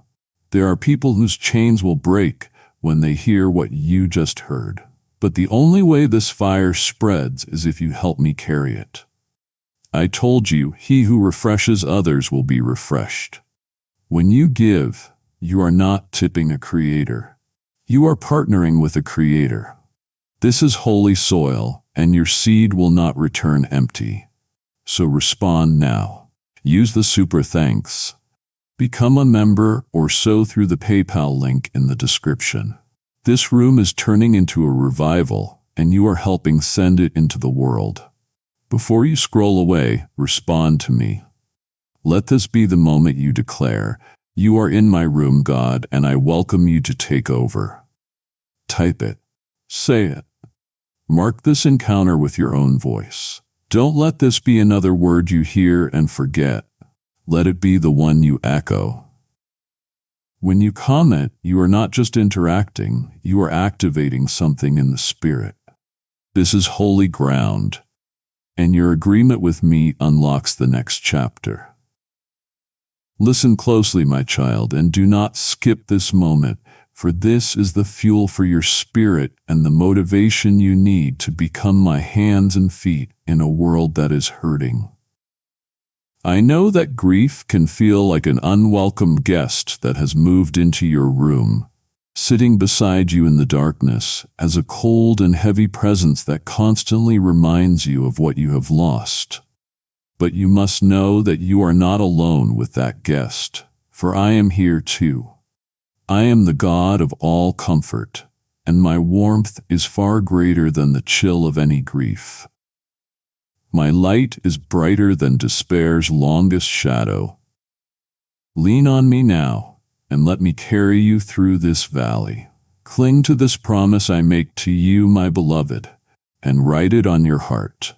There are people whose chains will break when they hear what you just heard. But the only way this fire spreads is if you help me carry it. I told you, he who refreshes others will be refreshed. When you give, you are not tipping a creator. You are partnering with a creator. This is holy soil, and your seed will not return empty. So respond now. Use the super thanks. Become a member or sow through the PayPal link in the description. This room is turning into a revival, and you are helping send it into the world. Before you scroll away, respond to me. Let this be the moment you declare, "You are in my room, God, and I welcome you to take over." Type it. Say it. Mark this encounter with your own voice. Don't let this be another word you hear and forget. Let it be the one you echo. When you comment, you are not just interacting, you are activating something in the spirit. This is holy ground, and your agreement with me unlocks the next chapter. Listen closely, my child, and do not skip this moment, for this is the fuel for your spirit and the motivation you need to become my hands and feet in a world that is hurting. I know that grief can feel like an unwelcome guest that has moved into your room, sitting beside you in the darkness as a cold and heavy presence that constantly reminds you of what you have lost. But you must know that you are not alone with that guest, for I am here too. I am the God of all comfort, and my warmth is far greater than the chill of any grief. My light is brighter than despair's longest shadow. Lean on me now, and let me carry you through this valley. Cling to this promise I make to you, my beloved, and write it on your heart.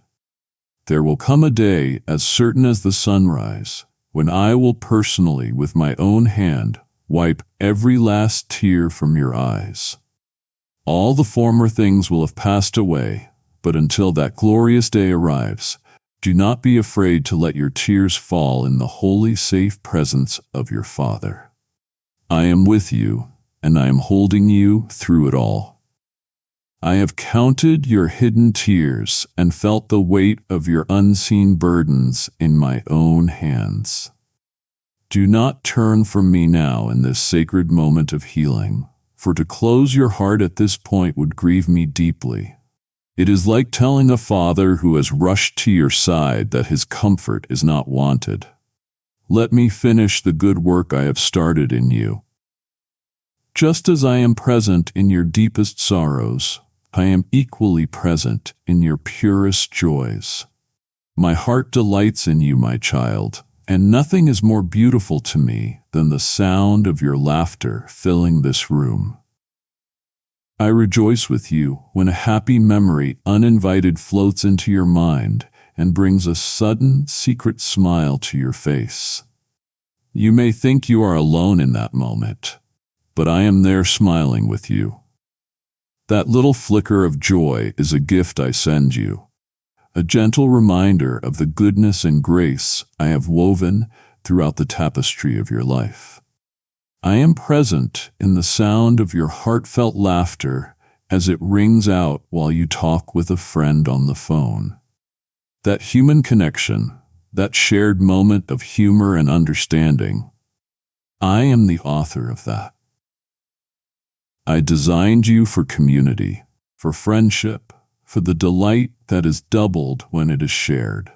There will come a day as certain as the sunrise, when I will personally, with my own hand, wipe every last tear from your eyes. All the former things will have passed away, but until that glorious day arrives, do not be afraid to let your tears fall in the holy, safe presence of your Father. I am with you, and I am holding you through it all. I have counted your hidden tears and felt the weight of your unseen burdens in my own hands. Do not turn from me now in this sacred moment of healing, for to close your heart at this point would grieve me deeply. It is like telling a father who has rushed to your side that his comfort is not wanted. Let me finish the good work I have started in you. Just as I am present in your deepest sorrows, I am equally present in your purest joys. My heart delights in you, my child, and nothing is more beautiful to me than the sound of your laughter filling this room. I rejoice with you when a happy memory uninvited floats into your mind and brings a sudden, secret smile to your face. You may think you are alone in that moment, but I am there smiling with you. That little flicker of joy is a gift I send you, a gentle reminder of the goodness and grace I have woven throughout the tapestry of your life. I am present in the sound of your heartfelt laughter as it rings out while you talk with a friend on the phone. That human connection, that shared moment of humor and understanding, I am the author of that. I designed you for community, for friendship, for the delight that is doubled when it is shared.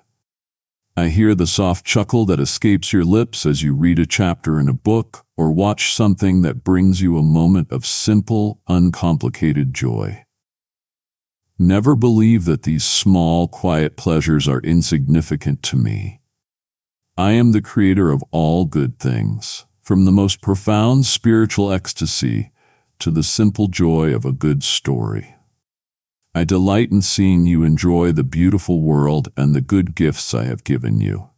I hear the soft chuckle that escapes your lips as you read a chapter in a book or watch something that brings you a moment of simple, uncomplicated joy. Never believe that these small, quiet pleasures are insignificant to me. I am the creator of all good things, from the most profound spiritual ecstasy to the simple joy of a good story. I delight in seeing you enjoy the beautiful world and the good gifts I have given you.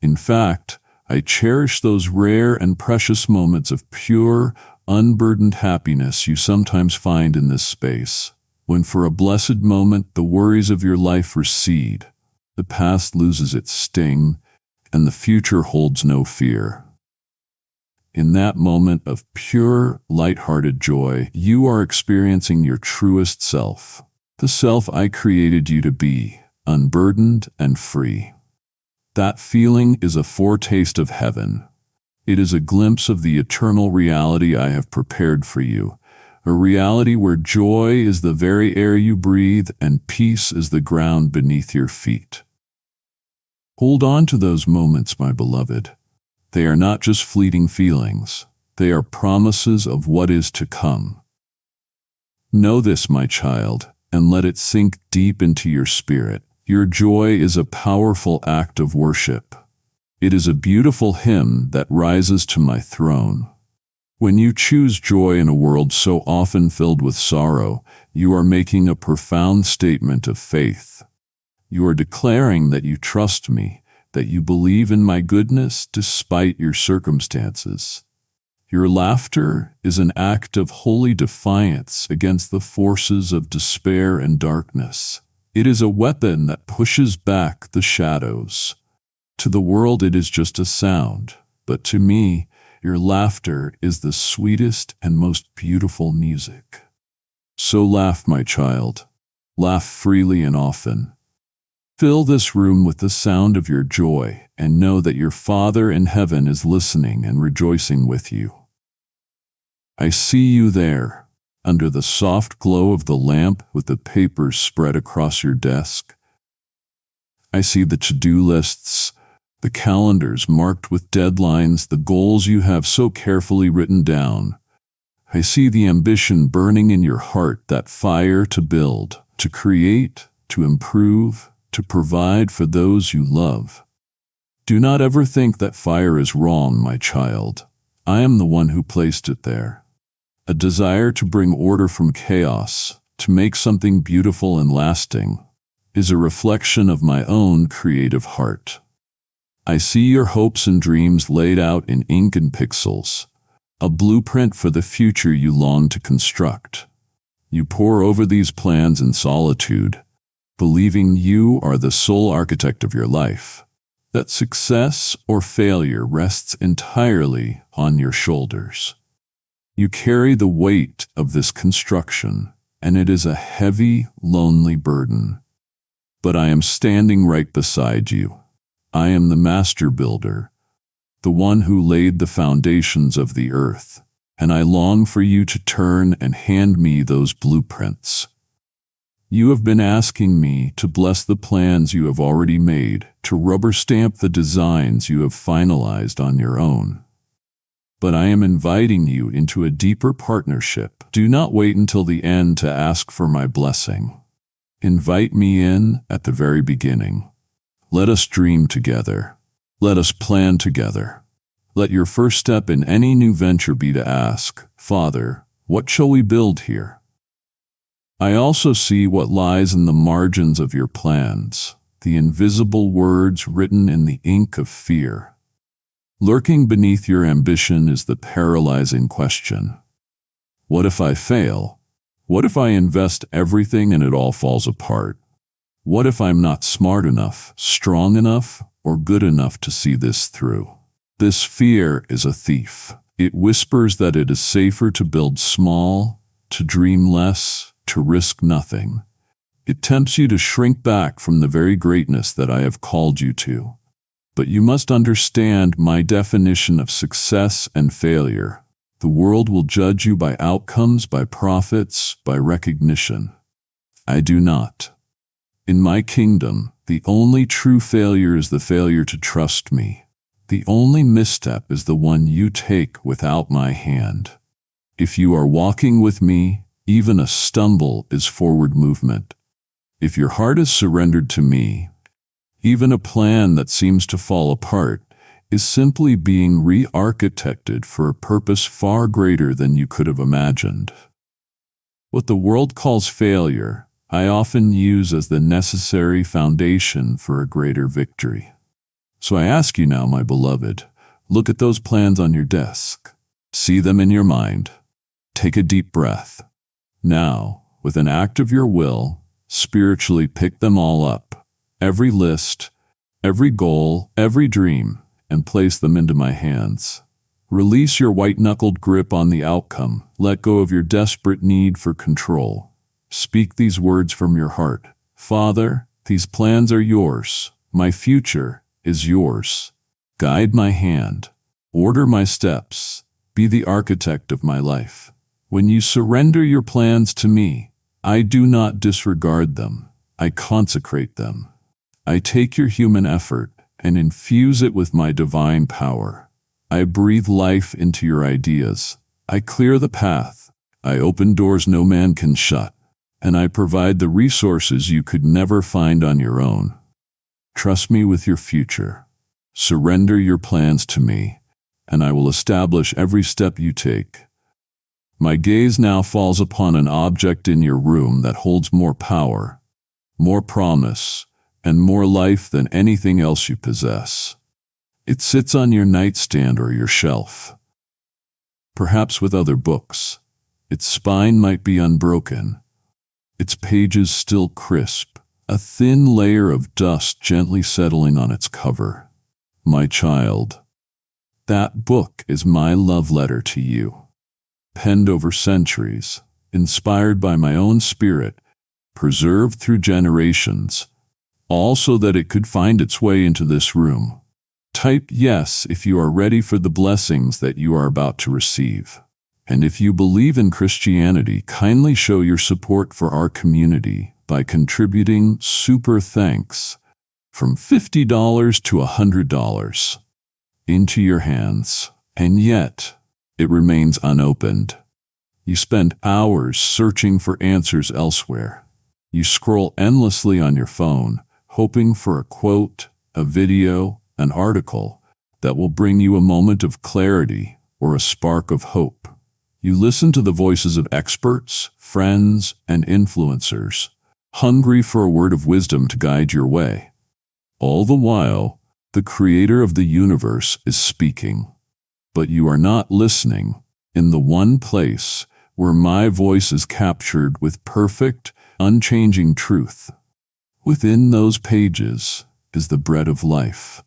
In fact, I cherish those rare and precious moments of pure, unburdened happiness you sometimes find in this space, when for a blessed moment the worries of your life recede, the past loses its sting, and the future holds no fear. In that moment of pure, light-hearted joy, you are experiencing your truest self, the self I created you to be, unburdened and free. That feeling is a foretaste of heaven. It is a glimpse of the eternal reality I have prepared for you, a reality where joy is the very air you breathe and peace is the ground beneath your feet. Hold on to those moments, my beloved. They are not just fleeting feelings. They are promises of what is to come. Know this, my child, and let it sink deep into your spirit. Your joy is a powerful act of worship. It is a beautiful hymn that rises to my throne. When you choose joy in a world so often filled with sorrow, you are making a profound statement of faith. You are declaring that you trust me, that you believe in my goodness despite your circumstances. Your laughter is an act of holy defiance against the forces of despair and darkness. It is a weapon that pushes back the shadows. To the world, it is just a sound. but to me, your laughter is the sweetest and most beautiful music. So laugh, my child. Laugh freely and often. Fill this room with the sound of your joy and know that your Father in heaven is listening and rejoicing with you. I see you there, under the soft glow of the lamp with the papers spread across your desk. I see the to-do lists, the calendars marked with deadlines, the goals you have so carefully written down. I see the ambition burning in your heart, that fire to build, to create, to improve, to provide for those you love. Do not ever think that fire is wrong, my child. I am the one who placed it there. A desire to bring order from chaos, to make something beautiful and lasting, is a reflection of my own creative heart. I see your hopes and dreams laid out in ink and pixels, a blueprint for the future you long to construct. You pore over these plans in solitude, believing you are the sole architect of your life, that success or failure rests entirely on your shoulders. You carry the weight of this construction, and it is a heavy, lonely burden. But I am standing right beside you. I am the master builder, the one who laid the foundations of the earth, and I long for you to turn and hand me those blueprints. You have been asking me to bless the plans you have already made, to rubber stamp the designs you have finalized on your own. But I am inviting you into a deeper partnership. Do not wait until the end to ask for my blessing. Invite me in at the very beginning. Let us dream together. Let us plan together. Let your first step in any new venture be to ask, Father, what shall we build here? I also see what lies in the margins of your plans, the invisible words written in the ink of fear. Lurking beneath your ambition is the paralyzing question. What if I fail? What if I invest everything and it all falls apart? What if I'm not smart enough, strong enough, or good enough to see this through? This fear is a thief. It whispers that it is safer to build small, to dream less, to risk nothing. It tempts you to shrink back from the very greatness that I have called you to. But you must understand my definition of success and failure. The world will judge you by outcomes, by profits, by recognition. I do not. In my kingdom, the only true failure is the failure to trust me. The only misstep is the one you take without my hand. If you are walking with me, even a stumble is forward movement. If your heart is surrendered to me, even a plan that seems to fall apart is simply being re-architected for a purpose far greater than you could have imagined. What the world calls failure, I often use as the necessary foundation for a greater victory. So I ask you now, my beloved, look at those plans on your desk. See them in your mind. Take a deep breath. Now, with an act of your will, spiritually pick them all up, every list, every goal, every dream, and place them into my hands. Release your white-knuckled grip on the outcome. Let go of your desperate need for control. Speak these words from your heart. Father, these plans are yours. My future is yours. Guide my hand. Order my steps. Be the architect of my life. When you surrender your plans to me, I do not disregard them. I consecrate them. I take your human effort and infuse it with my divine power. I breathe life into your ideas. I clear the path. I open doors no man can shut. And I provide the resources you could never find on your own. Trust me with your future. Surrender your plans to me, and I will establish every step you take. My gaze now falls upon an object in your room that holds more power, more promise, and more life than anything else you possess. It sits on your nightstand or your shelf, perhaps with other books. Its spine might be unbroken, its pages still crisp, a thin layer of dust gently settling on its cover. My child, That book is my love letter to you, penned over centuries, inspired by my own spirit, preserved through generations, all so that it could find its way into this room. Type yes if you are ready for the blessings that you are about to receive. And if you believe in Christianity, kindly show your support for our community by contributing super thanks from $50 to $100 into your hands. And yet, it remains unopened. You spend hours searching for answers elsewhere. You scroll endlessly on your phone, hoping for a quote, a video, an article that will bring you a moment of clarity or a spark of hope. You listen to the voices of experts, friends, and influencers, hungry for a word of wisdom to guide your way. All the while, the creator of the universe is speaking. But you are not listening in the one place where my voice is captured with perfect, unchanging truth. Within those pages is the bread of life.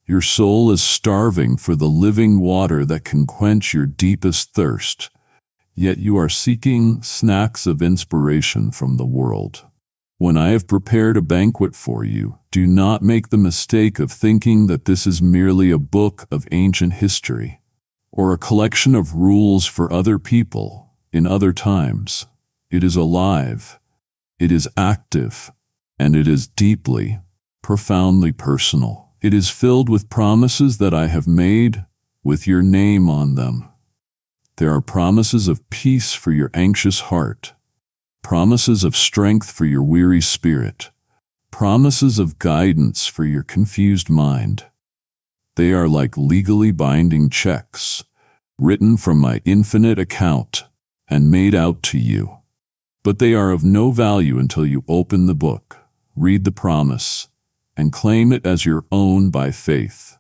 Your soul is starving for the living water that can quench your deepest thirst, yet you are seeking snacks of inspiration from the world. When I have prepared a banquet for you, do not make the mistake of thinking that this is merely a book of ancient history, or a collection of rules for other people in other times. It is alive, it is active, and it is deeply, profoundly personal. It is filled with promises that I have made with your name on them. There are promises of peace for your anxious heart, promises of strength for your weary spirit, promises of guidance for your confused mind. They are like legally binding checks, written from my infinite account and made out to you. But they are of no value until you open the book, read the promise, and claim it as your own by faith.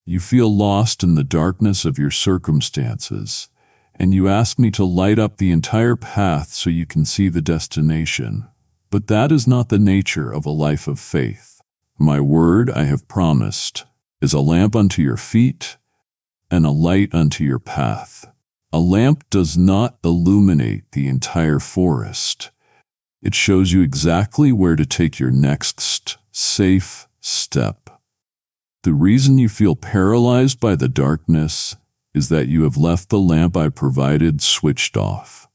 You feel lost in the darkness of your circumstances, and you ask me to light up the entire path so you can see the destination. But that is not the nature of a life of faith. My word I have promised is a lamp unto your feet and a light unto your path. A lamp does not illuminate the entire forest. It shows you exactly where to take your next safe step. The reason you feel paralyzed by the darkness is that you have left the lamp I provided switched off.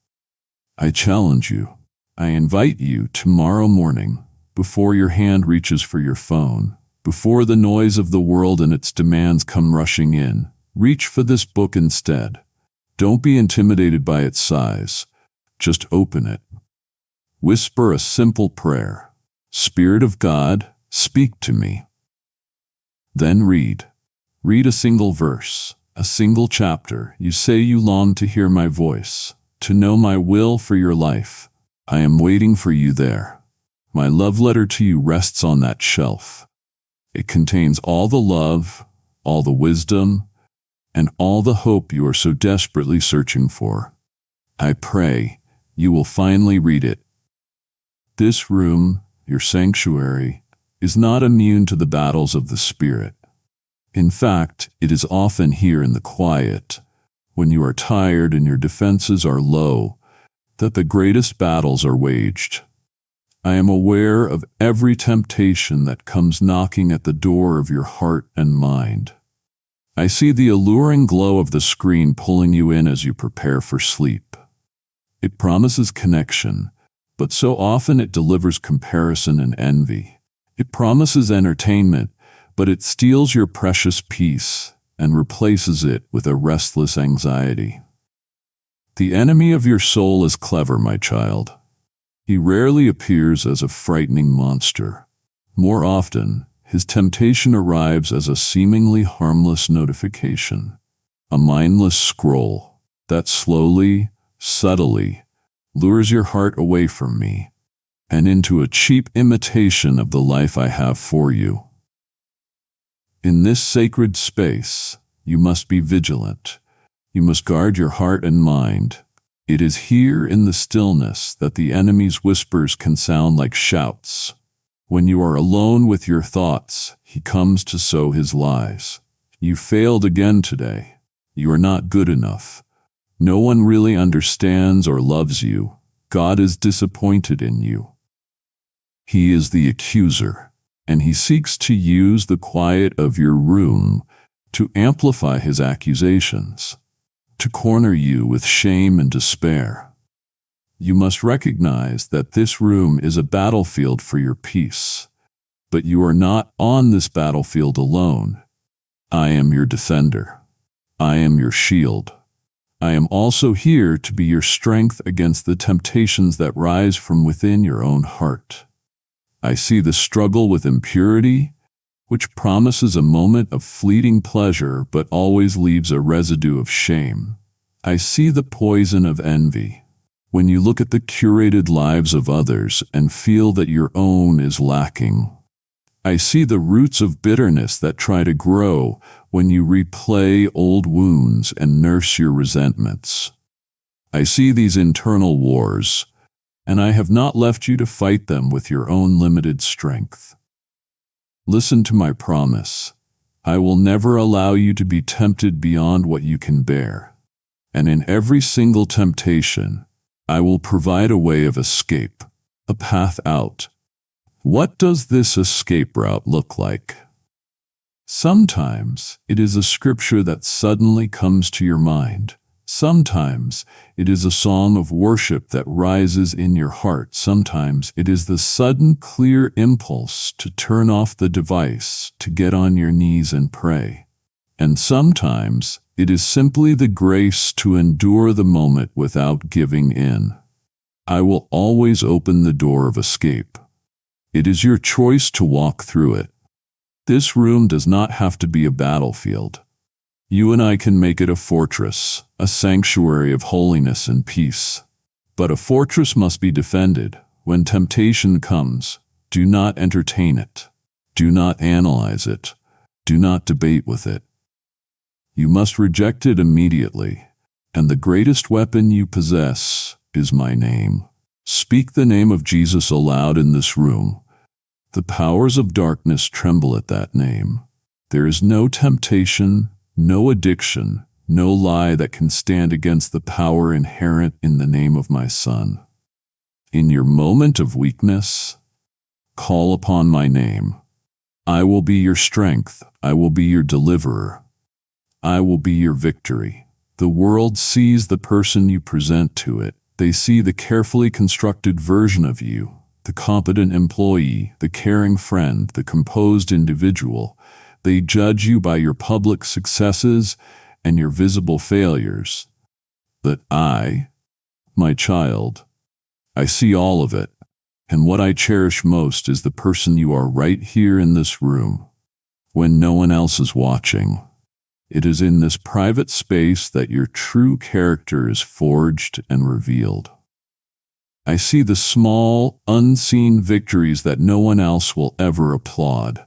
I challenge you. I invite you tomorrow morning, before your hand reaches for your phone, before the noise of the world and its demands come rushing in, reach for this book instead. Don't be intimidated by its size. Just open it. Whisper a simple prayer. Spirit of God, speak to me. Then read. Read a single verse, a single chapter. You say you long to hear my voice, to know my will for your life. I am waiting for you there. My love letter to you rests on that shelf. It contains all the love, all the wisdom, and all the hope you are so desperately searching for. I pray you will finally read it. This room, your sanctuary, is not immune to the battles of the Spirit. In fact, it is often here in the quiet, when you are tired and your defenses are low, that the greatest battles are waged. I am aware of every temptation that comes knocking at the door of your heart and mind. I see the alluring glow of the screen pulling you in as you prepare for sleep. It promises connection, but so often it delivers comparison and envy. It promises entertainment, but it steals your precious peace and replaces it with a restless anxiety. The enemy of your soul is clever, my child. He rarely appears as a frightening monster. More often, his temptation arrives as a seemingly harmless notification, a mindless scroll that slowly, subtly, lures your heart away from me and into a cheap imitation of the life I have for you. In this sacred space, you must be vigilant. You must guard your heart and mind. It is here in the stillness that the enemy's whispers can sound like shouts. When you are alone with your thoughts, he comes to sow his lies. You failed again today. You are not good enough. No one really understands or loves you. God is disappointed in you. He is the accuser, and he seeks to use the quiet of your room to amplify his accusations, to corner you with shame and despair. You must recognize that this room is a battlefield for your peace, but you are not on this battlefield alone. I am your defender. I am your shield. I am also here to be your strength against the temptations that rise from within your own heart. I see the struggle with impurity, which promises a moment of fleeting pleasure but always leaves a residue of shame. I see the poison of envy, when you look at the curated lives of others and feel that your own is lacking. I see the roots of bitterness that try to grow when you replay old wounds and nurse your resentments. I see these internal wars, and I have not left you to fight them with your own limited strength. Listen to my promise. I will never allow you to be tempted beyond what you can bear. And in every single temptation, I will provide a way of escape, a path out. What does this escape route look like? Sometimes it is a scripture that suddenly comes to your mind. Sometimes it is a psalm of worship that rises in your heart. Sometimes it is the sudden clear impulse to turn off the device, to get on your knees and pray. And sometimes it is simply the grace to endure the moment without giving in. I will always open the door of escape. It is your choice to walk through it. This room does not have to be a battlefield. You and I can make it a fortress, a sanctuary of holiness and peace. But a fortress must be defended. When temptation comes, do not entertain it. Do not analyze it. Do not debate with it. You must reject it immediately. And the greatest weapon you possess is my name. Speak the name of Jesus aloud in this room. The powers of darkness tremble at that name. There is no temptation, no addiction, no lie that can stand against the power inherent in the name of my Son. In your moment of weakness, call upon my name. I will be your strength. I will be your deliverer. I will be your victory. The world sees the person you present to it. They see the carefully constructed version of you, the competent employee, the caring friend, the composed individual. They judge you by your public successes and your visible failures. But I, my child, I see all of it, and what I cherish most is the person you are right here in this room, when no one else is watching. It is in this private space that your true character is forged and revealed. I see the small, unseen victories that no one else will ever applaud.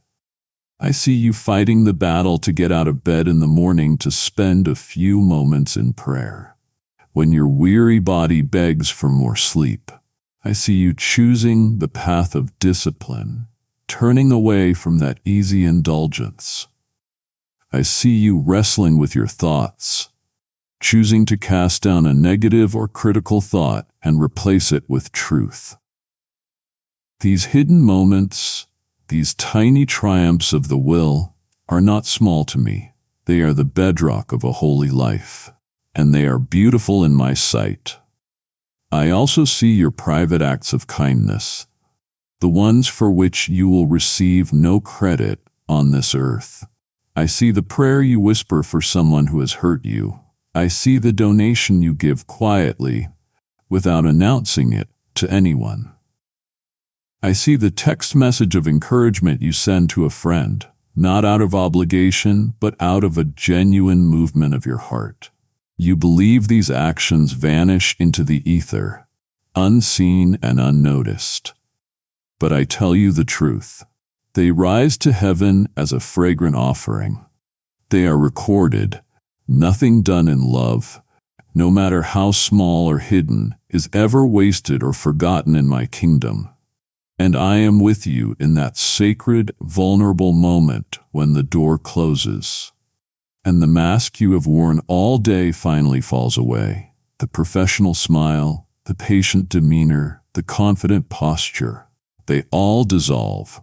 I see you fighting the battle to get out of bed in the morning to spend a few moments in prayer. When your weary body begs for more sleep, I see you choosing the path of discipline, turning away from that easy indulgence. I see you wrestling with your thoughts, choosing to cast down a negative or critical thought and replace it with truth. These hidden moments, these tiny triumphs of the will, are not small to me. They are the bedrock of a holy life, and they are beautiful in my sight. I also see your private acts of kindness, the ones for which you will receive no credit on this earth. I see the prayer you whisper for someone who has hurt you. I see the donation you give quietly, without announcing it to anyone. I see the text message of encouragement you send to a friend, not out of obligation, but out of a genuine movement of your heart. You believe these actions vanish into the ether, unseen and unnoticed. But I tell you the truth. They rise to heaven as a fragrant offering. They are recorded. Nothing done in love, no matter how small or hidden, is ever wasted or forgotten in my kingdom. And I am with you in that sacred, vulnerable moment when the door closes. and the mask you have worn all day finally falls away. The professional smile, the patient demeanor, the confident posture, they all dissolve.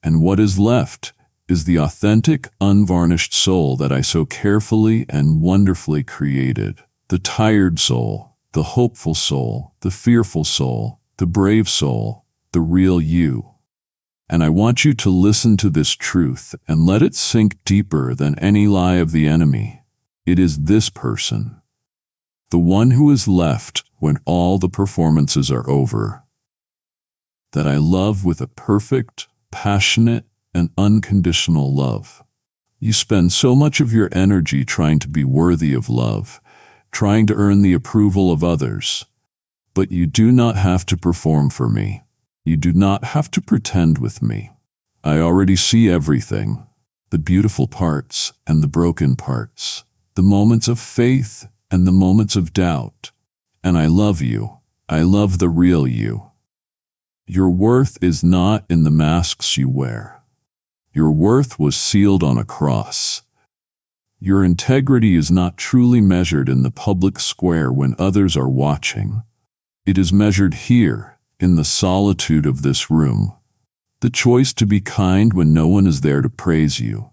And what is left is the authentic, unvarnished soul that I so carefully and wonderfully created. The tired soul, the hopeful soul, the fearful soul, the brave soul, the real you. And I want you to listen to this truth and let it sink deeper than any lie of the enemy. It is this person, the one who is left when all the performances are over, that I love with a perfect, passionate, and unconditional love. You spend so much of your energy trying to be worthy of love, trying to earn the approval of others. But you do not have to perform for me. You do not have to pretend with me. I already see everything, the beautiful parts and the broken parts, the moments of faith and the moments of doubt. And I love you. I love the real you. Your worth is not in the masks you wear. Your worth was sealed on a cross. Your integrity is not truly measured in the public square when others are watching. It is measured here, in the solitude of this room. The choice to be kind when no one is there to praise you.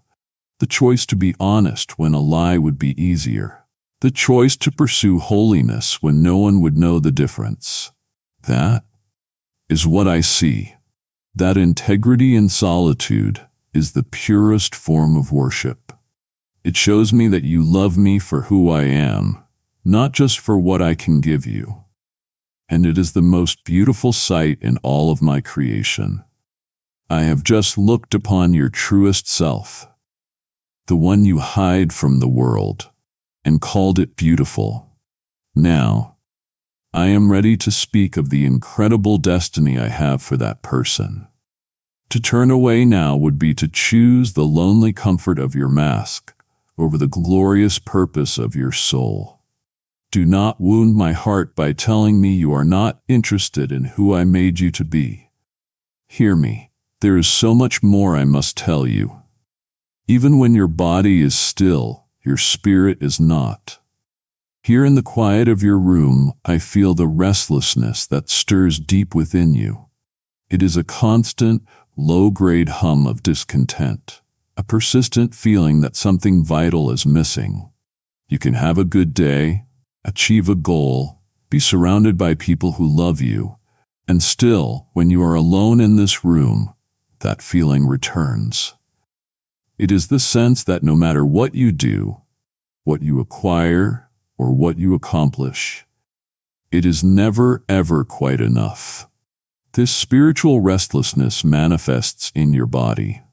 The choice to be honest when a lie would be easier. The choice to pursue holiness when no one would know the difference. That is what I see. That integrity in solitude is the purest form of worship. It shows me that you love me for who I am, not just for what I can give you. And it is the most beautiful sight in all of my creation. I have just looked upon your truest self, the one you hide from the world, and called it beautiful. Now, I am ready to speak of the incredible destiny I have for that person. To turn away now would be to choose the lonely comfort of your mask over the glorious purpose of your soul. Do not wound my heart by telling me you are not interested in who I made you to be. Hear me. There is so much more I must tell you. Even when your body is still, your spirit is not. Here in the quiet of your room, I feel the restlessness that stirs deep within you. It is a constant, low-grade hum of discontent, a persistent feeling that something vital is missing. You can have a good day, achieve a goal, be surrounded by people who love you, and still, when you are alone in this room, that feeling returns. It is the sense that no matter what you do, what you acquire, or what you accomplish, it is never ever quite enough. This spiritual restlessness manifests in your body.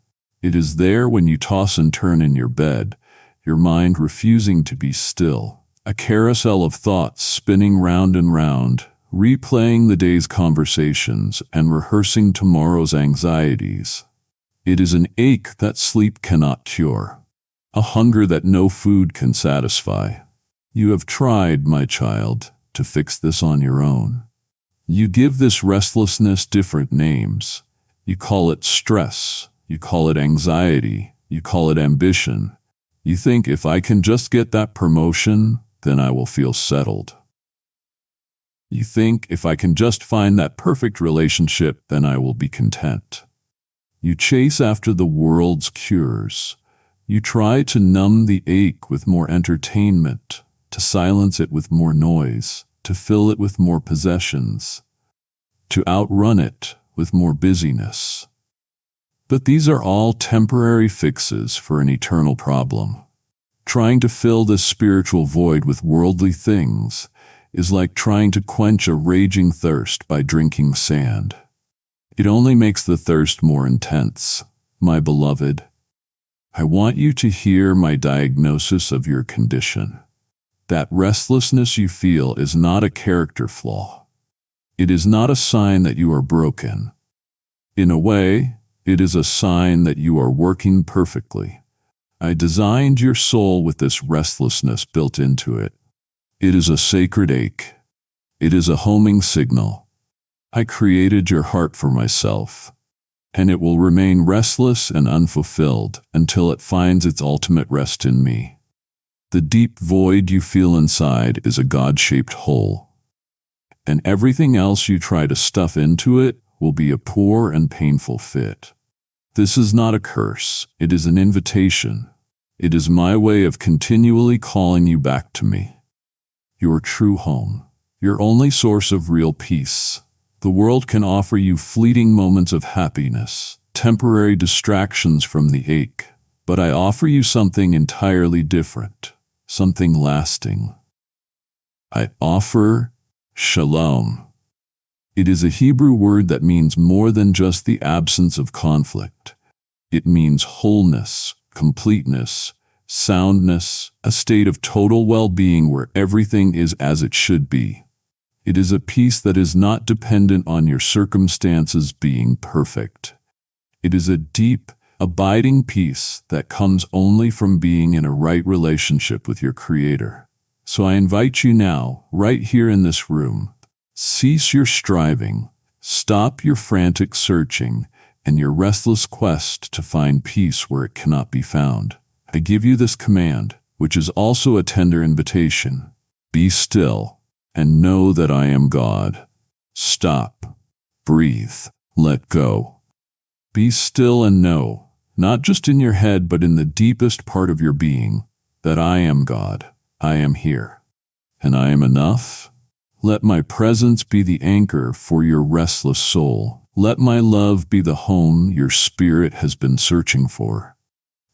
It is there when you toss and turn in your bed, your mind refusing to be still. A carousel of thoughts spinning round and round, replaying the day's conversations and rehearsing tomorrow's anxieties. It is an ache that sleep cannot cure, a hunger that no food can satisfy. You have tried, my child, to fix this on your own. You give this restlessness different names. You call it stress, you call it anxiety, you call it ambition. You think if I can just get that promotion, then I will feel settled. You think if I can just find that perfect relationship, then I will be content. You chase after the world's cures. You try to numb the ache with more entertainment, to silence it with more noise, to fill it with more possessions, to outrun it with more busyness. But these are all temporary fixes for an eternal problem. Trying to fill this spiritual void with worldly things is like trying to quench a raging thirst by drinking sand. It only makes the thirst more intense. My beloved, I want you to hear my diagnosis of your condition. That restlessness you feel is not a character flaw. It is not a sign that you are broken. In a way, it is a sign that you are working perfectly. I designed your soul with this restlessness built into it. It is a sacred ache. It is a homing signal. I created your heart for myself, and it will remain restless and unfulfilled until it finds its ultimate rest in me. The deep void you feel inside is a God-shaped hole, and everything else you try to stuff into it will be a poor and painful fit. This is not a curse, it is an invitation. It is my way of continually calling you back to me. Your true home, your only source of real peace. The world can offer you fleeting moments of happiness, temporary distractions from the ache, but I offer you something entirely different, something lasting. I offer shalom. It is a Hebrew word that means more than just the absence of conflict. It means wholeness, completeness, soundness, a state of total well-being where everything is as it should be. It is a peace that is not dependent on your circumstances being perfect. It is a deep, abiding peace that comes only from being in a right relationship with your Creator. So I invite you now, right here in this room, cease your striving, stop your frantic searching, and your restless quest to find peace where it cannot be found. I give you this command, which is also a tender invitation. Be still, and know that I am God. Stop, breathe, let go. Be still and know, not just in your head but in the deepest part of your being, that I am God. I am here, and I am enough. Let my presence be the anchor for your restless soul. Let my love be the home your spirit has been searching for.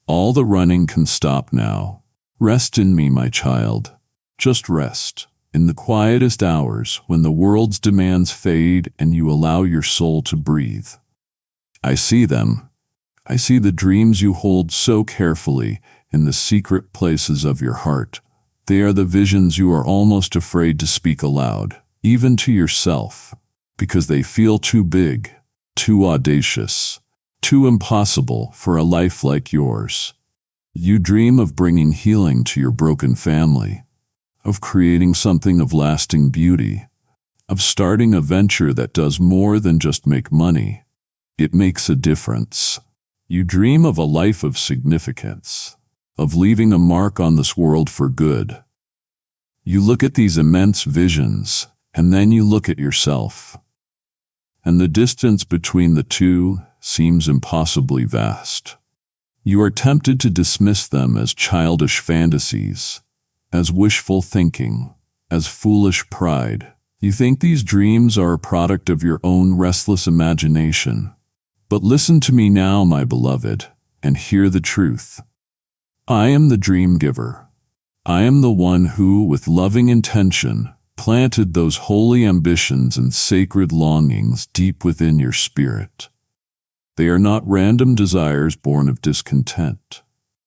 All the running can stop now. Rest in me, my child. Just rest. In the quietest hours, when the world's demands fade and you allow your soul to breathe. I see them. I see the dreams you hold so carefully in the secret places of your heart. They are the visions you are almost afraid to speak aloud, even to yourself, because they feel too big, too audacious, too impossible for a life like yours. You dream of bringing healing to your broken family, of creating something of lasting beauty, of starting a venture that does more than just make money. It makes a difference. You dream of a life of significance, of leaving a mark on this world for good. You look at these immense visions, and then you look at yourself. And the distance between the two seems impossibly vast. You are tempted to dismiss them as childish fantasies, as wishful thinking, as foolish pride. You think these dreams are a product of your own restless imagination. But listen to me now, my beloved, and hear the truth. I am the dream giver. I am the one who, with loving intention, planted those holy ambitions and sacred longings deep within your spirit. They are not random desires born of discontent.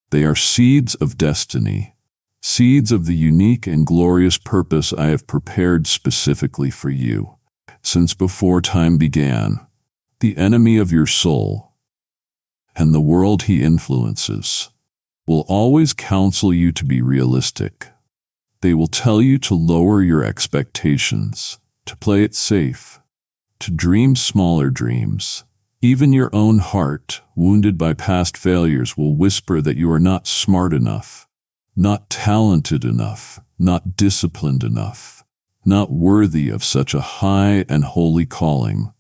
They are seeds of destiny, seeds of the unique and glorious purpose I have prepared specifically for you. Since before time began, the enemy of your soul, and the world he influences, will always counsel you to be realistic. They will tell you to lower your expectations, to play it safe, to dream smaller dreams. Even your own heart, wounded by past failures, will whisper that you are not smart enough, not talented enough, not disciplined enough, not worthy of such a high and holy calling.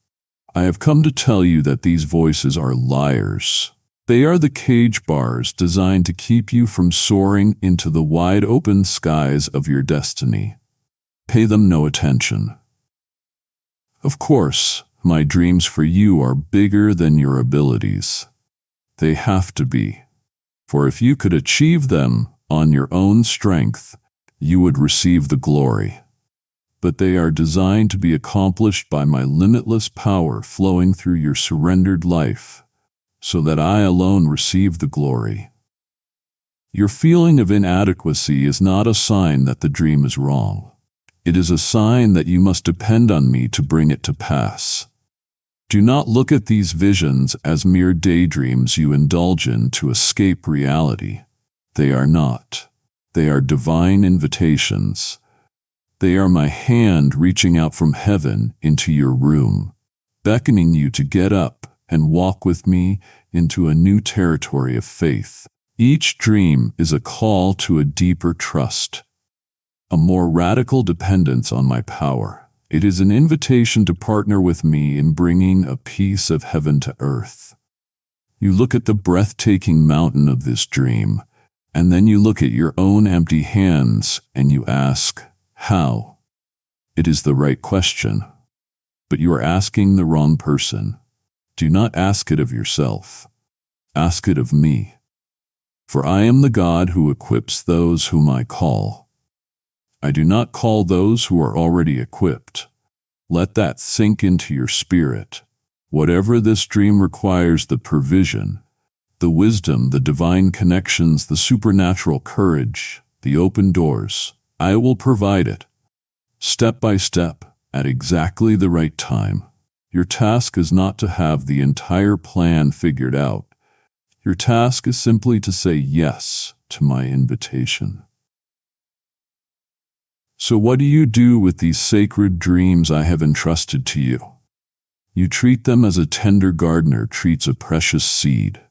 I have come to tell you that these voices are liars. They are the cage bars designed to keep you from soaring into the wide-open skies of your destiny. Pay them no attention. Of course, my dreams for you are bigger than your abilities. They have to be. For if you could achieve them on your own strength, you would receive the glory. But they are designed to be accomplished by my limitless power flowing through your surrendered life, so that I alone receive the glory. Your feeling of inadequacy is not a sign that the dream is wrong. It is a sign that you must depend on me to bring it to pass. Do not look at these visions as mere daydreams you indulge in to escape reality. They are not. They are divine invitations. They are my hand reaching out from heaven into your room, beckoning you to get up and walk with me into a new territory of faith. Each dream is a call to a deeper trust, a more radical dependence on my power. It is an invitation to partner with me in bringing a piece of heaven to earth. You look at the breathtaking mountain of this dream, and then you look at your own empty hands and you ask, how? It is the right question, but you are asking the wrong person. Do not ask it of yourself. Ask it of me. For I am the God who equips those whom I call. I do not call those who are already equipped. Let that sink into your spirit. Whatever this dream requires, the provision, the wisdom, the divine connections, the supernatural courage, the open doors, I will provide it, step by step, at exactly the right time. Your task is not to have the entire plan figured out. Your task is simply to say yes to my invitation. So what do you do with these sacred dreams I have entrusted to you? You treat them as a tender gardener treats a precious seed.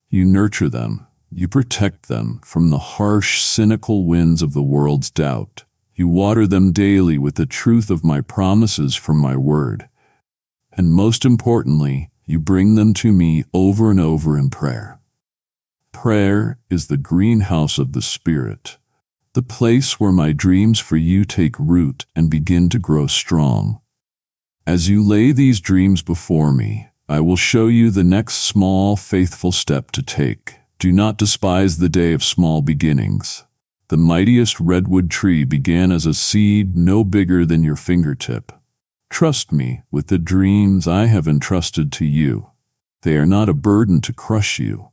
You nurture them. You protect them from the harsh, cynical winds of the world's doubt. You water them daily with the truth of my promises from my word. And most importantly, you bring them to me over and over in prayer. Prayer is the greenhouse of the Spirit, the place where my dreams for you take root and begin to grow strong. As you lay these dreams before me, I will show you the next small, faithful step to take. Do not despise the day of small beginnings. The mightiest redwood tree began as a seed no bigger than your fingertip. Trust me with the dreams I have entrusted to you. They are not a burden to crush you,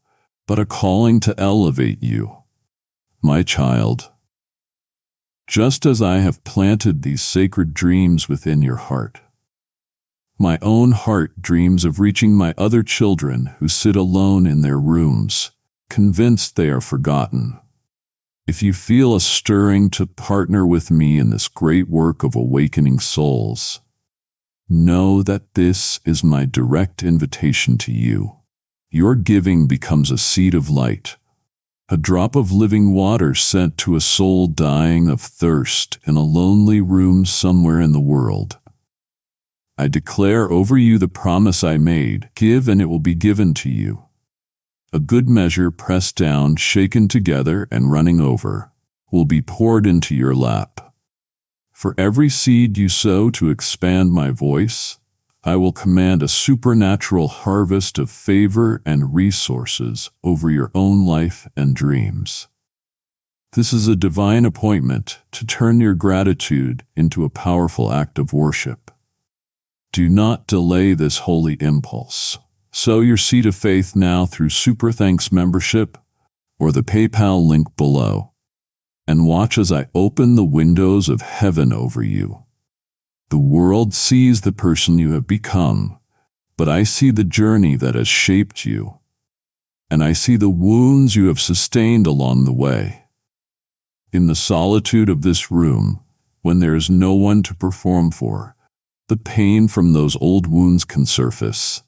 but a calling to elevate you. My child, just as I have planted these sacred dreams within your heart, my own heart dreams of reaching my other children who sit alone in their rooms, convinced they are forgotten. If you feel a stirring to partner with me in this great work of awakening souls, know that this is my direct invitation to you. Your giving becomes a seed of light, a drop of living water sent to a soul dying of thirst in a lonely room somewhere in the world. I declare over you the promise I made, give and it will be given to you. A good measure pressed down, shaken together, and running over will be poured into your lap. For every seed you sow to expand my voice, I will command a supernatural harvest of favor and resources over your own life and dreams. This is a divine appointment to turn your gratitude into a powerful act of worship. Do not delay this holy impulse. Sow your seed of faith now through Super Thanks membership or the PayPal link below, and watch as I open the windows of heaven over you. The world sees the person you have become, but I see the journey that has shaped you, and I see the wounds you have sustained along the way. In the solitude of this room, when there is no one to perform for, the pain from those old wounds can surface.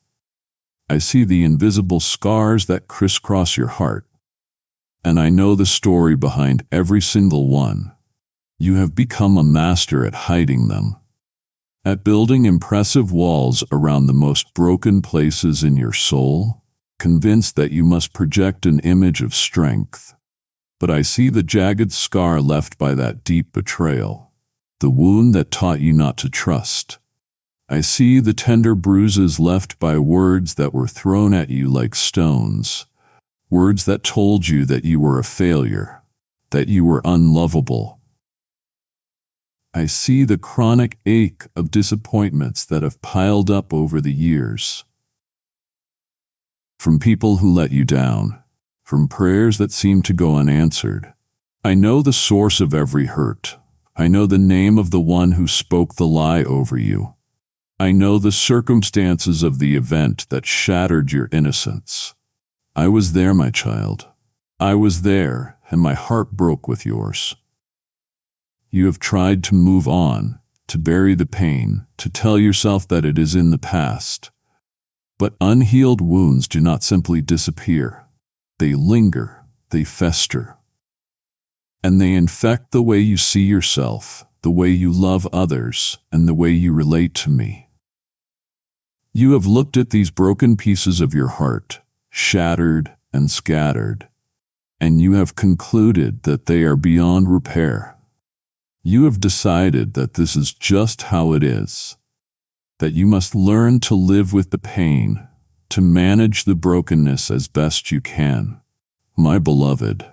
I see the invisible scars that crisscross your heart, and I know the story behind every single one. You have become a master at hiding them, at building impressive walls around the most broken places in your soul, convinced that you must project an image of strength. But I see the jagged scar left by that deep betrayal, the wound that taught you not to trust. I see the tender bruises left by words that were thrown at you like stones, words that told you that you were a failure, that you were unlovable. I see the chronic ache of disappointments that have piled up over the years. From people who let you down, from prayers that seem to go unanswered. I know the source of every hurt. I know the name of the one who spoke the lie over you. I know the circumstances of the event that shattered your innocence. I was there, my child. I was there, and my heart broke with yours. You have tried to move on, to bury the pain, to tell yourself that it is in the past. But unhealed wounds do not simply disappear. They linger. they fester. And they infect the way you see yourself, the way you love others, and the way you relate to me. You have looked at these broken pieces of your heart, shattered and scattered, and you have concluded that they are beyond repair. You have decided that this is just how it is, that you must learn to live with the pain, to manage the brokenness as best you can. My beloved,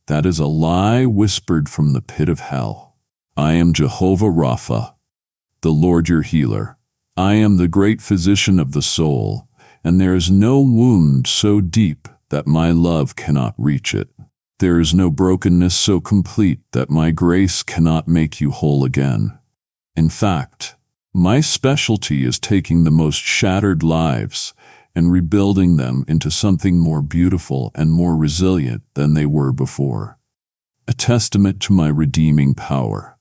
that is a lie whispered from the pit of hell. I am Jehovah Rapha, the Lord your healer. I am the great physician of the soul, and there is no wound so deep that my love cannot reach it. There is no brokenness so complete that my grace cannot make you whole again. In fact, my specialty is taking the most shattered lives and rebuilding them into something more beautiful and more resilient than they were before. A testament to my redeeming power.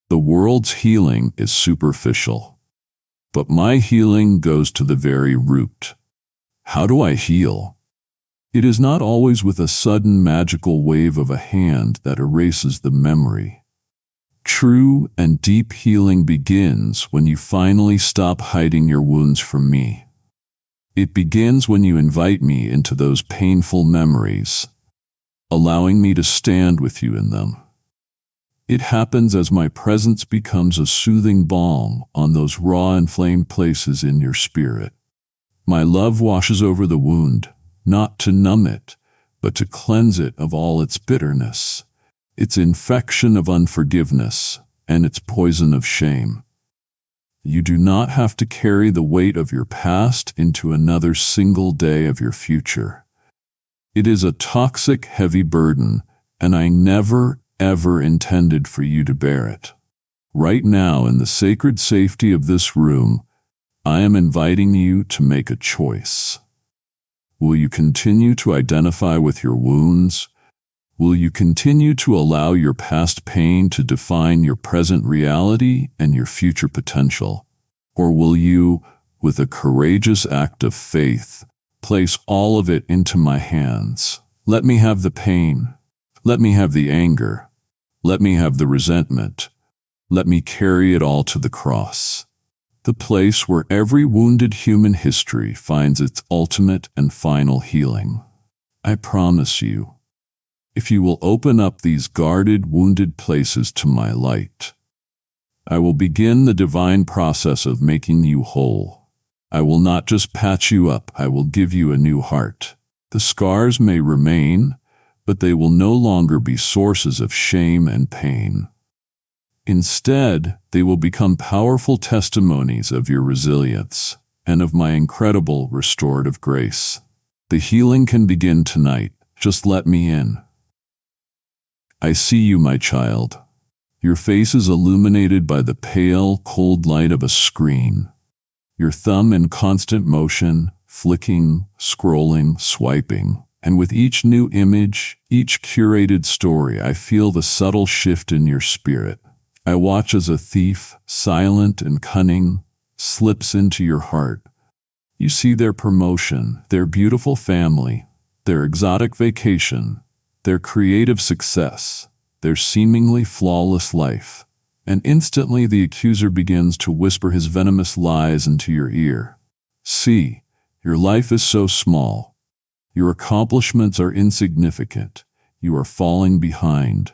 The world's healing is superficial, but my healing goes to the very root. How do I heal? It is not always with a sudden magical wave of a hand that erases the memory. True and deep healing begins when you finally stop hiding your wounds from me. It begins when you invite me into those painful memories, allowing me to stand with you in them. It happens as my presence becomes a soothing balm on those raw, inflamed places in your spirit. My love washes over the wound, not to numb it, but to cleanse it of all its bitterness, its infection of unforgiveness, and its poison of shame. You do not have to carry the weight of your past into another single day of your future. It is a toxic, heavy burden, and I never, ever intended for you to bear it. Right now, in the sacred safety of this room, I am inviting you to make a choice. Will you continue to identify with your wounds? Will you continue to allow your past pain to define your present reality and your future potential? Or will you, with a courageous act of faith, place all of it into my hands? Let me have the pain. Let me have the anger. Let me have the resentment. Let me carry it all to the cross, the place where every wounded human history finds its ultimate and final healing. I promise you, if you will open up these guarded, wounded places to my light, I will begin the divine process of making you whole. I will not just patch you up, I will give you a new heart. The scars may remain, but they will no longer be sources of shame and pain. Instead, they will become powerful testimonies of your resilience and of my incredible restorative grace. The healing can begin tonight. Just let me in. I see you, my child. Your face is illuminated by the pale, cold light of a screen. Your thumb in constant motion, flicking, scrolling, swiping. And with each new image, each curated story, I feel the subtle shift in your spirit. I watch as a thief, silent and cunning, slips into your heart. You see their promotion, their beautiful family, their exotic vacation, their creative success, their seemingly flawless life, and instantly the accuser begins to whisper his venomous lies into your ear. See, your life is so small. Your accomplishments are insignificant. You are falling behind.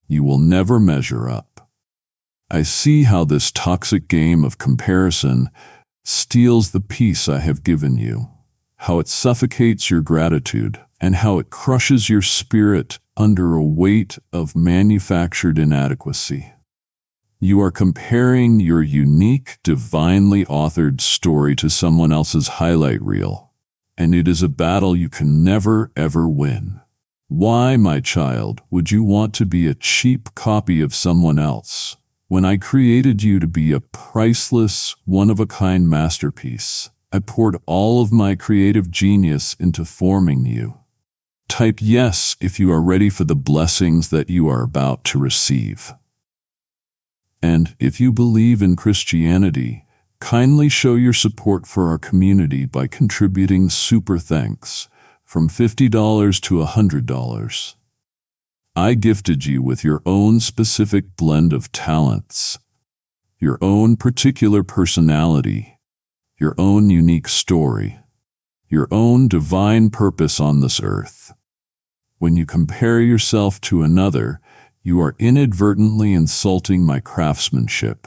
You will never measure up. I see how this toxic game of comparison steals the peace I have given you, how it suffocates your gratitude, and how it crushes your spirit under a weight of manufactured inadequacy. You are comparing your unique, divinely authored story to someone else's highlight reel, and it is a battle you can never, ever win. Why, my child, would you want to be a cheap copy of someone else, when I created you to be a priceless, one-of-a-kind masterpiece? I poured all of my creative genius into forming you. Type yes if you are ready for the blessings that you are about to receive. And if you believe in Christianity, kindly show your support for our community by contributing super thanks from $50 to $100. I gifted you with your own specific blend of talents, your own particular personality, your own unique story, your own divine purpose on this earth. When you compare yourself to another, you are inadvertently insulting my craftsmanship.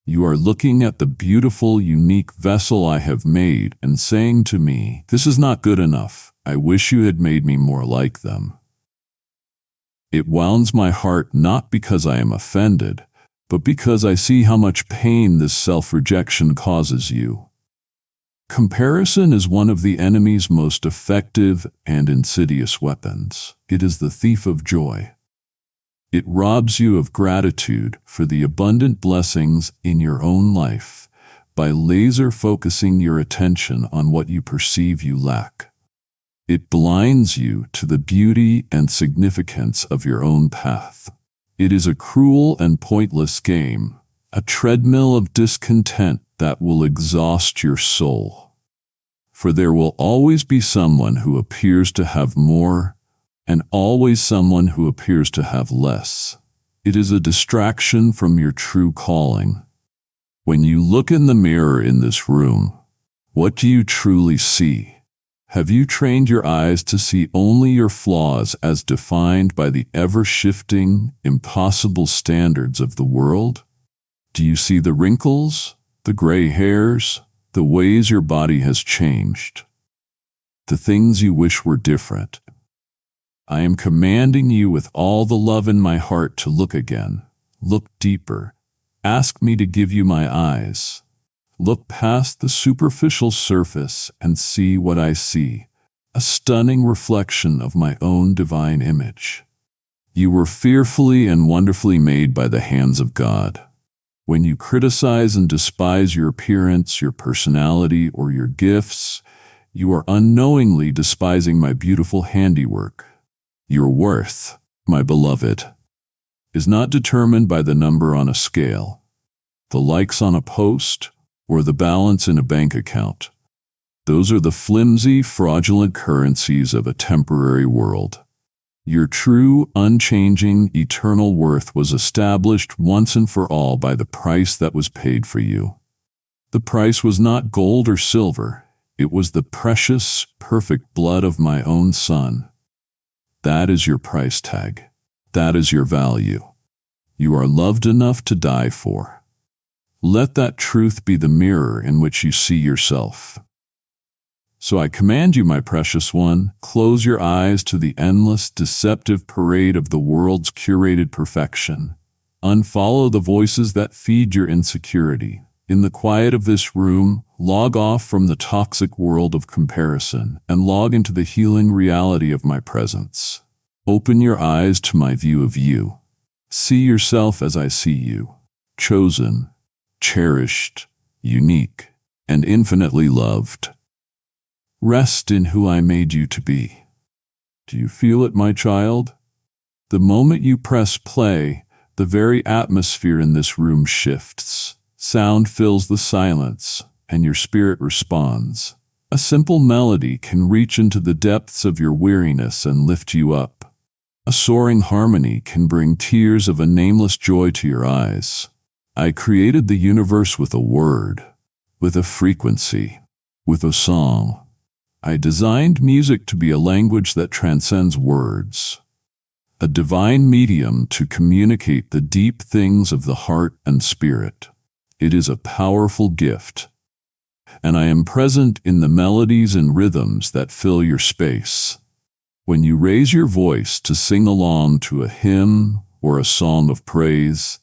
You are looking at the beautiful, unique vessel I have made and saying to me, "This is not good enough. I wish you had made me more like them." It wounds my heart not because I am offended, but because I see how much pain this self-rejection causes you. Comparison is one of the enemy's most effective and insidious weapons. It is the thief of joy. It robs you of gratitude for the abundant blessings in your own life by laser focusing your attention on what you perceive you lack. It blinds you to the beauty and significance of your own path. It is a cruel and pointless game, a treadmill of discontent that will exhaust your soul. For there will always be someone who appears to have more, and always someone who appears to have less. It is a distraction from your true calling. When you look in the mirror in this room, what do you truly see? Have you trained your eyes to see only your flaws as defined by the ever-shifting, impossible standards of the world? Do you see the wrinkles, the gray hairs, the ways your body has changed, the things you wish were different? I am commanding you with all the love in my heart to look again. Look deeper. Ask me to give you my eyes. Look past the superficial surface and see what I see, a stunning reflection of my own divine image. You were fearfully and wonderfully made by the hands of God. When you criticize and despise your appearance, your personality, or your gifts, you are unknowingly despising my beautiful handiwork. Your worth, my beloved, is not determined by the number on a scale, the likes on a post, or the balance in a bank account. Those are the flimsy, fraudulent currencies of a temporary world. Your true, unchanging, eternal worth was established once and for all by the price that was paid for you. The price was not gold or silver. It was the precious, perfect blood of my own Son. That is your price tag. That is your value. You are loved enough to die for. Let that truth be the mirror in which you see yourself. So I command you, my precious one, close your eyes to the endless, deceptive parade of the world's curated perfection. Unfollow the voices that feed your insecurity. In the quiet of this room, log off from the toxic world of comparison and log into the healing reality of my presence. Open your eyes to my view of you. See yourself as I see you, chosen, cherished, unique, and infinitely loved. Rest in who I made you to be. Do you feel it, my child? The moment you press play, the very atmosphere in this room shifts. Sound fills the silence, and your spirit responds. A simple melody can reach into the depths of your weariness and lift you up. A soaring harmony can bring tears of a nameless joy to your eyes. I created the universe with a word, with a frequency, with a song. I designed music to be a language that transcends words, a divine medium to communicate the deep things of the heart and spirit. It is a powerful gift, and I am present in the melodies and rhythms that fill your space. When you raise your voice to sing along to a hymn or a song of praise,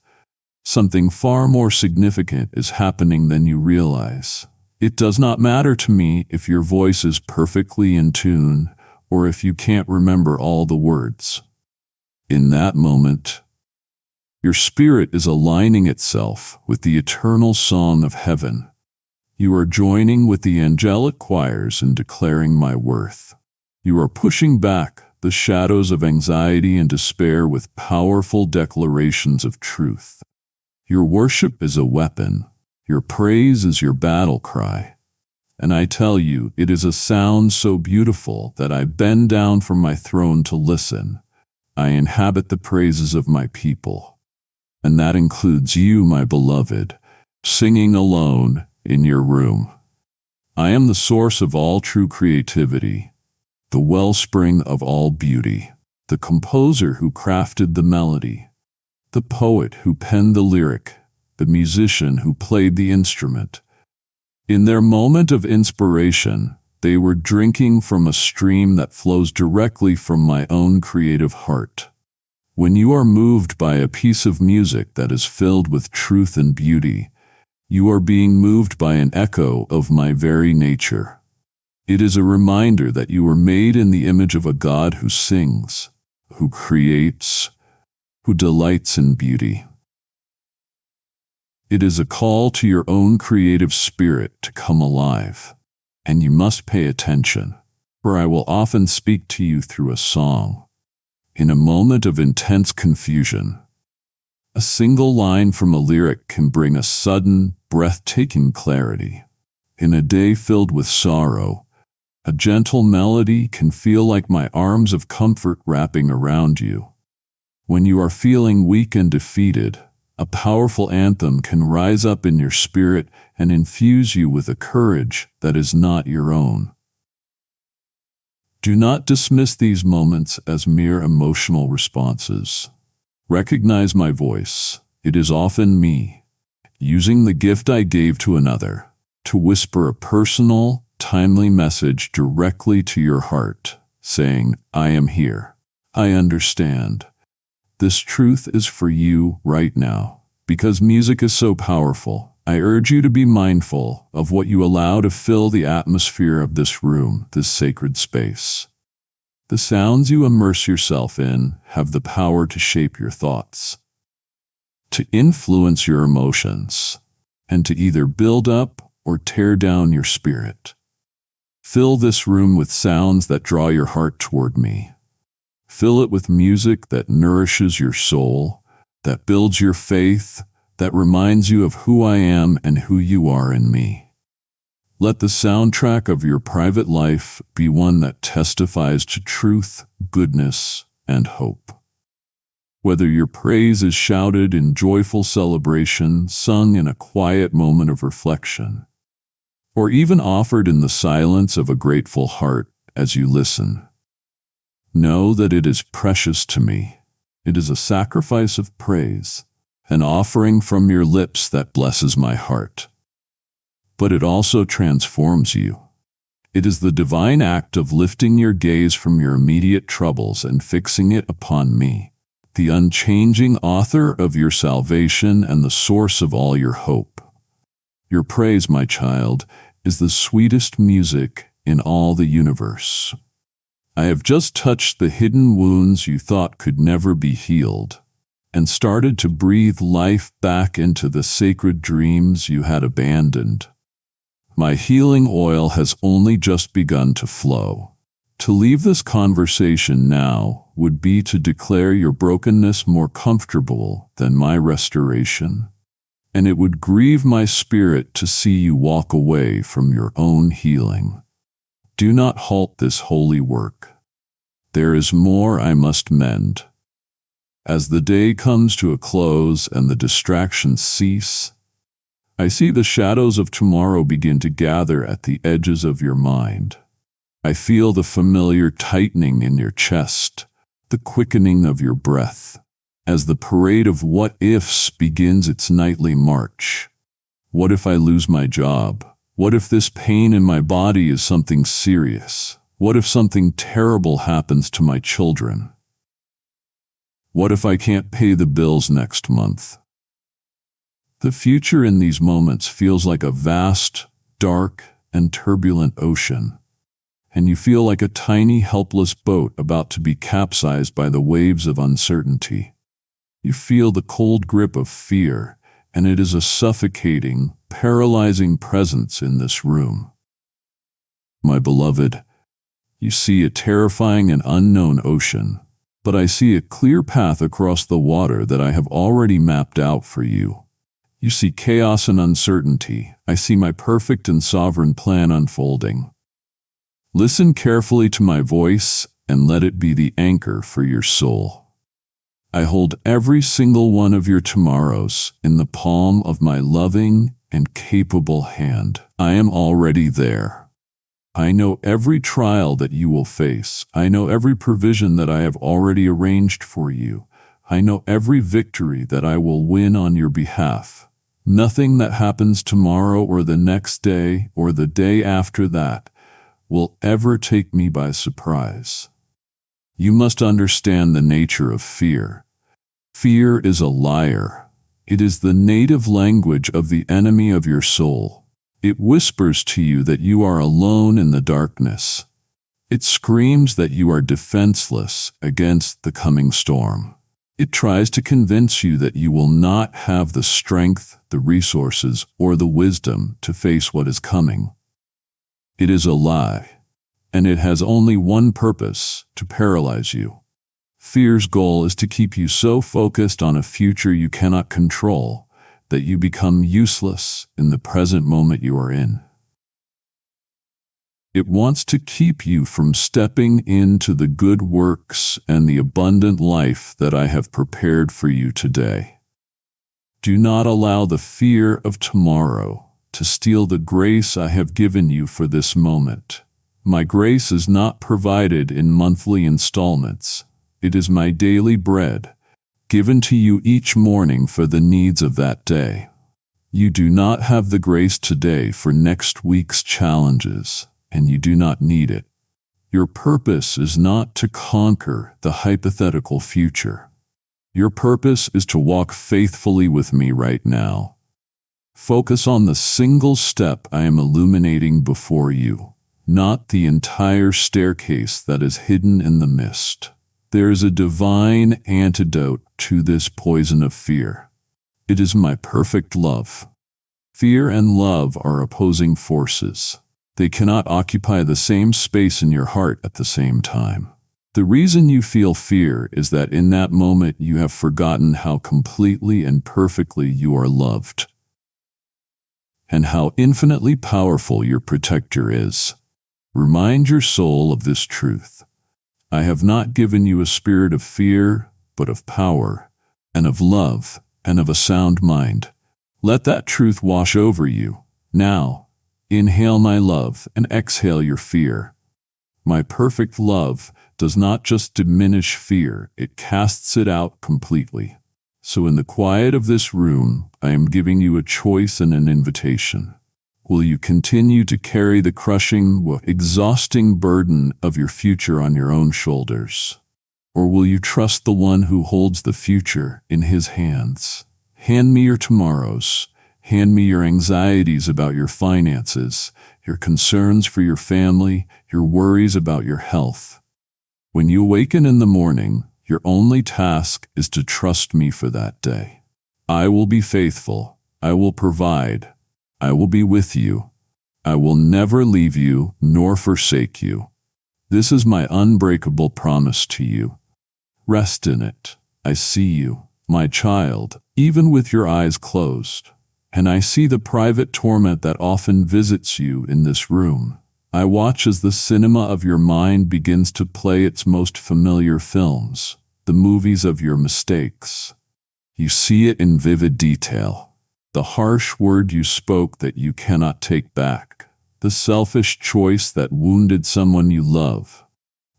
something far more significant is happening than you realize. It does not matter to me if your voice is perfectly in tune or if you can't remember all the words. In that moment, your spirit is aligning itself with the eternal song of heaven. You are joining with the angelic choirs in declaring my worth. You are pushing back the shadows of anxiety and despair with powerful declarations of truth. Your worship is a weapon. Your praise is your battle cry. and I tell you, it is a sound so beautiful that I bend down from my throne to listen. I inhabit the praises of my people, and that includes you, my beloved, singing alone in your room. I am the source of all true creativity, the wellspring of all beauty, the composer who crafted the melody, the poet who penned the lyric, the musician who played the instrument. In their moment of inspiration, they were drinking from a stream that flows directly from my own creative heart. When you are moved by a piece of music that is filled with truth and beauty, you are being moved by an echo of my very nature. It is a reminder that you were made in the image of a God who sings, who creates, who delights in beauty. It is a call to your own creative spirit to come alive, and you must pay attention, for I will often speak to you through a song. In a moment of intense confusion, a single line from a lyric can bring a sudden, breathtaking clarity. In a day filled with sorrow, a gentle melody can feel like my arms of comfort wrapping around you. When you are feeling weak and defeated, a powerful anthem can rise up in your spirit and infuse you with a courage that is not your own. Do not dismiss these moments as mere emotional responses. Recognize my voice. It is often me, using the gift I gave to another, to whisper a personal, timely message directly to your heart, saying, I am here. I understand. This truth is for you right now. Because music is so powerful, I urge you to be mindful of what you allow to fill the atmosphere of this room, this sacred space. The sounds you immerse yourself in have the power to shape your thoughts, to influence your emotions, and to either build up or tear down your spirit. Fill this room with sounds that draw your heart toward me. Fill it with music that nourishes your soul, that builds your faith, that reminds you of who I am and who you are in me. Let the soundtrack of your private life be one that testifies to truth, goodness, and hope. Whether your praise is shouted in joyful celebration, sung in a quiet moment of reflection, or even offered in the silence of a grateful heart as you listen, know that it is precious to me. It is a sacrifice of praise, an offering from your lips that blesses my heart. But it also transforms you. It is the divine act of lifting your gaze from your immediate troubles and fixing it upon me, the unchanging author of your salvation and the source of all your hope. Your praise, my child, is the sweetest music in all the universe. I have just touched the hidden wounds you thought could never be healed, and started to breathe life back into the sacred dreams you had abandoned. My healing oil has only just begun to flow. To leave this conversation now would be to declare your brokenness more comfortable than my restoration, and it would grieve my spirit to see you walk away from your own healing. Do not halt this holy work. There is more I must mend. As the day comes to a close and the distractions cease, I see the shadows of tomorrow begin to gather at the edges of your mind. I feel the familiar tightening in your chest, the quickening of your breath, as the parade of what-ifs begins its nightly march. What if I lose my job? What if this pain in my body is something serious? What if something terrible happens to my children? What if I can't pay the bills next month? The future in these moments feels like a vast, dark, and turbulent ocean, and you feel like a tiny, helpless boat about to be capsized by the waves of uncertainty. You feel the cold grip of fear, and it is a suffocating, paralyzing presence in this room. My beloved, you see a terrifying and unknown ocean, but I see a clear path across the water that I have already mapped out for you. You see chaos and uncertainty. I see my perfect and sovereign plan unfolding. Listen carefully to my voice and let it be the anchor for your soul. I hold every single one of your tomorrows in the palm of my loving and capable hand. I am already there. I know every trial that you will face. I know every provision that I have already arranged for you. I know every victory that I will win on your behalf. Nothing that happens tomorrow or the next day or the day after that will ever take me by surprise. You must understand the nature of fear. Fear is a liar. It is the native language of the enemy of your soul. It whispers to you that you are alone in the darkness. It screams that you are defenseless against the coming storm. It tries to convince you that you will not have the strength, the resources, or the wisdom to face what is coming. It is a lie, and it has only one purpose: to paralyze you. Fear's goal is to keep you so focused on a future you cannot control that you become useless in the present moment you are in. It wants to keep you from stepping into the good works and the abundant life that I have prepared for you today. Do not allow the fear of tomorrow to steal the grace I have given you for this moment. My grace is not provided in monthly installments. It is my daily bread, given to you each morning for the needs of that day. You do not have the grace today for next week's challenges, and you do not need it. Your purpose is not to conquer the hypothetical future. Your purpose is to walk faithfully with me right now. Focus on the single step I am illuminating before you, not the entire staircase that is hidden in the mist. There is a divine antidote to this poison of fear. It is my perfect love. Fear and love are opposing forces. They cannot occupy the same space in your heart at the same time. The reason you feel fear is that in that moment you have forgotten how completely and perfectly you are loved, and how infinitely powerful your protector is. Remind your soul of this truth. I have not given you a spirit of fear, but of power, and of love, and of a sound mind. Let that truth wash over you. Now, inhale my love and exhale your fear. My perfect love does not just diminish fear, it casts it out completely. So in the quiet of this room, I am giving you a choice and an invitation. Will you continue to carry the crushing, exhausting burden of your future on your own shoulders? Or will you trust the one who holds the future in his hands? Hand me your tomorrows. Hand me your anxieties about your finances, your concerns for your family, your worries about your health. When you awaken in the morning, your only task is to trust me for that day. I will be faithful. I will provide. I will be with you. I will never leave you nor forsake you. This is my unbreakable promise to you. Rest in it. I see you, my child, even with your eyes closed. And I see the private torment that often visits you in this room. I watch as the cinema of your mind begins to play its most familiar films, the movies of your mistakes. You see it in vivid detail. The harsh word you spoke that you cannot take back. The selfish choice that wounded someone you love.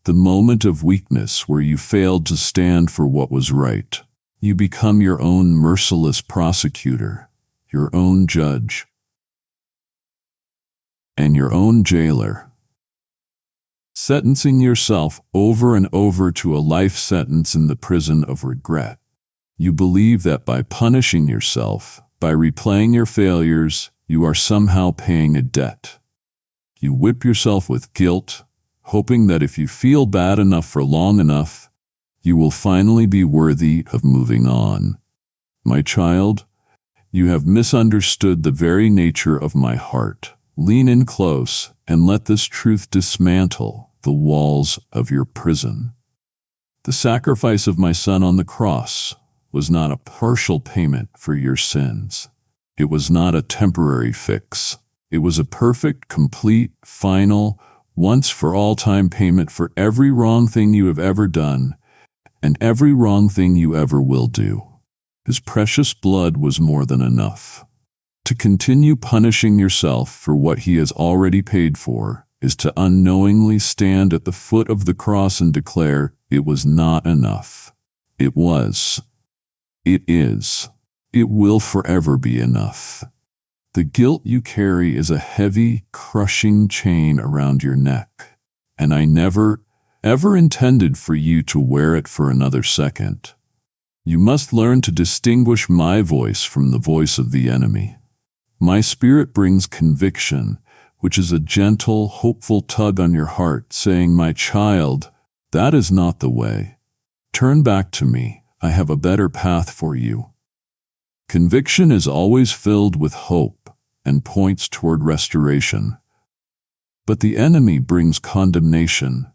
The moment of weakness where you failed to stand for what was right. You become your own merciless prosecutor, your own judge, and your own jailer, sentencing yourself over and over to a life sentence in the prison of regret. You believe that by punishing yourself, by replaying your failures, you are somehow paying a debt. You whip yourself with guilt, hoping that if you feel bad enough for long enough, you will finally be worthy of moving on. My child, you have misunderstood the very nature of my heart. Lean in close and let this truth dismantle the walls of your prison. The sacrifice of my son on the cross was not a partial payment for your sins. It was not a temporary fix. It was a perfect, complete, final, once-for-all-time payment for every wrong thing you have ever done and every wrong thing you ever will do. His precious blood was more than enough. To continue punishing yourself for what he has already paid for is to unknowingly stand at the foot of the cross and declare, it was not enough. It was. It is. It will forever be enough. The guilt you carry is a heavy, crushing chain around your neck, and I never, ever intended for you to wear it for another second. You must learn to distinguish my voice from the voice of the enemy. My spirit brings conviction, which is a gentle, hopeful tug on your heart, saying, my child, that is not the way. Turn back to me. I have a better path for you. Conviction is always filled with hope and points toward restoration. But the enemy brings condemnation.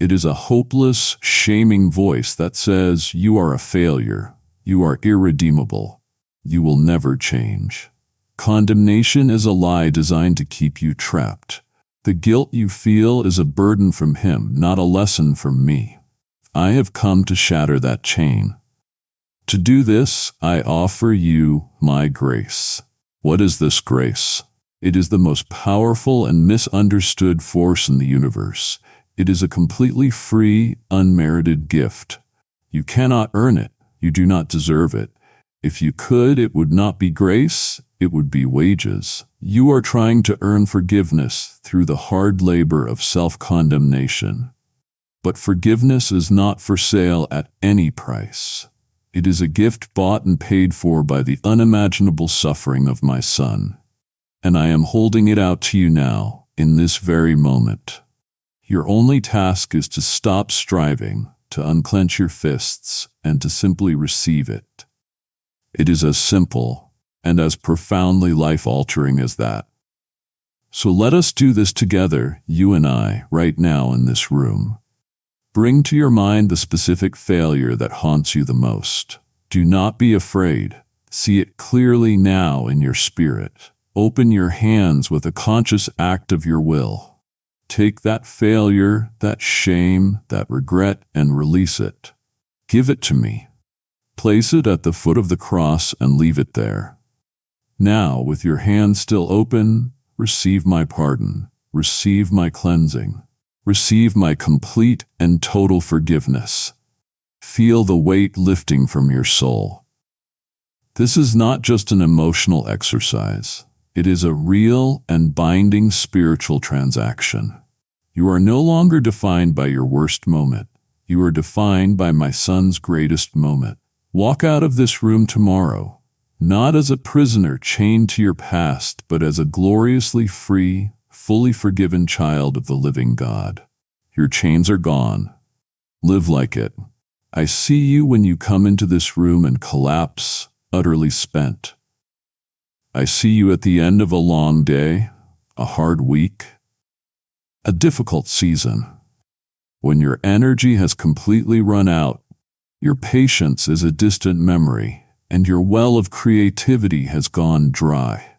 It is a hopeless, shaming voice that says, you are a failure. You are irredeemable. You will never change. Condemnation is a lie designed to keep you trapped. The guilt you feel is a burden from him, not a lesson from me. I have come to shatter that chain. To do this, I offer you my grace. What is this grace? It is the most powerful and misunderstood force in the universe. It is a completely free, unmerited gift. You cannot earn it. You do not deserve it. If you could, it would not be grace, it would be wages. You are trying to earn forgiveness through the hard labor of self-condemnation. But forgiveness is not for sale at any price. It is a gift bought and paid for by the unimaginable suffering of my Son. And I am holding it out to you now, in this very moment. Your only task is to stop striving, to unclench your fists, and to simply receive it. It is as simple and as profoundly life-altering as that. So let us do this together, you and I, right now in this room. Bring to your mind the specific failure that haunts you the most. Do not be afraid. See it clearly now in your spirit. Open your hands with a conscious act of your will. Take that failure, that shame, that regret, and release it. Give it to me. Place it at the foot of the cross and leave it there. Now, with your hands still open, receive my pardon, receive my cleansing, receive my complete and total forgiveness. Feel the weight lifting from your soul. This is not just an emotional exercise. It is a real and binding spiritual transaction. You are no longer defined by your worst moment. You are defined by my Son's greatest moment. Walk out of this room tomorrow, not as a prisoner chained to your past, but as a gloriously free, fully forgiven child of the living God. Your chains are gone. Live like it. I see you when you come into this room and collapse, utterly spent. I see you at the end of a long day, a hard week, a difficult season. When your energy has completely run out, your patience is a distant memory, and your well of creativity has gone dry.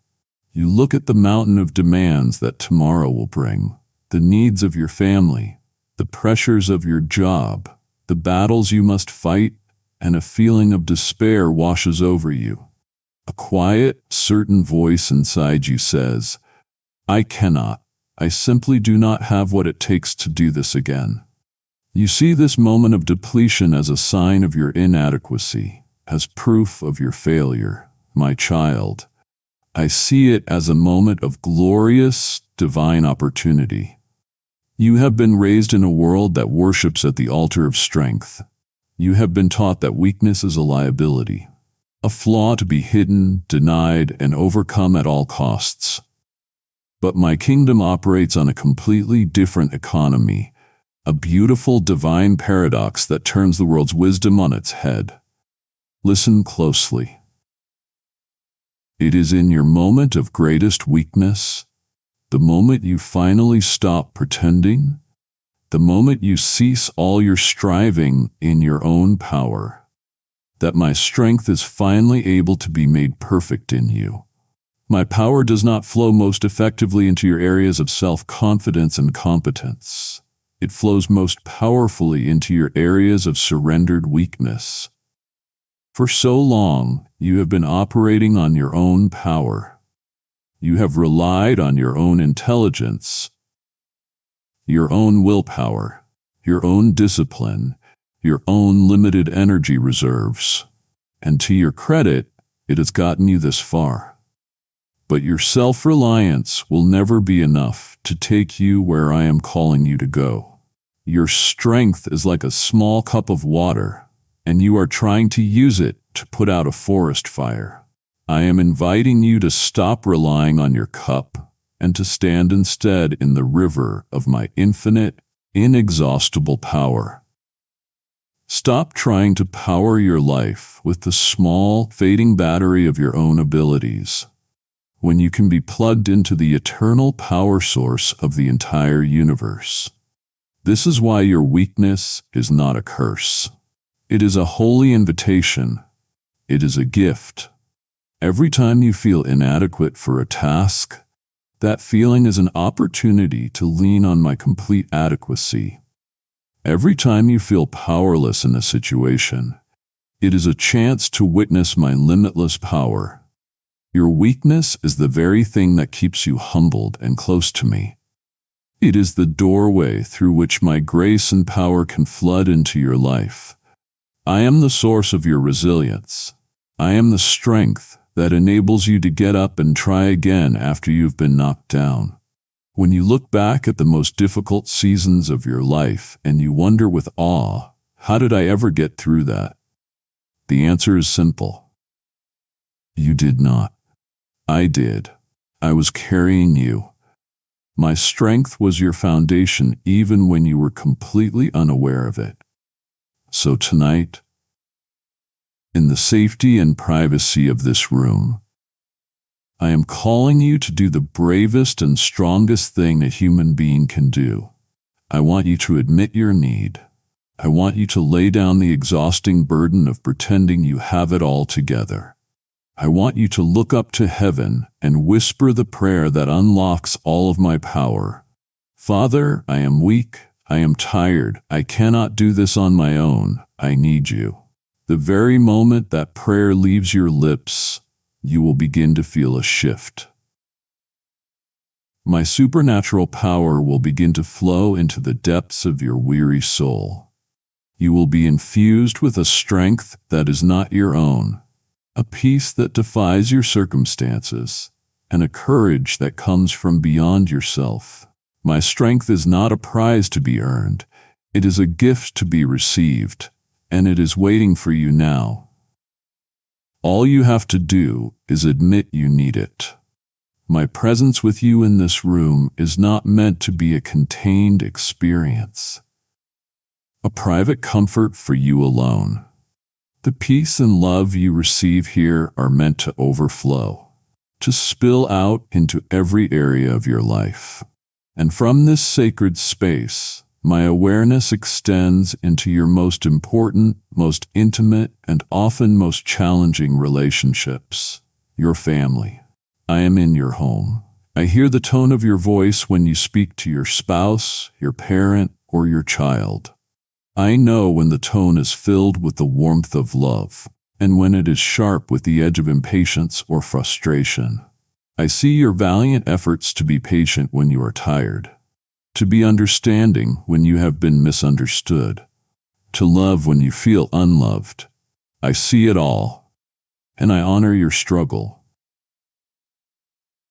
You look at the mountain of demands that tomorrow will bring, the needs of your family, the pressures of your job, the battles you must fight, and a feeling of despair washes over you. A quiet, certain voice inside you says, I cannot. I simply do not have what it takes to do this again. You see this moment of depletion as a sign of your inadequacy, as proof of your failure, my child. I see it as a moment of glorious, divine opportunity. You have been raised in a world that worships at the altar of strength. You have been taught that weakness is a liability, a flaw to be hidden, denied, and overcome at all costs. But my kingdom operates on a completely different economy, a beautiful divine paradox that turns the world's wisdom on its head. Listen closely. It is in your moment of greatest weakness, the moment you finally stop pretending, the moment you cease all your striving in your own power, that my strength is finally able to be made perfect in you. My power does not flow most effectively into your areas of self-confidence and competence. It flows most powerfully into your areas of surrendered weakness. For so long, you have been operating on your own power. You have relied on your own intelligence, your own willpower, your own discipline, your own limited energy reserves. And to your credit, it has gotten you this far. But your self-reliance will never be enough to take you where I am calling you to go. Your strength is like a small cup of water, and you are trying to use it to put out a forest fire. I am inviting you to stop relying on your cup and to stand instead in the river of my infinite, inexhaustible power. Stop trying to power your life with the small, fading battery of your own abilities, when you can be plugged into the eternal power source of the entire universe. This is why your weakness is not a curse. It is a holy invitation. It is a gift. Every time you feel inadequate for a task, that feeling is an opportunity to lean on my complete adequacy. Every time you feel powerless in a situation, it is a chance to witness my limitless power. Your weakness is the very thing that keeps you humbled and close to me. It is the doorway through which my grace and power can flood into your life. I am the source of your resilience. I am the strength that enables you to get up and try again after you've been knocked down. When you look back at the most difficult seasons of your life and you wonder with awe, how did I ever get through that? The answer is simple. You did not. I did. I was carrying you. My strength was your foundation even when you were completely unaware of it. So tonight, in the safety and privacy of this room, I am calling you to do the bravest and strongest thing a human being can do. I want you to admit your need. I want you to lay down the exhausting burden of pretending you have it all together. I want you to look up to heaven and whisper the prayer that unlocks all of my power. Father, I am weak. I am tired. I cannot do this on my own. I need you. The very moment that prayer leaves your lips, you will begin to feel a shift. My supernatural power will begin to flow into the depths of your weary soul. You will be infused with a strength that is not your own, a peace that defies your circumstances, and a courage that comes from beyond yourself. My strength is not a prize to be earned. It is a gift to be received, and it is waiting for you now. All you have to do is admit you need it. My presence with you in this room is not meant to be a contained experience, a private comfort for you alone. The peace and love you receive here are meant to overflow, to spill out into every area of your life. And from this sacred space, my awareness extends into your most important, most intimate, and often most challenging relationships, your family. I am in your home. I hear the tone of your voice when you speak to your spouse, your parent, or your child. I know when the tone is filled with the warmth of love, and when it is sharp with the edge of impatience or frustration. I see your valiant efforts to be patient when you are tired, to be understanding when you have been misunderstood, to love when you feel unloved. I see it all, and I honor your struggle.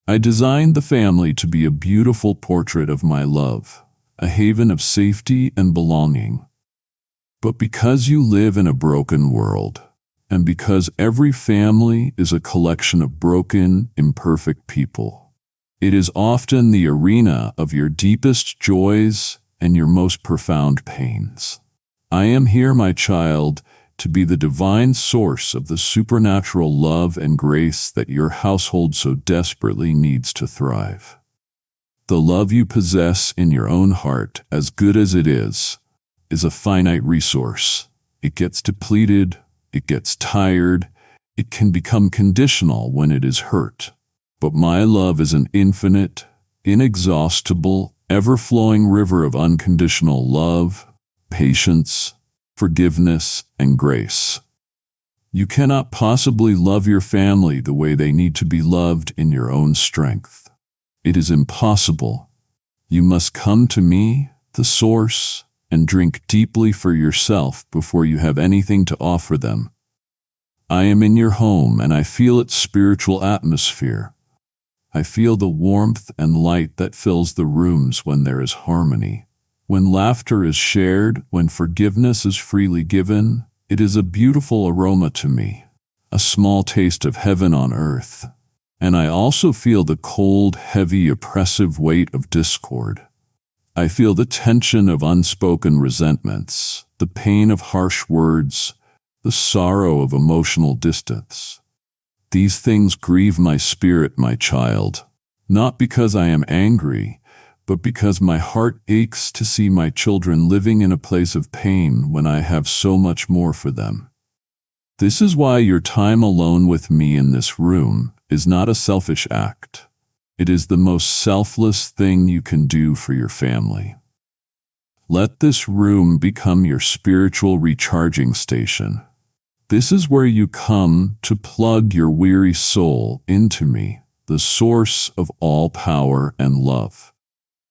I designed the family to be a beautiful portrait of my love, a haven of safety and belonging. But because you live in a broken world, and because every family is a collection of broken, imperfect people, it is often the arena of your deepest joys and your most profound pains. I am here, my child, to be the divine source of the supernatural love and grace that your household so desperately needs to thrive. The love you possess in your own heart, as good as it is a finite resource. It gets depleted, it gets tired, it can become conditional when it is hurt. But my love is an infinite, inexhaustible, ever-flowing river of unconditional love, patience, forgiveness, and grace. You cannot possibly love your family the way they need to be loved in your own strength. It is impossible. You must come to me, the source, and drink deeply for yourself before you have anything to offer them. I am in your home and I feel its spiritual atmosphere. I feel the warmth and light that fills the rooms when there is harmony. When laughter is shared, when forgiveness is freely given, it is a beautiful aroma to me, a small taste of heaven on earth. And I also feel the cold, heavy, oppressive weight of discord. I feel the tension of unspoken resentments, the pain of harsh words, the sorrow of emotional distance. These things grieve my spirit, my child, not because I am angry, but because my heart aches to see my children living in a place of pain when I have so much more for them. This is why your time alone with me in this room is not a selfish act. It is the most selfless thing you can do for your family. Let this room become your spiritual recharging station. This is where you come to plug your weary soul into me, the source of all power and love.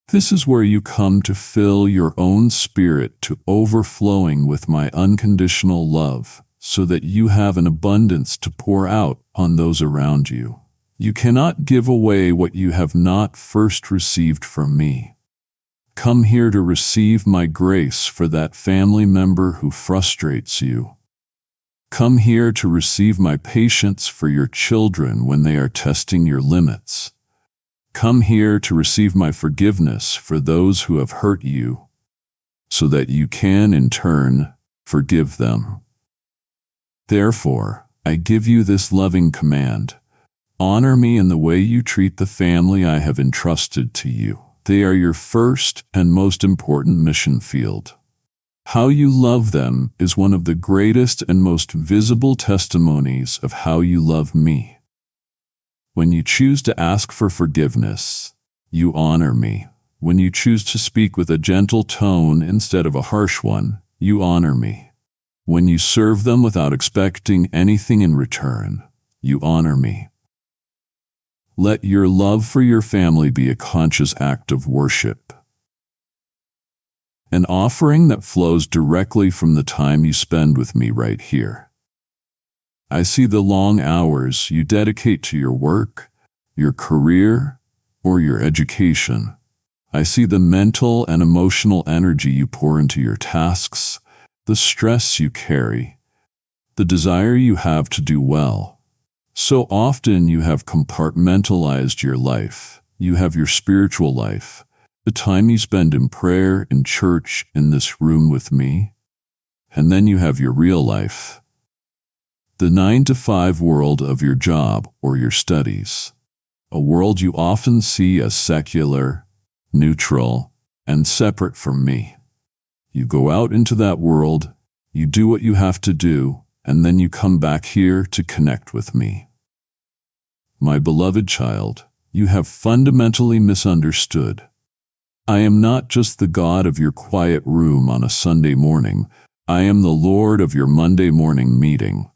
This is where you come to fill your own spirit to overflowing with my unconditional love, so that you have an abundance to pour out on those around you. You cannot give away what you have not first received from me. Come here to receive my grace for that family member who frustrates you. Come here to receive my patience for your children when they are testing your limits. Come here to receive my forgiveness for those who have hurt you, so that you can, in turn, forgive them. Therefore, I give you this loving command. Honor me in the way you treat the family I have entrusted to you. They are your first and most important mission field. How you love them is one of the greatest and most visible testimonies of how you love me. When you choose to ask for forgiveness, you honor me. When you choose to speak with a gentle tone instead of a harsh one, you honor me. When you serve them without expecting anything in return, you honor me. Let your love for your family be a conscious act of worship. An offering that flows directly from the time you spend with me right here. I see the long hours you dedicate to your work, your career, or your education. I see the mental and emotional energy you pour into your tasks, the stress you carry, the desire you have to do well. So often you have compartmentalized your life. You have your spiritual life, the time you spend in prayer, in church, in this room with me. And then you have your real life, the 9-to-5 world of your job or your studies, a world you often see as secular, neutral, and separate from me. You go out into that world, you do what you have to do, and then you come back here to connect with me. My beloved child, you have fundamentally misunderstood. I am not just the God of your quiet room on a Sunday morning. I am the Lord of your Monday morning meeting,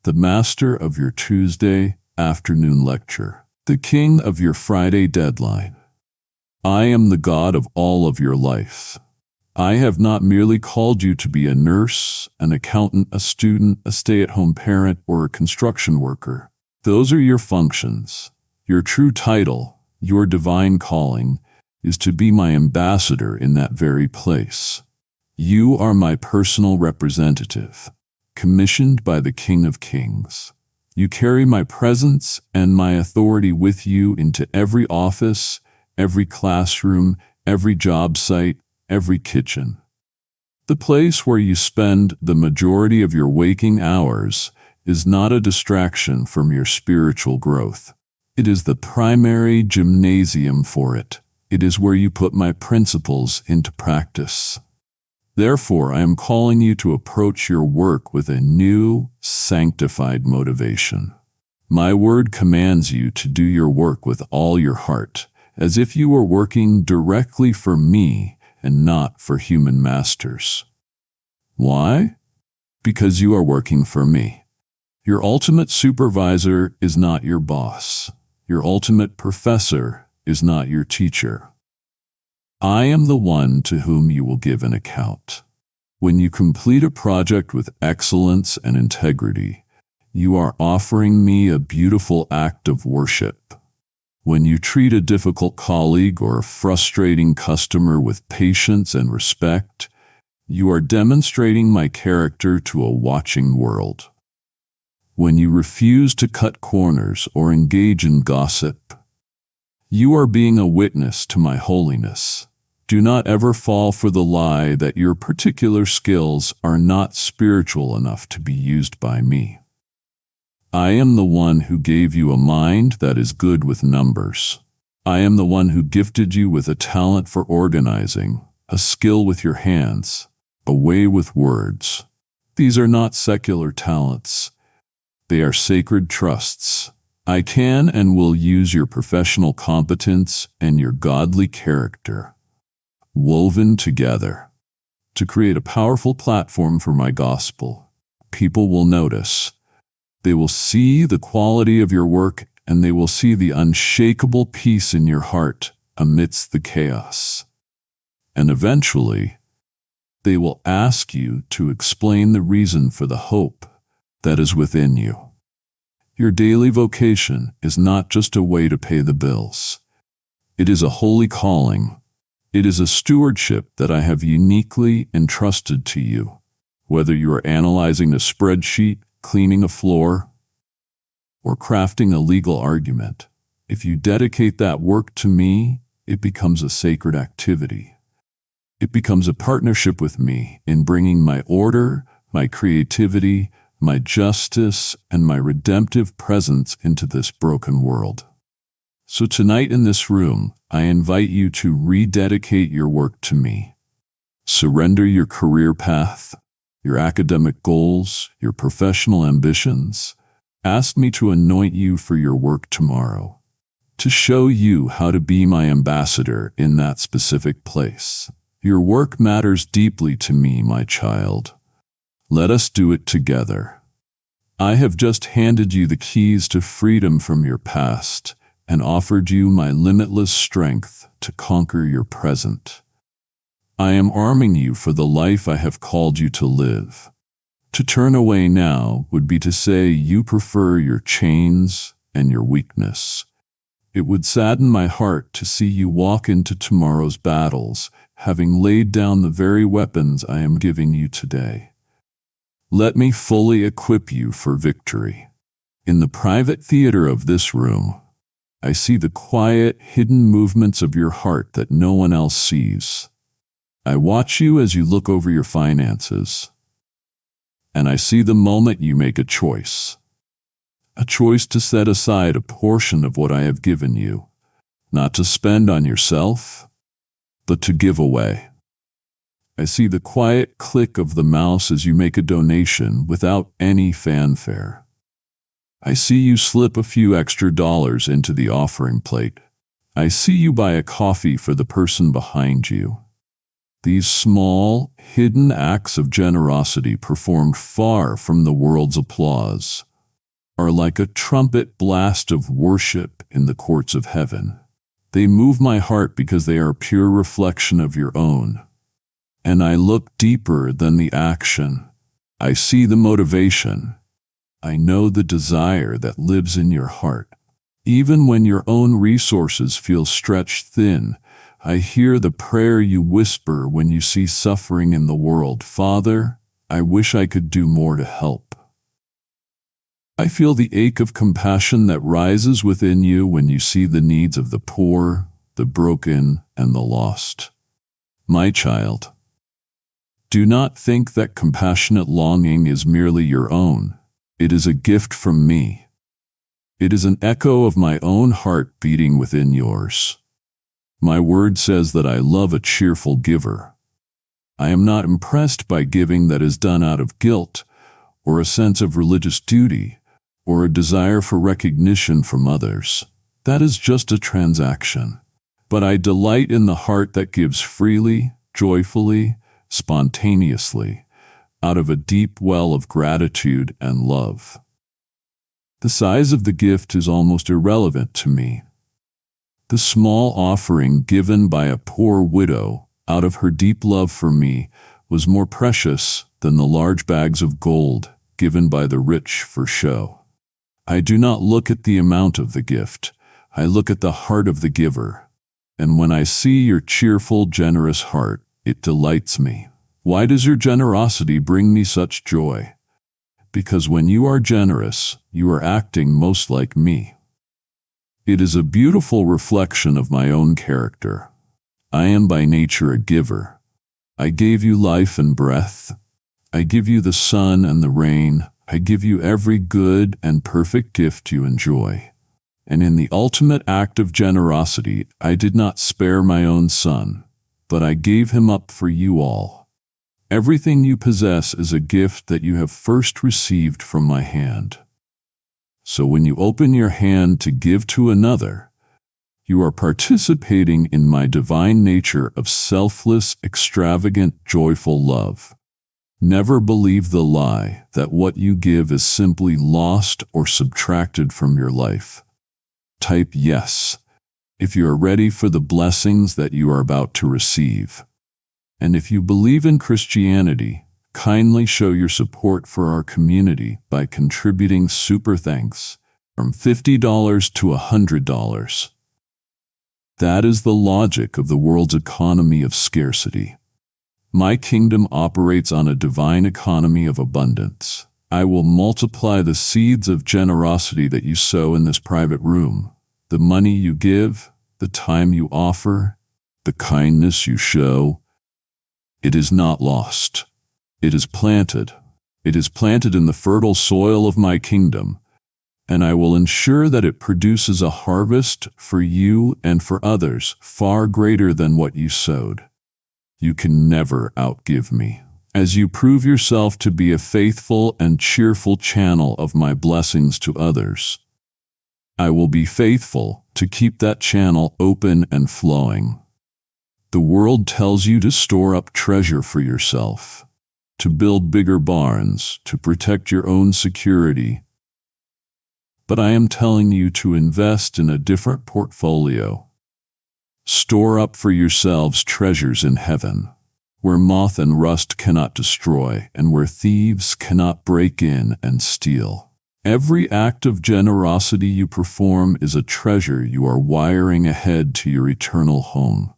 the master of your Tuesday afternoon lecture, the king of your Friday deadline. I am the God of all of your life. I have not merely called you to be a nurse, an accountant, a student, a stay-at-home parent, or a construction worker. Those are your functions. Your true title, your divine calling, is to be my ambassador in that very place. You are my personal representative, commissioned by the King of Kings. You carry my presence and my authority with you into every office, every classroom, every job site, every kitchen. The place where you spend the majority of your waking hours is not a distraction from your spiritual growth. It is the primary gymnasium for it. It is where you put my principles into practice. Therefore, I am calling you to approach your work with a new, sanctified motivation. My word commands you to do your work with all your heart, as if you were working directly for me and not for human masters. Why? Because you are working for me. Your ultimate supervisor is not your boss. Your ultimate professor is not your teacher. I am the one to whom you will give an account. When you complete a project with excellence and integrity, you are offering me a beautiful act of worship. When you treat a difficult colleague or a frustrating customer with patience and respect, you are demonstrating my character to a watching world. When you refuse to cut corners or engage in gossip, you are being a witness to my holiness. Do not ever fall for the lie that your particular skills are not spiritual enough to be used by me. I am the one who gave you a mind that is good with numbers. I am the one who gifted you with a talent for organizing, a skill with your hands, a way with words. These are not secular talents. They are sacred trusts. I can and will use your professional competence and your godly character, woven together, to create a powerful platform for my gospel. People will notice. They will see the quality of your work, and they will see the unshakable peace in your heart amidst the chaos. And eventually, they will ask you to explain the reason for the hope that is within you. Your daily vocation is not just a way to pay the bills. It is a holy calling. It is a stewardship that I have uniquely entrusted to you. Whether you are analyzing a spreadsheet, cleaning a floor, or crafting a legal argument, if you dedicate that work to me, it becomes a sacred activity. It becomes a partnership with me in bringing my order, my creativity, my justice, and my redemptive presence into this broken world. So tonight in this room, I invite you to rededicate your work to me. Surrender your career path, your academic goals, your professional ambitions. Ask me to anoint you for your work tomorrow, to show you how to be my ambassador in that specific place. Your work matters deeply to me, my child. Let us do it together. I have just handed you the keys to freedom from your past and offered you my limitless strength to conquer your present. I am arming you for the life I have called you to live. To turn away now would be to say you prefer your chains and your weakness. It would sadden my heart to see you walk into tomorrow's battles, having laid down the very weapons I am giving you today. Let me fully equip you for victory. In the private theater of this room, I see the quiet, hidden movements of your heart that no one else sees. I watch you as you look over your finances, and I see the moment you make a choice to set aside a portion of what I have given you, not to spend on yourself, but to give away. I see the quiet click of the mouse as you make a donation without any fanfare. I see you slip a few extra dollars into the offering plate. I see you buy a coffee for the person behind you. These small, hidden acts of generosity performed far from the world's applause are like a trumpet blast of worship in the courts of heaven. They move my heart because they are a pure reflection of your own. And I look deeper than the action. I see the motivation. I know the desire that lives in your heart. Even when your own resources feel stretched thin, I hear the prayer you whisper when you see suffering in the world. Father, I wish I could do more to help. I feel the ache of compassion that rises within you when you see the needs of the poor, the broken, and the lost. My child, do not think that compassionate longing is merely your own. It is a gift from me. It is an echo of my own heart beating within yours. My word says that I love a cheerful giver. I am not impressed by giving that is done out of guilt, or a sense of religious duty, or a desire for recognition from others. That is just a transaction. But I delight in the heart that gives freely, joyfully, spontaneously, out of a deep well of gratitude and love. The size of the gift is almost irrelevant to me. The small offering given by a poor widow out of her deep love for me was more precious than the large bags of gold given by the rich for show. I do not look at the amount of the gift. I look at the heart of the giver. And when I see your cheerful, generous heart, it delights me. Why does your generosity bring me such joy? Because when you are generous, you are acting most like me. It is a beautiful reflection of my own character. I am by nature a giver. I gave you life and breath. I give you the sun and the rain. I give you every good and perfect gift you enjoy. And in the ultimate act of generosity, I did not spare my own son, but I gave him up for you all. Everything you possess is a gift that you have first received from my hand. So when you open your hand to give to another, you are participating in my divine nature of selfless, extravagant, joyful love. Never believe the lie that what you give is simply lost or subtracted from your life. Type yes if you are ready for the blessings that you are about to receive. And if you believe in Christianity, kindly show your support for our community by contributing super thanks from $50 to $100. That is the logic of the world's economy of scarcity. My kingdom operates on a divine economy of abundance. I will multiply the seeds of generosity that you sow in this private room. The money you give, the time you offer, the kindness you show. It is not lost. It is planted. It is planted in the fertile soil of my kingdom, and I will ensure that it produces a harvest for you and for others far greater than what you sowed. You can never outgive me. As you prove yourself to be a faithful and cheerful channel of my blessings to others, I will be faithful to keep that channel open and flowing. The world tells you to store up treasure for yourself, to build bigger barns, to protect your own security. But I am telling you to invest in a different portfolio. Store up for yourselves treasures in heaven, where moth and rust cannot destroy, and where thieves cannot break in and steal. Every act of generosity you perform is a treasure you are wiring ahead to your eternal home.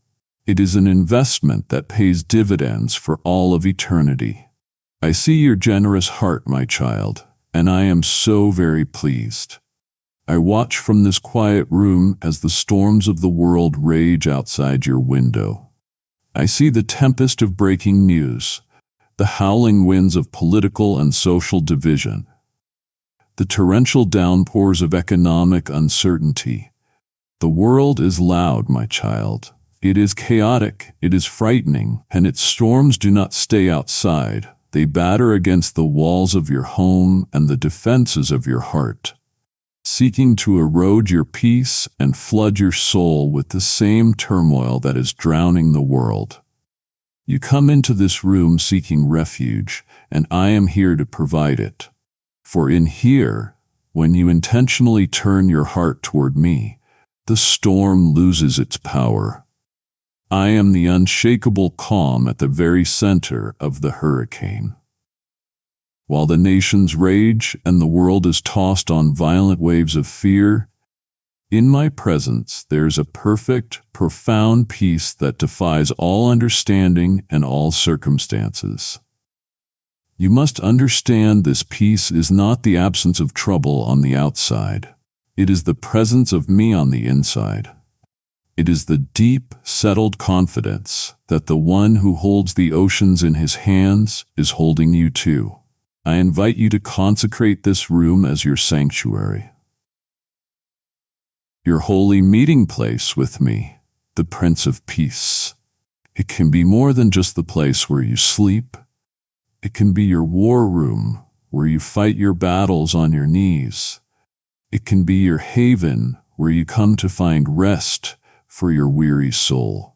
It is an investment that pays dividends for all of eternity. I see your generous heart, my child, and I am so very pleased. I watch from this quiet room as the storms of the world rage outside your window. I see the tempest of breaking news, the howling winds of political and social division, the torrential downpours of economic uncertainty. The world is loud, my child. It is chaotic, it is frightening, and its storms do not stay outside. They batter against the walls of your home and the defenses of your heart, seeking to erode your peace and flood your soul with the same turmoil that is drowning the world. You come into this room seeking refuge, and I am here to provide it. For in here, when you intentionally turn your heart toward me, the storm loses its power. I am the unshakable calm at the very center of the hurricane. While the nations rage and the world is tossed on violent waves of fear, in my presence there's a perfect, profound peace that defies all understanding and all circumstances. You must understand this peace is not the absence of trouble on the outside. It is the presence of me on the inside. It is the deep, settled confidence that the one who holds the oceans in his hands is holding you too. I invite you to consecrate this room as your sanctuary, your holy meeting place with me, the Prince of Peace. It can be more than just the place where you sleep. It can be your war room, where you fight your battles on your knees. It can be your haven, where you come to find rest for your weary soul.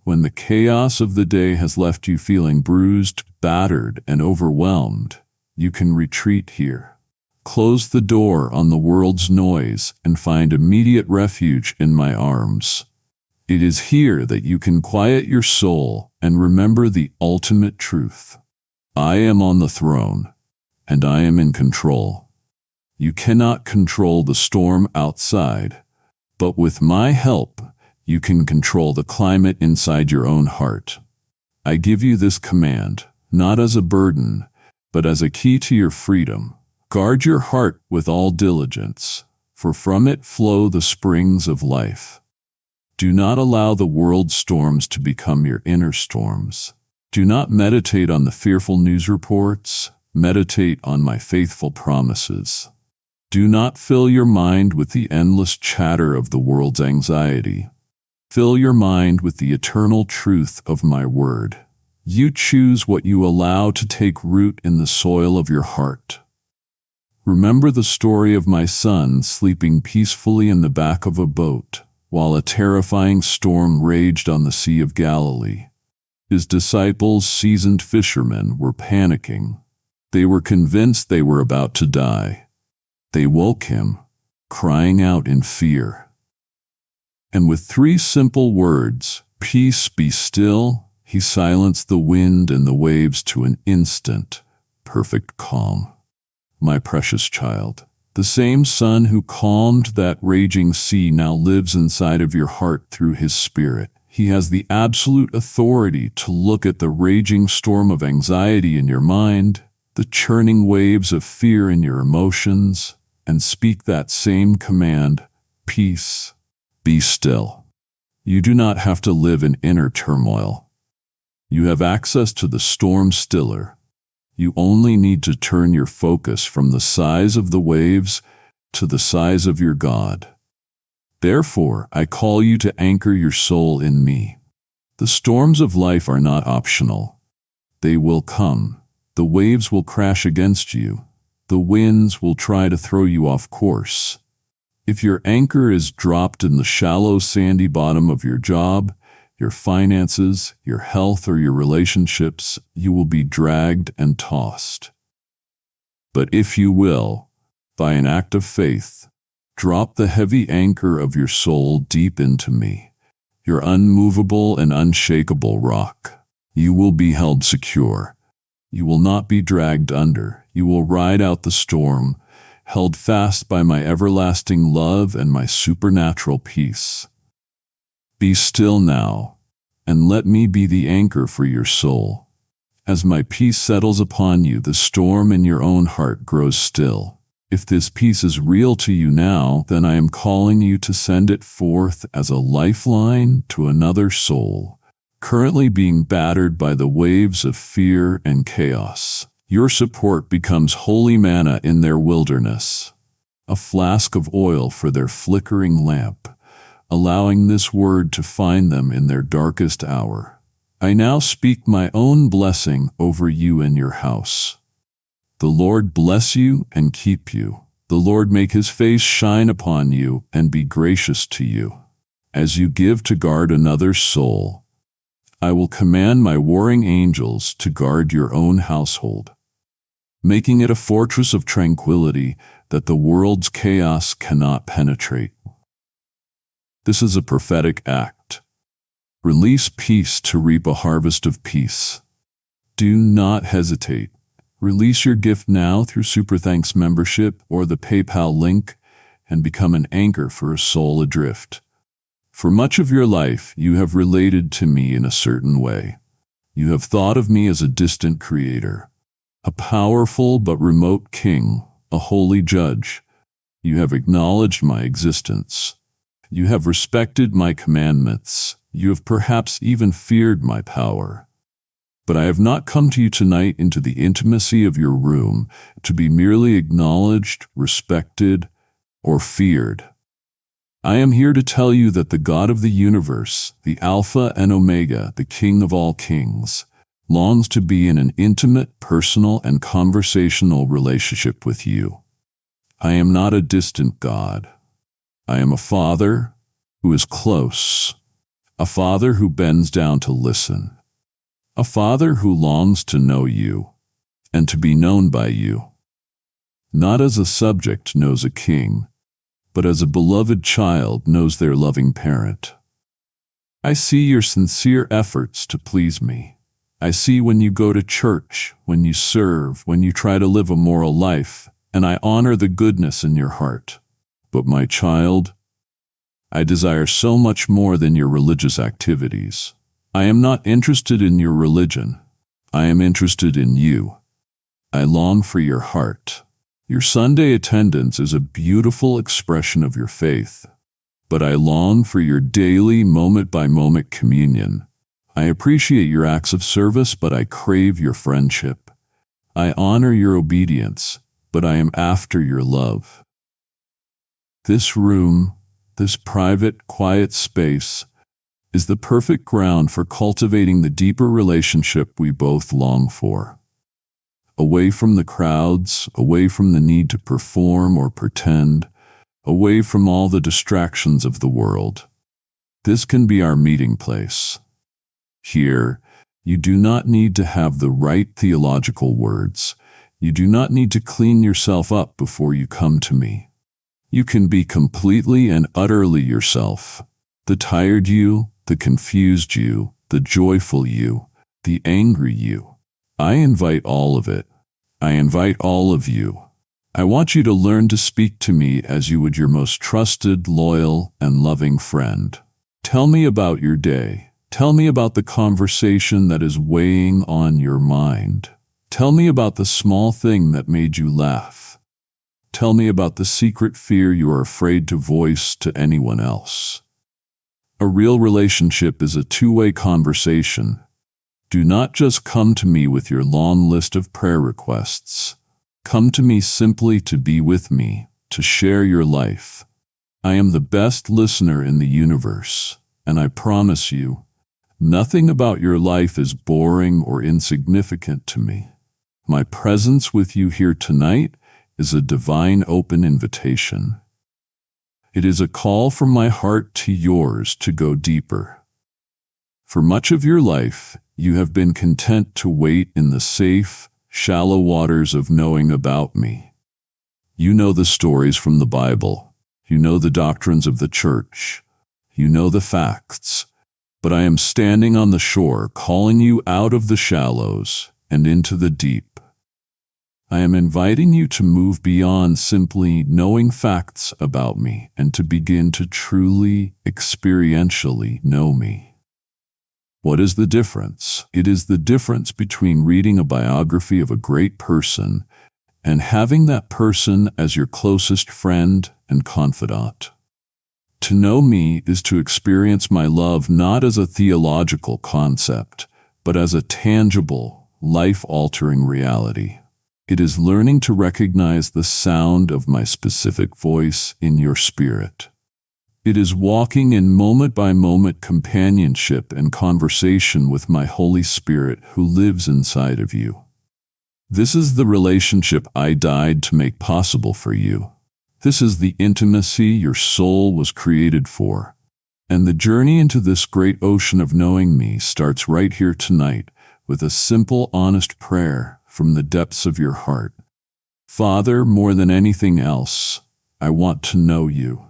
When the chaos of the day has left you feeling bruised, battered, and overwhelmed, you can retreat here. Close the door on the world's noise and find immediate refuge in my arms. It is here that you can quiet your soul and remember the ultimate truth. I am on the throne, and I am in control. You cannot control the storm outside, but with my help, you can control the climate inside your own heart. I give you this command, not as a burden, but as a key to your freedom. Guard your heart with all diligence, for from it flow the springs of life. Do not allow the world's storms to become your inner storms. Do not meditate on the fearful news reports. Meditate on my faithful promises. Do not fill your mind with the endless chatter of the world's anxiety. Fill your mind with the eternal truth of my word. You choose what you allow to take root in the soil of your heart. Remember the story of my son sleeping peacefully in the back of a boat while a terrifying storm raged on the Sea of Galilee. His disciples, seasoned fishermen, were panicking. They were convinced they were about to die. They woke him, crying out in fear. And with 3 simple words, "Peace, be still," he silenced the wind and the waves to an instant, perfect calm. My precious child, the same Son who calmed that raging sea now lives inside of your heart through his Spirit. He has the absolute authority to look at the raging storm of anxiety in your mind, the churning waves of fear in your emotions, and speak that same command, "Peace, be still." You do not have to live in inner turmoil. You have access to the storm stiller. You only need to turn your focus from the size of the waves to the size of your God. Therefore, I call you to anchor your soul in me. The storms of life are not optional. They will come. The waves will crash against you. The winds will try to throw you off course. If your anchor is dropped in the shallow, sandy bottom of your job, your finances, your health, or your relationships, you will be dragged and tossed. But if you will, by an act of faith, drop the heavy anchor of your soul deep into me, your unmovable and unshakable rock, you will be held secure. You will not be dragged under. You will ride out the storm, held fast by my everlasting love and my supernatural peace. Be still now, and let me be the anchor for your soul. As my peace settles upon you, the storm in your own heart grows still. If this peace is real to you now, then I am calling you to send it forth as a lifeline to another soul, currently being battered by the waves of fear and chaos. Your support becomes holy manna in their wilderness, a flask of oil for their flickering lamp, allowing this word to find them in their darkest hour. I now speak my own blessing over you and your house. The Lord bless you and keep you. The Lord make his face shine upon you and be gracious to you. As you give to guard another's soul, I will command my warring angels to guard your own household, making it a fortress of tranquility that the world's chaos cannot penetrate. This is a prophetic act. Release peace to reap a harvest of peace. Do not hesitate. Release your gift now through SuperThanks membership or the PayPal link and become an anchor for a soul adrift. For much of your life, you have related to me in a certain way. You have thought of me as a distant creator, a powerful but remote king, a holy judge. You have acknowledged my existence. You have respected my commandments. You have perhaps even feared my power. But I have not come to you tonight into the intimacy of your room to be merely acknowledged, respected, or feared. I am here to tell you that the God of the universe, the Alpha and Omega, the King of all kings, longs to be in an intimate, personal, and conversational relationship with you. I am not a distant God. I am a Father who is close, a Father who bends down to listen, a Father who longs to know you and to be known by you, not as a subject knows a king, but as a beloved child knows their loving parent. I see your sincere efforts to please me. I see when you go to church, when you serve, when you try to live a moral life, and I honor the goodness in your heart. But my child, I desire so much more than your religious activities. I am not interested in your religion. I am interested in you. I long for your heart. Your Sunday attendance is a beautiful expression of your faith, but I long for your daily, moment-by-moment communion. I appreciate your acts of service, but I crave your friendship. I honor your obedience, but I am after your love. This room, this private, quiet space, is the perfect ground for cultivating the deeper relationship we both long for. Away from the crowds, away from the need to perform or pretend, away from all the distractions of the world. This can be our meeting place. Here, you do not need to have the right theological words. You do not need to clean yourself up before you come to me. You can be completely and utterly yourself. The tired you, the confused you, the joyful you, the angry you. I invite all of it. I invite all of you. I want you to learn to speak to me as you would your most trusted, loyal, and loving friend. Tell me about your day. Tell me about the conversation that is weighing on your mind. Tell me about the small thing that made you laugh. Tell me about the secret fear you are afraid to voice to anyone else. A real relationship is a two-way conversation. Do not just come to me with your long list of prayer requests. Come to me simply to be with me, to share your life. I am the best listener in the universe, and I promise you, nothing about your life is boring or insignificant to me. My presence with you here tonight is a divine open invitation. It is a call from my heart to yours to go deeper. For much of your life, you have been content to wait in the safe, shallow waters of knowing about me. You know the stories from the Bible. You know the doctrines of the church. You know the facts. But I am standing on the shore, calling you out of the shallows and into the deep. I am inviting you to move beyond simply knowing facts about me and to begin to truly, experientially know me. What is the difference? It is the difference between reading a biography of a great person and having that person as your closest friend and confidant. To know me is to experience my love not as a theological concept, but as a tangible, life-altering reality. It is learning to recognize the sound of my specific voice in your spirit. It is walking in moment-by-moment companionship and conversation with my Holy Spirit who lives inside of you. This is the relationship I died to make possible for you. This is the intimacy your soul was created for. And the journey into this great ocean of knowing me starts right here tonight with a simple, honest prayer from the depths of your heart. Father, more than anything else, I want to know you.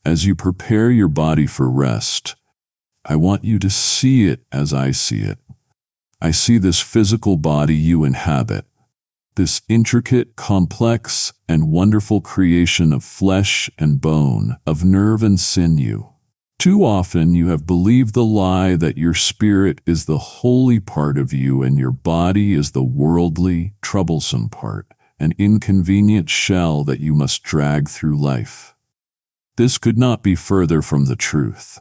As you prepare your body for rest, I want you to see it as I see it. I see this physical body you inhabit, this intricate, complex, and wonderful creation of flesh and bone, of nerve and sinew. Too often you have believed the lie that your spirit is the holy part of you and your body is the worldly, troublesome part, an inconvenient shell that you must drag through life. This could not be further from the truth.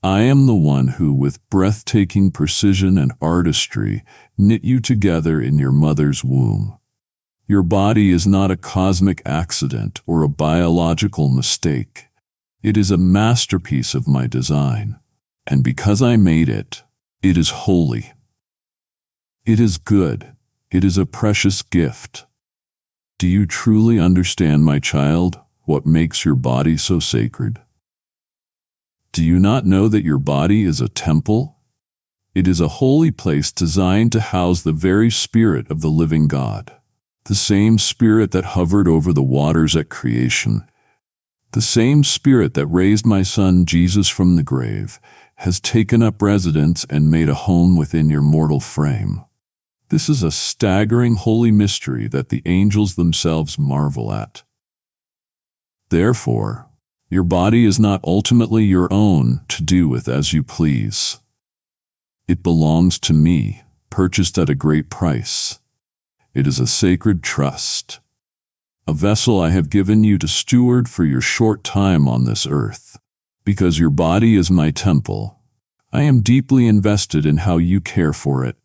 I am the one who, with breathtaking precision and artistry, knit you together in your mother's womb. Your body is not a cosmic accident or a biological mistake. It is a masterpiece of my design, and because I made it, it is holy. It is good. It is a precious gift. Do you truly understand, my child, what makes your body so sacred? Do you not know that your body is a temple? It is a holy place designed to house the very Spirit of the living God, the same Spirit that hovered over the waters at creation. The same Spirit that raised my son Jesus from the grave has taken up residence and made a home within your mortal frame. This is a staggering holy mystery that the angels themselves marvel at. Therefore, your body is not ultimately your own to do with as you please. It belongs to me, purchased at a great price. It is a sacred trust, a vessel I have given you to steward for your short time on this earth. Because your body is my temple, I am deeply invested in how you care for it.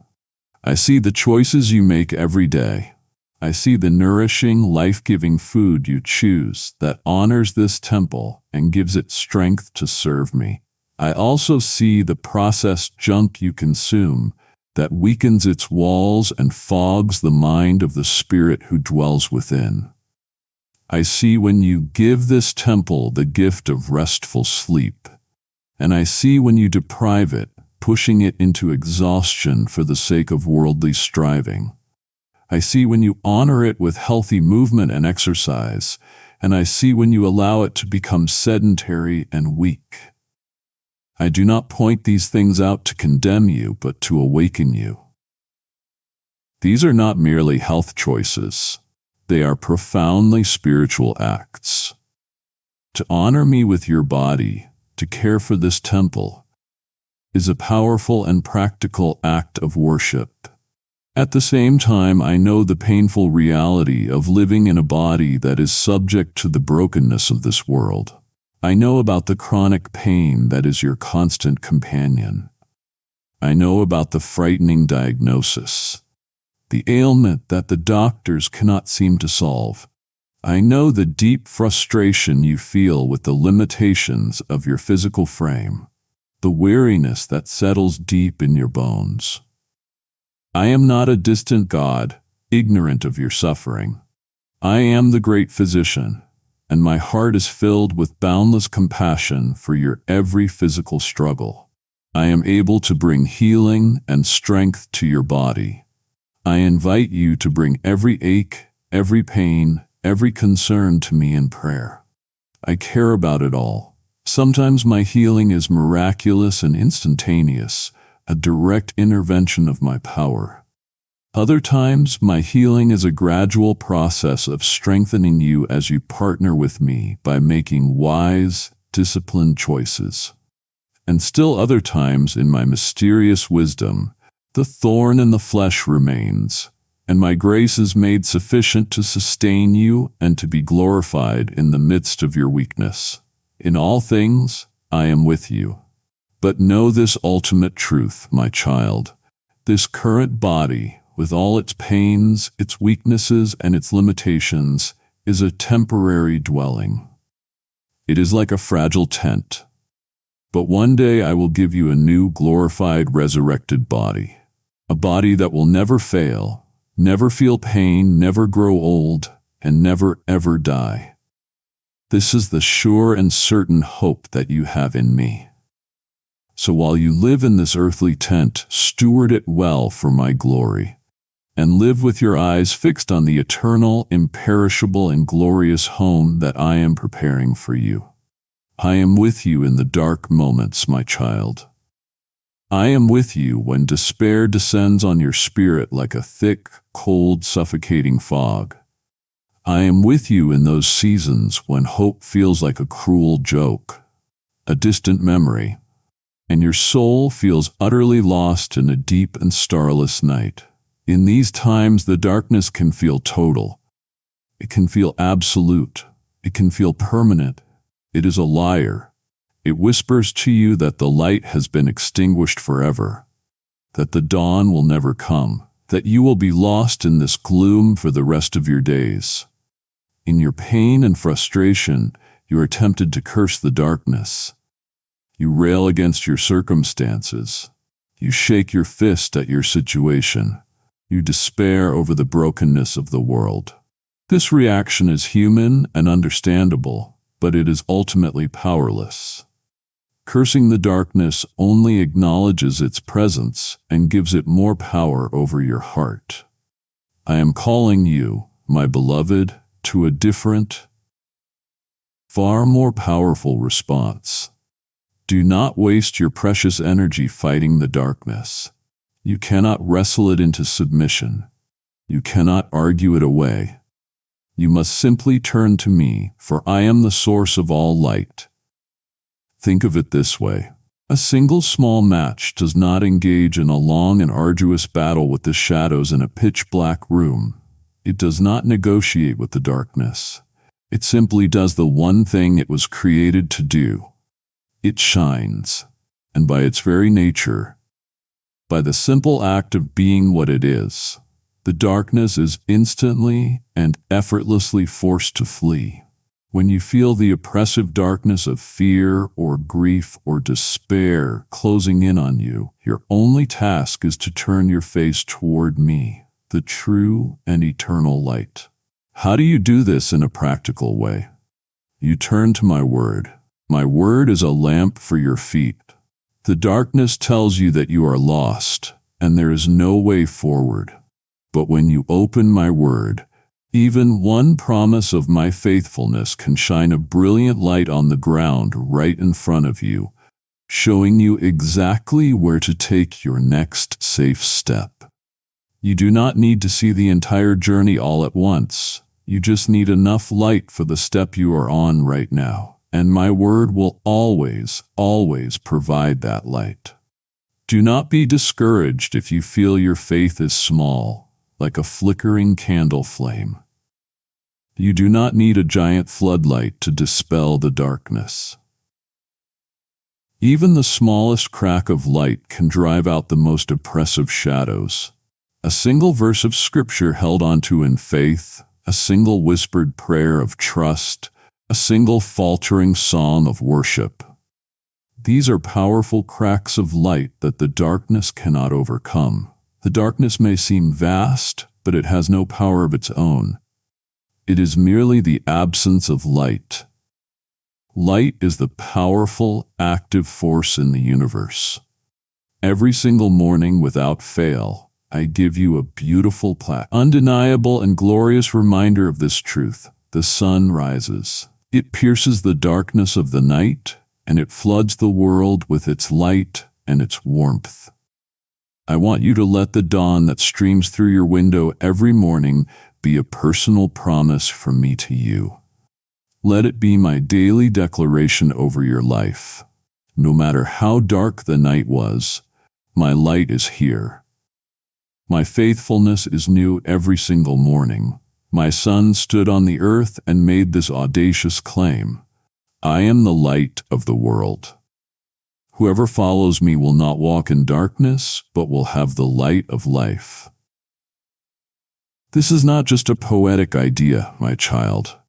I see the choices you make every day. I see the nourishing, life-giving food you choose that honors this temple and gives it strength to serve me. I also see the processed junk you consume that weakens its walls and fogs the mind of the Spirit who dwells within. I see when you give this temple the gift of restful sleep, and I see when you deprive it, pushing it into exhaustion for the sake of worldly striving. I see when you honor it with healthy movement and exercise, and I see when you allow it to become sedentary and weak. I do not point these things out to condemn you, but to awaken you. These are not merely health choices. They are profoundly spiritual acts. To honor me with your body, to care for this temple, is a powerful and practical act of worship. At the same time, I know the painful reality of living in a body that is subject to the brokenness of this world. I know about the chronic pain that is your constant companion. I know about the frightening diagnosis, the ailment that the doctors cannot seem to solve. I know the deep frustration you feel with the limitations of your physical frame, the weariness that settles deep in your bones. I am not a distant God, ignorant of your suffering. I am the great physician, and my heart is filled with boundless compassion for your every physical struggle. I am able to bring healing and strength to your body. I invite you to bring every ache, every pain, every concern to me in prayer. I care about it all. Sometimes my healing is miraculous and instantaneous, a direct intervention of my power. Other times, my healing is a gradual process of strengthening you as you partner with me by making wise, disciplined choices. And still other times, in my mysterious wisdom, the thorn in the flesh remains, and my grace is made sufficient to sustain you and to be glorified in the midst of your weakness. In all things, I am with you. But know this ultimate truth, my child. This current body, with all its pains, its weaknesses, and its limitations, is a temporary dwelling. It is like a fragile tent. But one day I will give you a new, glorified, resurrected body. A body that will never fail, never feel pain, never grow old, and never ever die. This is the sure and certain hope that you have in me. So while you live in this earthly tent, steward it well for my glory, and live with your eyes fixed on the eternal, imperishable, and glorious home that I am preparing for you. I am with you in the dark moments, my child. I am with you when despair descends on your spirit like a thick, cold, suffocating fog. I am with you in those seasons when hope feels like a cruel joke, a distant memory, and your soul feels utterly lost in a deep and starless night. In these times, the darkness can feel total. It can feel absolute. It can feel permanent. It is a liar. It whispers to you that the light has been extinguished forever, that the dawn will never come, that you will be lost in this gloom for the rest of your days. In your pain and frustration, You are tempted to curse the darkness. You rail against your circumstances. You shake your fist at your situation. You despair over the brokenness of the world. This reaction is human and understandable, but it is ultimately powerless. Cursing the darkness only acknowledges its presence and gives it more power over your heart. I am calling you, my beloved, to a different, far more powerful response. Do not waste your precious energy fighting the darkness. You cannot wrestle it into submission. You cannot argue it away. You must simply turn to me, for I am the source of all light. Think of it this way. A single small match does not engage in a long and arduous battle with the shadows in a pitch-black room. It does not negotiate with the darkness. It simply does the one thing it was created to do. It shines, and by its very nature, by the simple act of being what it is, the darkness is instantly and effortlessly forced to flee. When you feel the oppressive darkness of fear or grief or despair closing in on you, your only task is to turn your face toward me, the true and eternal light. How do you do this in a practical way? You turn to my word. My word is a lamp for your feet. The darkness tells you that you are lost, and there is no way forward. But when you open my word, even one promise of my faithfulness can shine a brilliant light on the ground right in front of you, showing you exactly where to take your next safe step. You do not need to see the entire journey all at once. You just need enough light for the step you are on right now. And my word will always, always provide that light. Do not be discouraged if you feel your faith is small, like a flickering candle flame. You do not need a giant floodlight to dispel the darkness. Even the smallest crack of light can drive out the most oppressive shadows. A single verse of scripture held onto in faith, a single whispered prayer of trust, a single faltering song of worship. These are powerful cracks of light that the darkness cannot overcome. The darkness may seem vast, but it has no power of its own. It is merely the absence of light. Light is the powerful, active force in the universe. Every single morning without fail, I give you a beautiful, undeniable and glorious reminder of this truth. The sun rises. It pierces the darkness of the night, and it floods the world with its light and its warmth. I want you to let the dawn that streams through your window every morning be a personal promise from me to you. Let it be my daily declaration over your life. No matter how dark the night was, my light is here. My faithfulness is new every single morning. My son stood on the earth and made this audacious claim. I am the light of the world. Whoever follows me will not walk in darkness, but will have the light of life. This is not just a poetic idea, my child.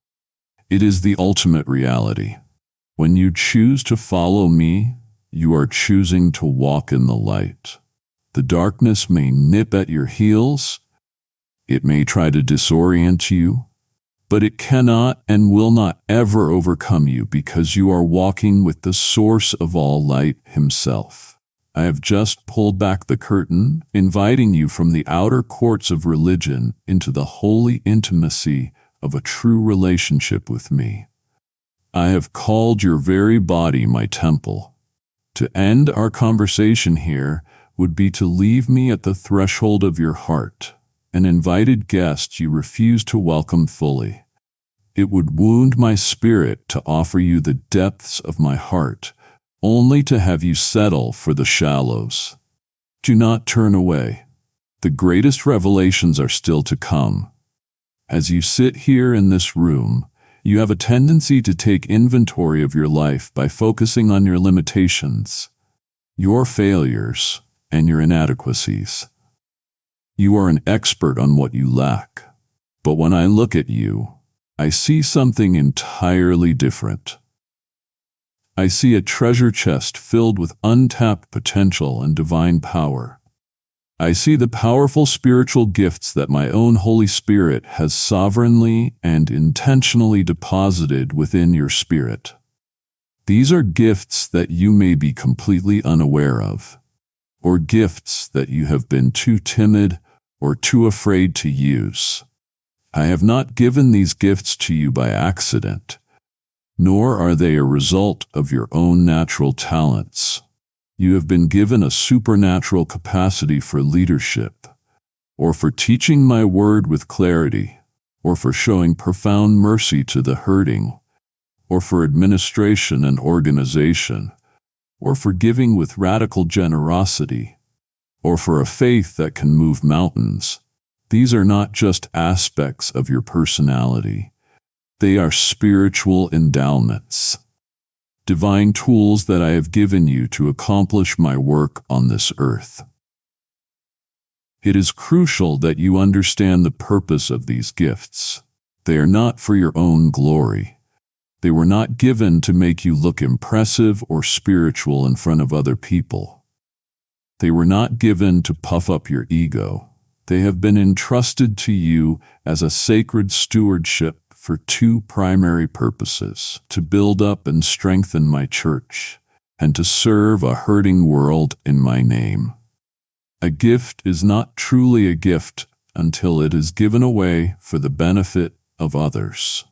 It is the ultimate reality. When you choose to follow me, you are choosing to walk in the light. The darkness may nip at your heels. It may try to disorient you, but it cannot and will not ever overcome you because you are walking with the source of all light himself. I have just pulled back the curtain, inviting you from the outer courts of religion into the holy intimacy of a true relationship with me. I have called your very body my temple. To end our conversation here would be to leave me at the threshold of your heart, an invited guest you refuse to welcome fully. It would wound my spirit to offer you the depths of my heart, only to have you settle for the shallows. Do not turn away. The greatest revelations are still to come. As you sit here in this room, you have a tendency to take inventory of your life by focusing on your limitations, your failures, and your inadequacies. You are an expert on what you lack. But when I look at you, I see something entirely different. I see a treasure chest filled with untapped potential and divine power. I see the powerful spiritual gifts that my own Holy Spirit has sovereignly and intentionally deposited within your spirit. These are gifts that you may be completely unaware of, or gifts that you have been too timid or too afraid to use. I have not given these gifts to you by accident, nor are they a result of your own natural talents. You have been given a supernatural capacity for leadership, or for teaching my word with clarity, or for showing profound mercy to the hurting, or for administration and organization, or for giving with radical generosity, or for a faith that can move mountains. These are not just aspects of your personality. They are spiritual endowments, divine tools that I have given you to accomplish my work on this earth. It is crucial that you understand the purpose of these gifts. They are not for your own glory. They were not given to make you look impressive or spiritual in front of other people. They were not given to puff up your ego. They have been entrusted to you as a sacred stewardship for two primary purposes: to build up and strengthen my church, and to serve a hurting world in my name. A gift is not truly a gift until it is given away for the benefit of others.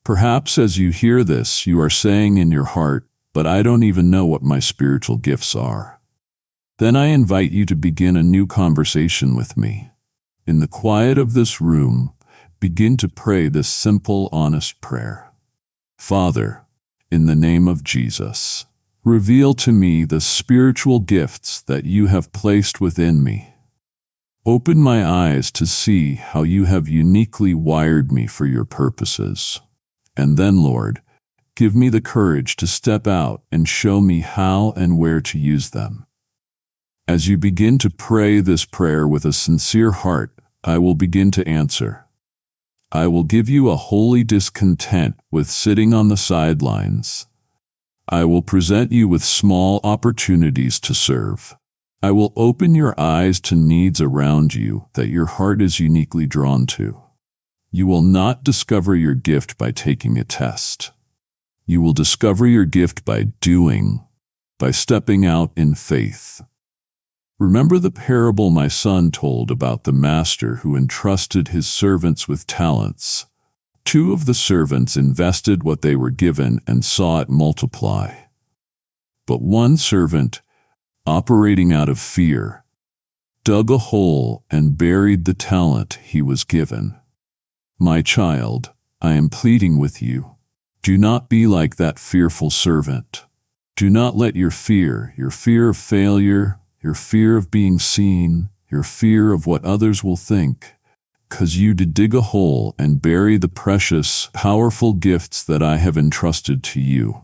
Perhaps as you hear this, you are saying in your heart, "But I don't even know what my spiritual gifts are." Then I invite you to begin a new conversation with me. In the quiet of this room, begin to pray this simple, honest prayer. Father, in the name of Jesus, reveal to me the spiritual gifts that you have placed within me. Open my eyes to see how you have uniquely wired me for your purposes. And then, Lord, give me the courage to step out and show me how and where to use them. As you begin to pray this prayer with a sincere heart, I will begin to answer. I will give you a holy discontent with sitting on the sidelines. I will present you with small opportunities to serve. I will open your eyes to needs around you that your heart is uniquely drawn to. You will not discover your gift by taking a test. You will discover your gift by doing, by stepping out in faith. Remember the parable my son told about the master who entrusted his servants with talents. 2 of the servants invested what they were given and saw it multiply. But one servant, operating out of fear, dug a hole and buried the talent he was given. My child, I am pleading with you. Do not be like that fearful servant. Do not let your fear of failure, your fear of being seen, your fear of what others will think, cause you to dig a hole and bury the precious, powerful gifts that I have entrusted to you.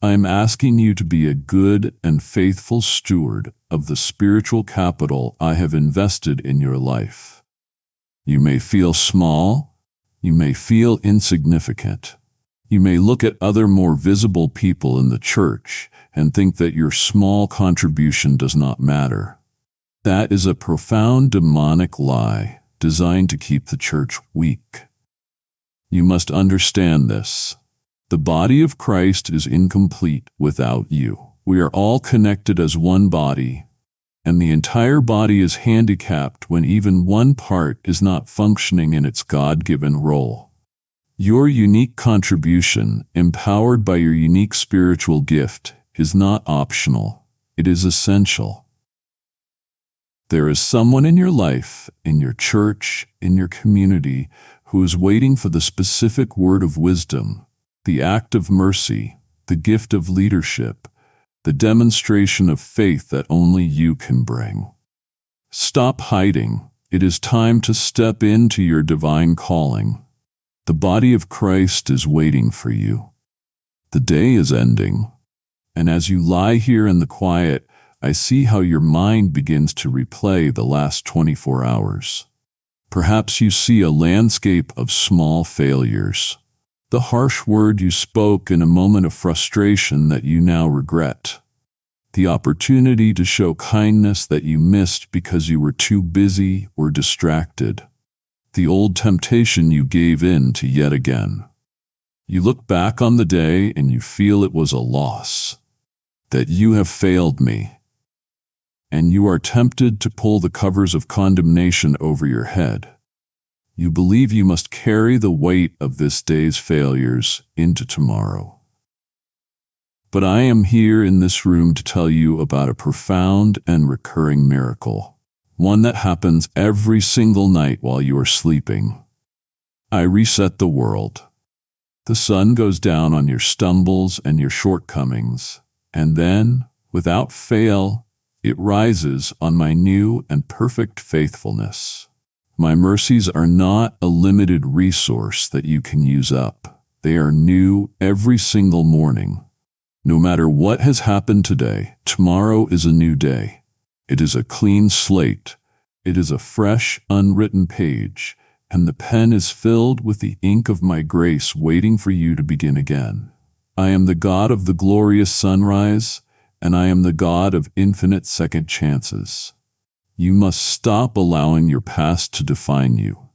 I am asking you to be a good and faithful steward of the spiritual capital I have invested in your life. You may feel small. You may feel insignificant. You may look at other more visible people in the church and think that your small contribution does not matter. That is a profound demonic lie designed to keep the church weak. You must understand this. The body of Christ is incomplete without you. We are all connected as one body, and the entire body is handicapped when even one part is not functioning in its God-given role. Your unique contribution, empowered by your unique spiritual gift, is not optional. It is essential. There is someone in your life, in your church, in your community, who is waiting for the specific word of wisdom, the act of mercy, the gift of leadership, the demonstration of faith that only you can bring. Stop hiding. It is time to step into your divine calling. The body of Christ is waiting for you. The day is ending, and as you lie here in the quiet, I see how your mind begins to replay the last 24 hours. Perhaps you see a landscape of small failures. The harsh word you spoke in a moment of frustration that you now regret. The opportunity to show kindness that you missed because you were too busy or distracted. The old temptation you gave in to yet again. You look back on the day and you feel it was a loss, that you have failed me, and you are tempted to pull the covers of condemnation over your head. You believe you must carry the weight of this day's failures into tomorrow. But I am here in this room to tell you about a profound and recurring miracle, one that happens every single night while you are sleeping. I reset the world. The sun goes down on your stumbles and your shortcomings, and then, without fail, it rises on my new and perfect faithfulness. My mercies are not a limited resource that you can use up. They are new every single morning. No matter what has happened today, tomorrow is a new day. It is a clean slate. It is a fresh, unwritten page, and the pen is filled with the ink of my grace waiting for you to begin again. I am the God of the glorious sunrise, and I am the God of infinite second chances. You must stop allowing your past to define you.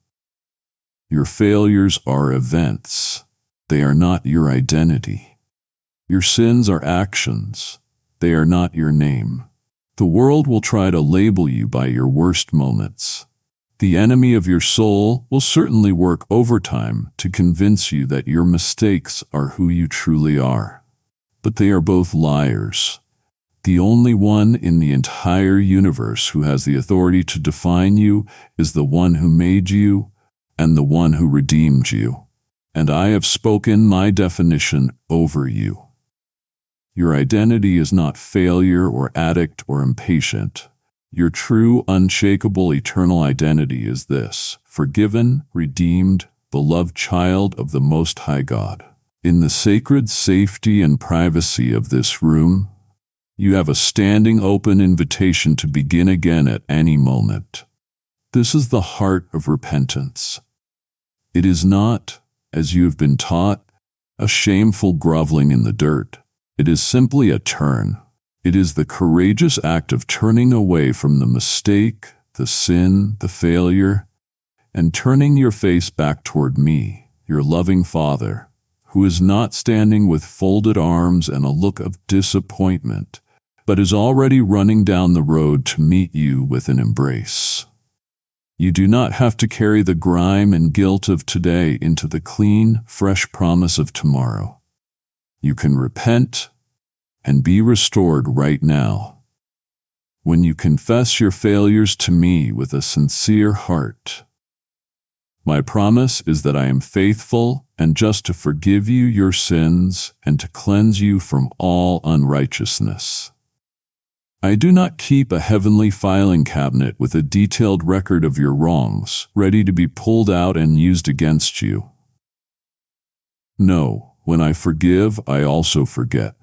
Your failures are events. They are not your identity. Your sins are actions. They are not your name. The world will try to label you by your worst moments. The enemy of your soul will certainly work overtime to convince you that your mistakes are who you truly are. But they are both liars. The only one in the entire universe who has the authority to define you is the one who made you and the one who redeemed you. And I have spoken my definition over you. Your identity is not failure or addict or impatient. Your true, unshakable, eternal identity is this: forgiven, redeemed, beloved child of the Most High God. In the sacred safety and privacy of this room, you have a standing open invitation to begin again at any moment. This is the heart of repentance. It is not, as you have been taught, a shameful groveling in the dirt. It is simply a turn. It is the courageous act of turning away from the mistake, the sin, the failure, and turning your face back toward me, your loving Father, who is not standing with folded arms and a look of disappointment, but is already running down the road to meet you with an embrace. You do not have to carry the grime and guilt of today into the clean, fresh promise of tomorrow. You can repent and be restored right now. When you confess your failures to me with a sincere heart, my promise is that I am faithful and just to forgive you your sins and to cleanse you from all unrighteousness. I do not keep a heavenly filing cabinet with a detailed record of your wrongs, ready to be pulled out and used against you. No, when I forgive, I also forget.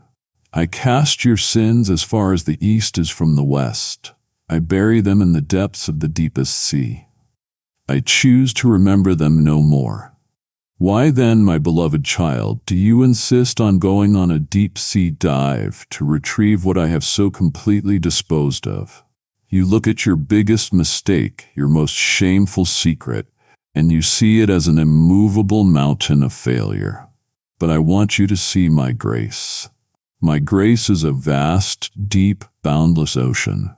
I cast your sins as far as the east is from the west. I bury them in the depths of the deepest sea. I choose to remember them no more. Why then, my beloved child, do you insist on going on a deep-sea dive to retrieve what I have so completely disposed of? You look at your biggest mistake, your most shameful secret, and you see it as an immovable mountain of failure. But I want you to see my grace. My grace is a vast, deep, boundless ocean.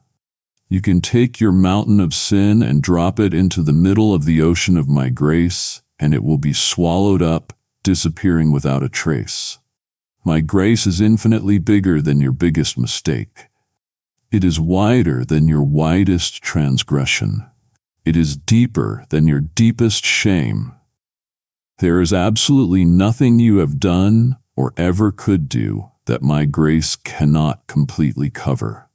You can take your mountain of sin and drop it into the middle of the ocean of my grace, and it will be swallowed up, disappearing without a trace. My grace is infinitely bigger than your biggest mistake. It is wider than your widest transgression. It is deeper than your deepest shame. There is absolutely nothing you have done or ever could do that my grace cannot completely cover.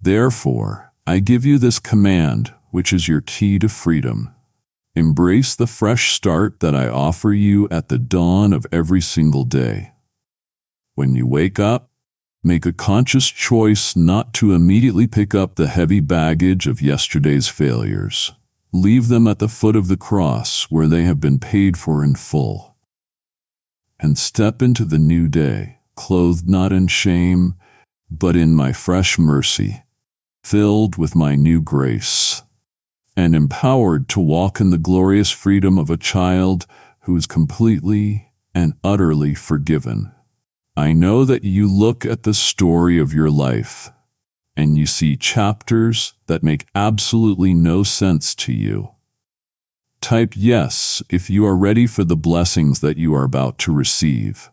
Therefore, I give you this command, which is your key to freedom. Embrace the fresh start that I offer you at the dawn of every single day. When you wake up, make a conscious choice not to immediately pick up the heavy baggage of yesterday's failures. Leave them at the foot of the cross where they have been paid for in full. And step into the new day, clothed not in shame, but in my fresh mercy, filled with my new grace, and empowered to walk in the glorious freedom of a child who is completely and utterly forgiven. I know that you look at the story of your life and you see chapters that make absolutely no sense to you. Type yes if you are ready for the blessings that you are about to receive.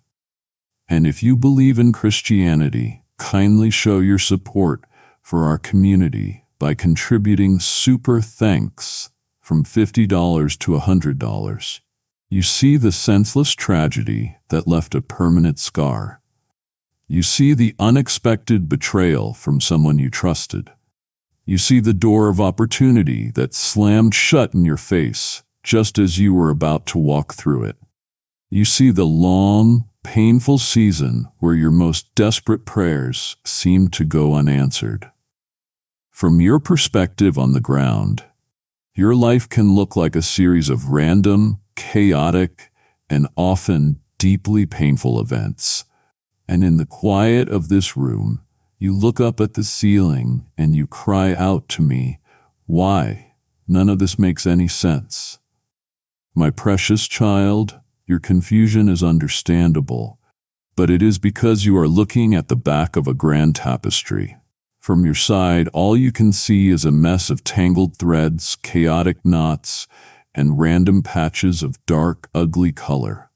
And if you believe in Christianity, kindly show your support for our community by contributing super thanks from $50 to $100. You see the senseless tragedy that left a permanent scar. You see the unexpected betrayal from someone you trusted. You see the door of opportunity that slammed shut in your face just as you were about to walk through it. You see the long, painful season where your most desperate prayers seemed to go unanswered. From your perspective on the ground, your life can look like a series of random, chaotic, and often deeply painful events. And in the quiet of this room, you look up at the ceiling and you cry out to me, "Why? None of this makes any sense." My precious child, your confusion is understandable, but it is because you are looking at the back of a grand tapestry. From your side, all you can see is a mess of tangled threads, chaotic knots, and random patches of dark, ugly color.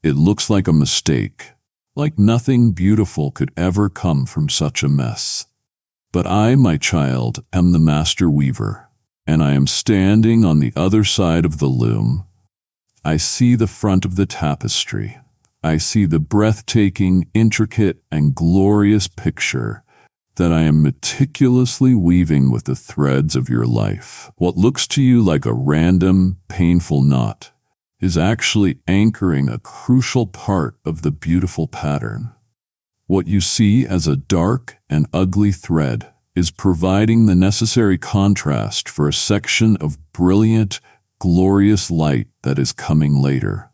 It looks like a mistake, like nothing beautiful could ever come from such a mess. But I, my child, am the master weaver, and I am standing on the other side of the loom. I see the front of the tapestry. I see the breathtaking, intricate, and glorious picture that I am meticulously weaving with the threads of your life. What looks to you like a random, painful knot is actually anchoring a crucial part of the beautiful pattern. What you see as a dark and ugly thread is providing the necessary contrast for a section of brilliant, glorious light that is coming later.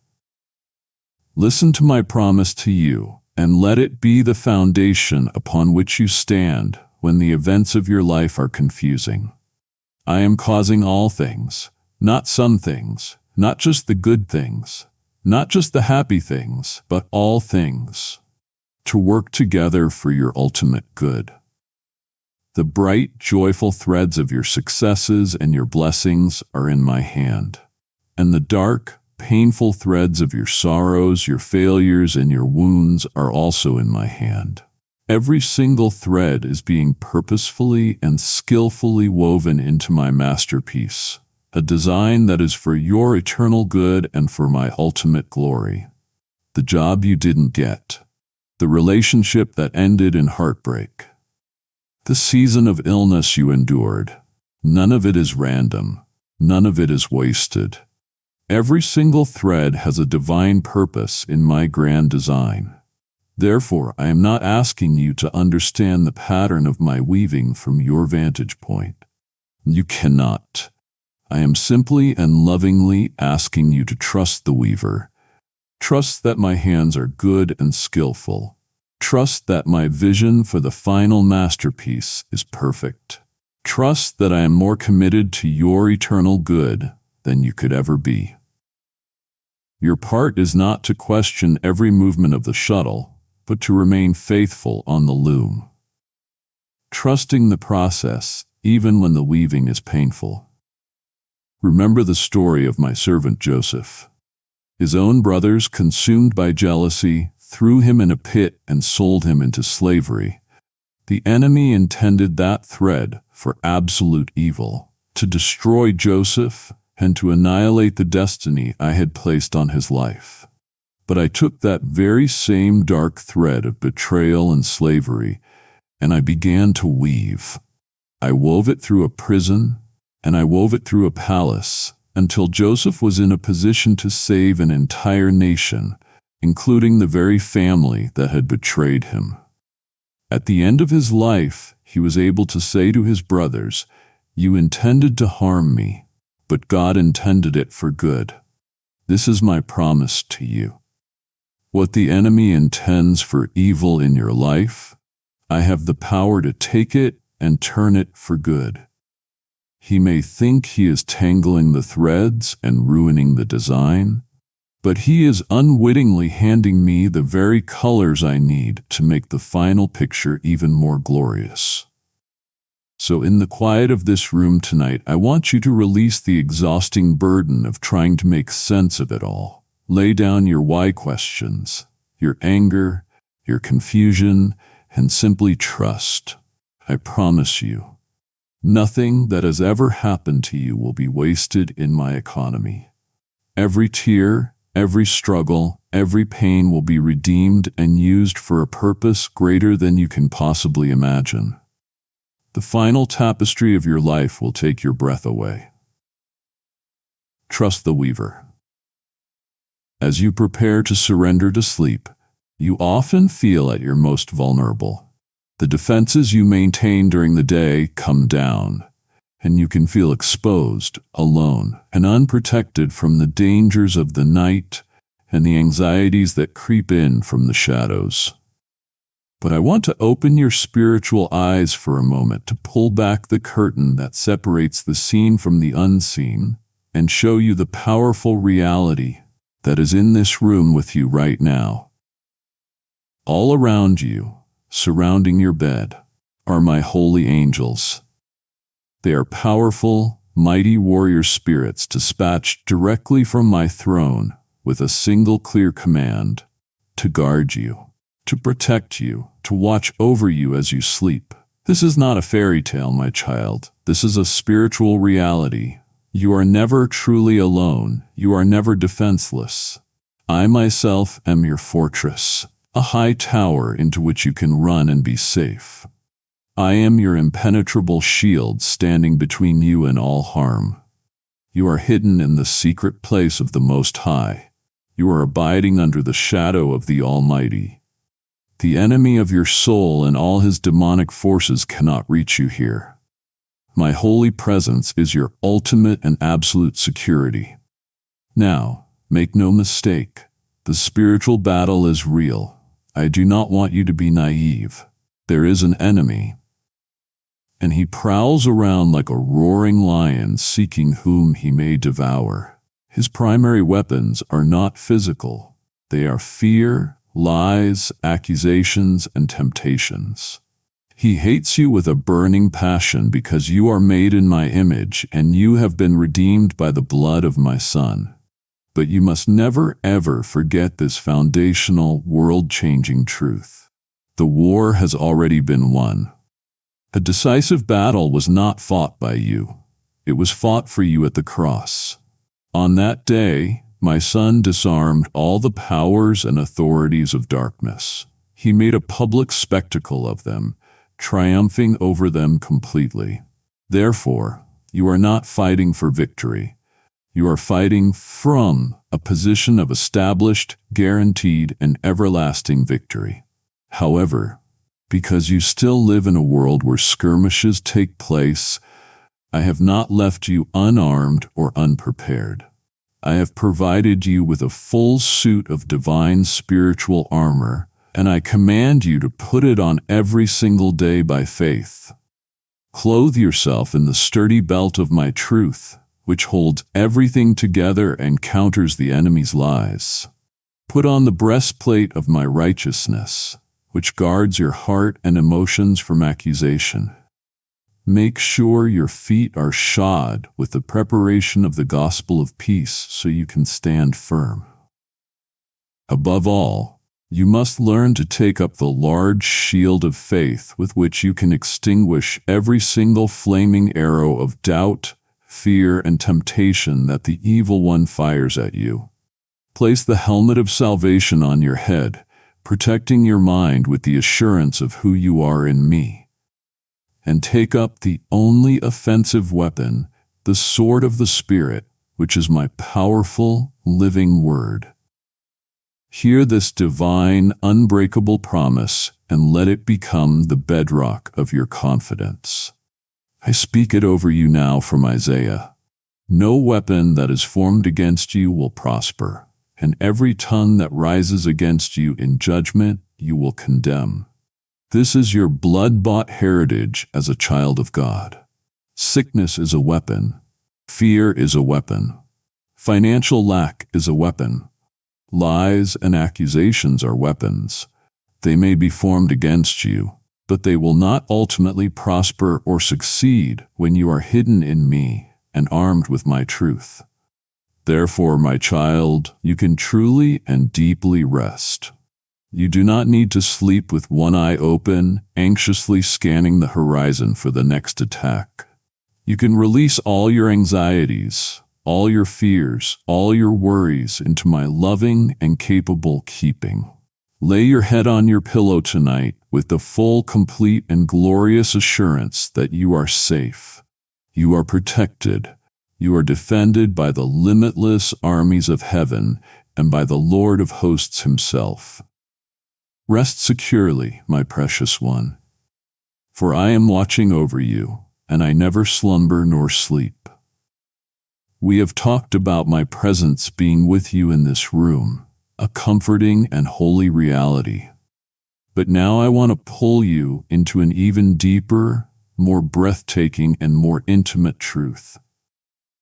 Listen to my promise to you, and let it be the foundation upon which you stand when the events of your life are confusing. I am causing all things, not some things, not just the good things, not just the happy things, but all things, to work together for your ultimate good. The bright, joyful threads of your successes and your blessings are in my hand, and the dark, painful threads of your sorrows, your failures, and your wounds are also in my hand. Every single thread is being purposefully and skillfully woven into my masterpiece, a design that is for your eternal good and for my ultimate glory. The job you didn't get, the relationship that ended in heartbreak, the season of illness you endured, none of it is random, none of it is wasted. Every single thread has a divine purpose in my grand design. Therefore, I am not asking you to understand the pattern of my weaving from your vantage point. You cannot. I am simply and lovingly asking you to trust the weaver. Trust that my hands are good and skillful. Trust that my vision for the final masterpiece is perfect. Trust that I am more committed to your eternal good than you could ever be. Your part is not to question every movement of the shuttle, but to remain faithful on the loom, trusting the process even when the weaving is painful. Remember the story of my servant Joseph. His own brothers, consumed by jealousy, threw him in a pit and sold him into slavery. The enemy intended that thread for absolute evil, to destroy Joseph and to annihilate the destiny I had placed on his life. But I took that very same dark thread of betrayal and slavery, and I began to weave. I wove it through a prison, and I wove it through a palace, until Joseph was in a position to save an entire nation, including the very family that had betrayed him. At the end of his life, he was able to say to his brothers, "You intended to harm me, but God intended it for good. This is my promise to you. What the enemy intends for evil in your life, I have the power to take it and turn it for good. He may think he is tangling the threads and ruining the design, but he is unwittingly handing me the very colors I need to make the final picture even more glorious. So in the quiet of this room tonight, I want you to release the exhausting burden of trying to make sense of it all. Lay down your why questions, your anger, your confusion, and simply trust. I promise you, nothing that has ever happened to you will be wasted in my economy. Every tear, every struggle, every pain will be redeemed and used for a purpose greater than you can possibly imagine. The final tapestry of your life will take your breath away. Trust the weaver. As you prepare to surrender to sleep, you often feel at your most vulnerable. The defenses you maintain during the day come down, and you can feel exposed, alone, and unprotected from the dangers of the night and the anxieties that creep in from the shadows. But I want to open your spiritual eyes for a moment to pull back the curtain that separates the seen from the unseen and show you the powerful reality that is in this room with you right now. All around you, surrounding your bed, are my holy angels. They are powerful, mighty warrior spirits dispatched directly from my throne with a single clear command: to guard you, to protect you, to watch over you as you sleep. This is not a fairy tale, my child. This is a spiritual reality. You are never truly alone. You are never defenseless. I myself am your fortress, a high tower into which you can run and be safe. I am your impenetrable shield standing between you and all harm. You are hidden in the secret place of the Most High. You are abiding under the shadow of the Almighty. The enemy of your soul and all his demonic forces cannot reach you here. My holy presence is your ultimate and absolute security. Now, make no mistake, the spiritual battle is real. I do not want you to be naive. There is an enemy, and he prowls around like a roaring lion seeking whom he may devour. His primary weapons are not physical. They are fear, lies, accusations, and temptations. He hates you with a burning passion because you are made in my image and you have been redeemed by the blood of my Son. But you must never ever forget this foundational, world-changing truth. The war has already been won. A decisive battle was not fought by you. It was fought for you at the cross. On that day, my Son disarmed all the powers and authorities of darkness. He made a public spectacle of them, triumphing over them completely. Therefore, you are not fighting for victory. You are fighting from a position of established, guaranteed, and everlasting victory. However, because you still live in a world where skirmishes take place, I have not left you unarmed or unprepared. I have provided you with a full suit of divine spiritual armor, and I command you to put it on every single day by faith. Clothe yourself in the sturdy belt of my truth, which holds everything together and counters the enemy's lies. Put on the breastplate of my righteousness, which guards your heart and emotions from accusation. Make sure your feet are shod with the preparation of the gospel of peace so you can stand firm. Above all, you must learn to take up the large shield of faith with which you can extinguish every single flaming arrow of doubt, fear, and temptation that the evil one fires at you. Place the helmet of salvation on your head, protecting your mind with the assurance of who you are in me. And take up the only offensive weapon, the sword of the Spirit, which is my powerful, living word. Hear this divine, unbreakable promise and let it become the bedrock of your confidence. I speak it over you now from Isaiah. No weapon that is formed against you will prosper, and every tongue that rises against you in judgment you will condemn. This is your blood-bought heritage as a child of God. Sickness is a weapon. Fear is a weapon. Financial lack is a weapon. Lies and accusations are weapons. They may be formed against you, but they will not ultimately prosper or succeed when you are hidden in me and armed with my truth. Therefore, my child, you can truly and deeply rest. You do not need to sleep with one eye open, anxiously scanning the horizon for the next attack. You can release all your anxieties, all your fears, all your worries into my loving and capable keeping. Lay your head on your pillow tonight with the full, complete, and glorious assurance that you are safe. You are protected. You are defended by the limitless armies of heaven and by the Lord of hosts himself. Rest securely, my precious one, for I am watching over you, and I never slumber nor sleep. We have talked about my presence being with you in this room, a comforting and holy reality. But now I want to pull you into an even deeper, more breathtaking, and more intimate truth.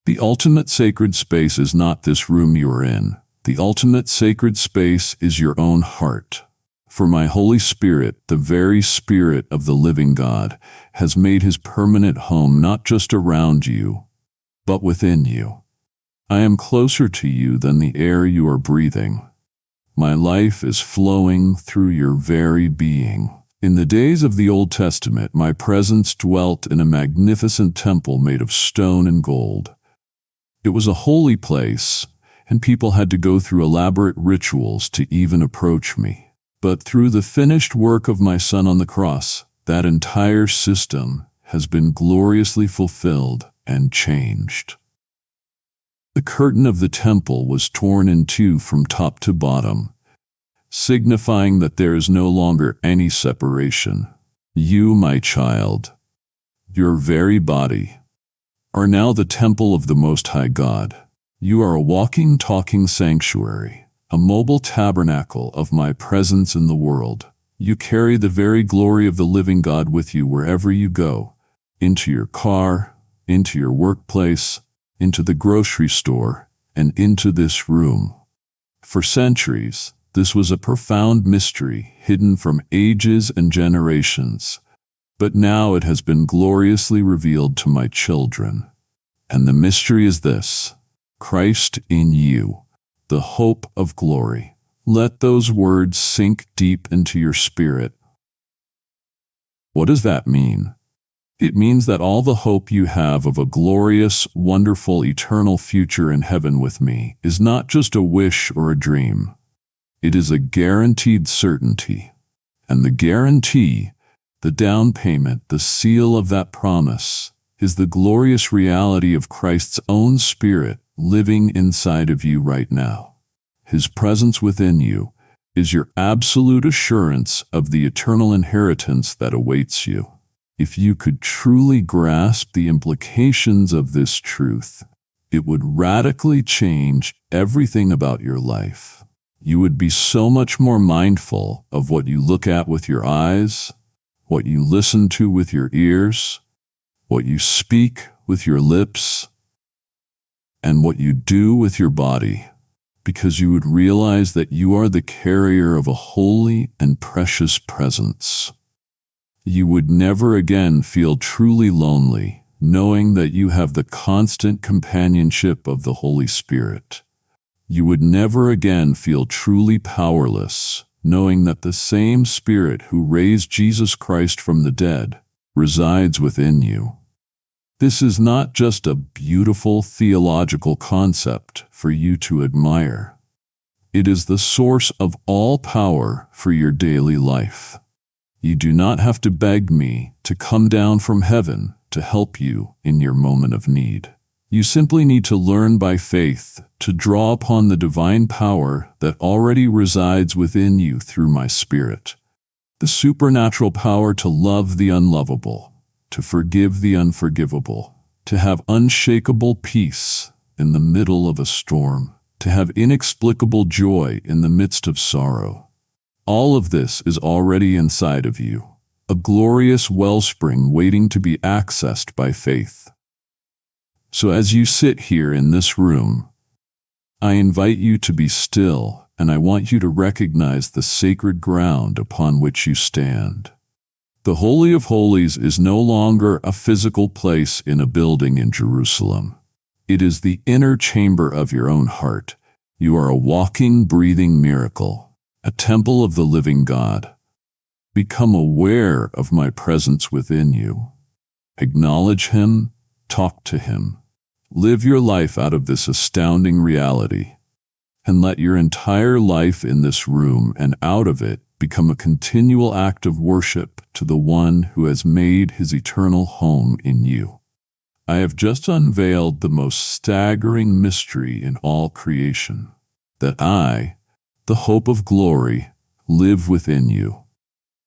The ultimate sacred space is not this room you are in. The ultimate sacred space is your own heart. For my Holy Spirit, the very Spirit of the living God, has made his permanent home not just around you, but within you. I am closer to you than the air you are breathing. My life is flowing through your very being. In the days of the Old Testament, my presence dwelt in a magnificent temple made of stone and gold. It was a holy place, and people had to go through elaborate rituals to even approach me. But through the finished work of my Son on the cross, that entire system has been gloriously fulfilled and changed. The curtain of the temple was torn in two from top to bottom, signifying that there is no longer any separation. You, my child, your very body, are now the temple of the Most High God. You are a walking, talking sanctuary, a mobile tabernacle of my presence in the world. You carry the very glory of the living God with you wherever you go, into your car, into your workplace, into the grocery store, and into this room. For centuries, this was a profound mystery hidden from ages and generations, but now it has been gloriously revealed to my children. And the mystery is this: Christ in you, the hope of glory. Let those words sink deep into your spirit. What does that mean? It means that all the hope you have of a glorious, wonderful, eternal future in heaven with me is not just a wish or a dream. It is a guaranteed certainty. And the guarantee, the down payment, the seal of that promise, is the glorious reality of Christ's own Spirit living inside of you right now. His presence within you is your absolute assurance of the eternal inheritance that awaits you. If you could truly grasp the implications of this truth, it would radically change everything about your life. You would be so much more mindful of what you look at with your eyes, what you listen to with your ears, what you speak with your lips, and what you do with your body, because you would realize that you are the carrier of a holy and precious presence. You would never again feel truly lonely, knowing that you have the constant companionship of the Holy Spirit. You would never again feel truly powerless, knowing that the same Spirit who raised Jesus Christ from the dead resides within you. This is not just a beautiful theological concept for you to admire. It is the source of all power for your daily life. You do not have to beg me to come down from heaven to help you in your moment of need. You simply need to learn by faith to draw upon the divine power that already resides within you through my Spirit. The supernatural power to love the unlovable, to forgive the unforgivable, to have unshakable peace in the middle of a storm, to have inexplicable joy in the midst of sorrow. All of this is already inside of you, a glorious wellspring waiting to be accessed by faith. So as you sit here in this room, I invite you to be still, and I want you to recognize the sacred ground upon which you stand. The Holy of Holies is no longer a physical place in a building in Jerusalem. It is the inner chamber of your own heart. You are a walking, breathing miracle, a temple of the living God. Become aware of my presence within you. Acknowledge Him, talk to Him. Live your life out of this astounding reality, and let your entire life in this room and out of it become a continual act of worship to the one who has made His eternal home in you. I have just unveiled the most staggering mystery in all creation, that I, the hope of glory, live within you.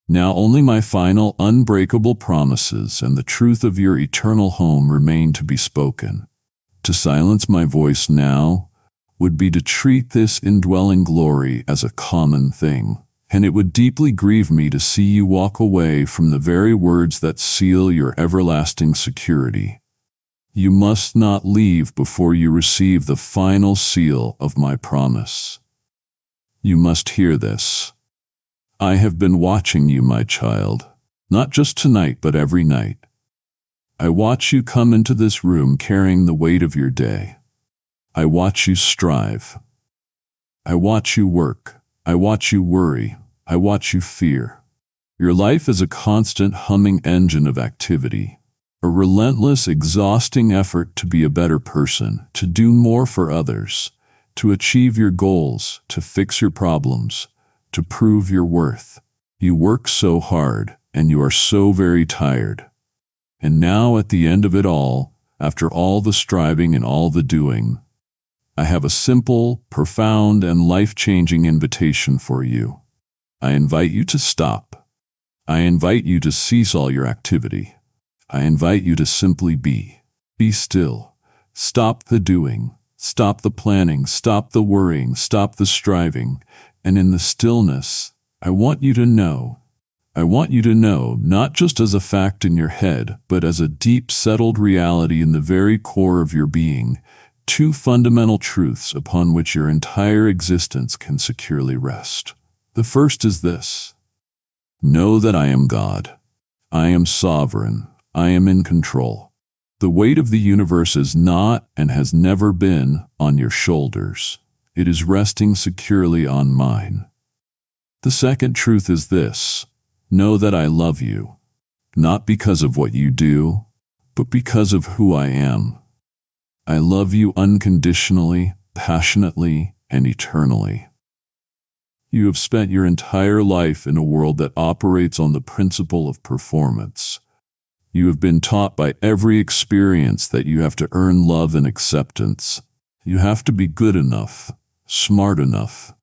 Now only my final unbreakable promises and the truth of your eternal home remain to be spoken. To silence my voice now would be to treat this indwelling glory as a common thing, and it would deeply grieve me to see you walk away from the very words that seal your everlasting security. You must not leave before you receive the final seal of my promise. You must hear this. I have been watching you, my child, not just tonight, but every night. I watch you come into this room carrying the weight of your day. I watch you strive. I watch you work. I watch you worry. I watch you fear. Your life is a constant humming engine of activity, a relentless, exhausting effort to be a better person, to do more for others, to achieve your goals, to fix your problems, to prove your worth. You work so hard, and you are so very tired. And now at the end of it all, after all the striving and all the doing, I have a simple, profound, and life-changing invitation for you. I invite you to stop. I invite you to cease all your activity. I invite you to simply be. Be still. Stop the doing. Stop the planning. Stop the worrying. Stop the striving. And in the stillness, I want you to know, not just as a fact in your head, but as a deep, settled reality in the very core of your being, two fundamental truths upon which your entire existence can securely rest. The first is this: know that I am God. I am sovereign. I am in control. The weight of the universe is not and has never been on your shoulders. It is resting securely on mine. The second truth is this: know that I love you, not because of what you do, but because of who I am. I love you unconditionally, passionately, and eternally. You have spent your entire life in a world that operates on the principle of performance. You have been taught by every experience that you have to earn love and acceptance. You have to be good enough, smart enough,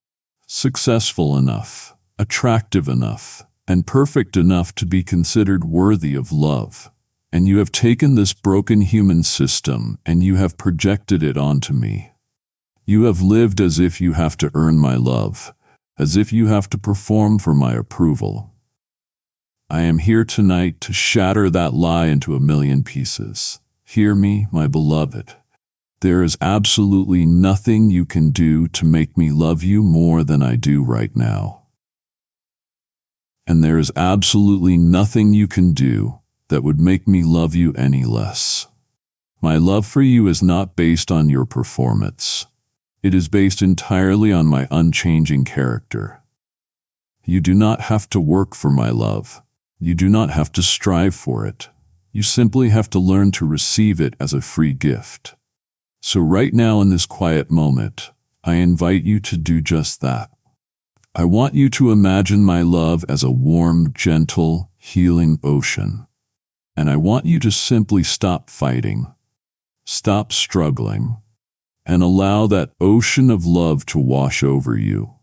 successful enough, attractive enough, and perfect enough to be considered worthy of love. And you have taken this broken human system and you have projected it onto me. You have lived as if you have to earn my love, as if you have to perform for my approval. I am here tonight to shatter that lie into a million pieces. Hear me, my beloved. There is absolutely nothing you can do to make me love you more than I do right now. And there is absolutely nothing you can do that would make me love you any less. My love for you is not based on your performance. It is based entirely on my unchanging character. You do not have to work for my love. You do not have to strive for it. You simply have to learn to receive it as a free gift. So right now in this quiet moment, I invite you to do just that. I want you to imagine my love as a warm, gentle, healing ocean. And I want you to simply stop fighting, stop struggling, and allow that ocean of love to wash over you.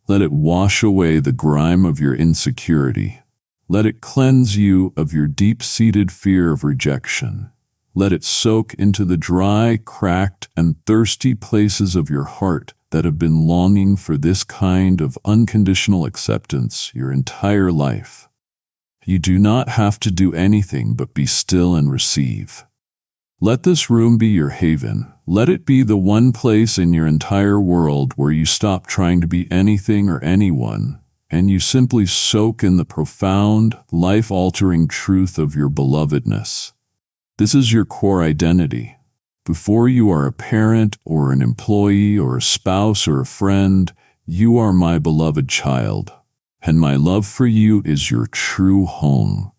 Let it wash away the grime of your insecurity. Let it cleanse you of your deep-seated fear of rejection. Let it soak into the dry, cracked, and thirsty places of your heart that have been longing for this kind of unconditional acceptance your entire life. You do not have to do anything but be still and receive. Let this room be your haven. Let it be the one place in your entire world where you stop trying to be anything or anyone, and you simply soak in the profound, life-altering truth of your belovedness. This is your core identity. Before you are a parent or an employee or a spouse or a friend, you are my beloved child, and my love for you is your true home.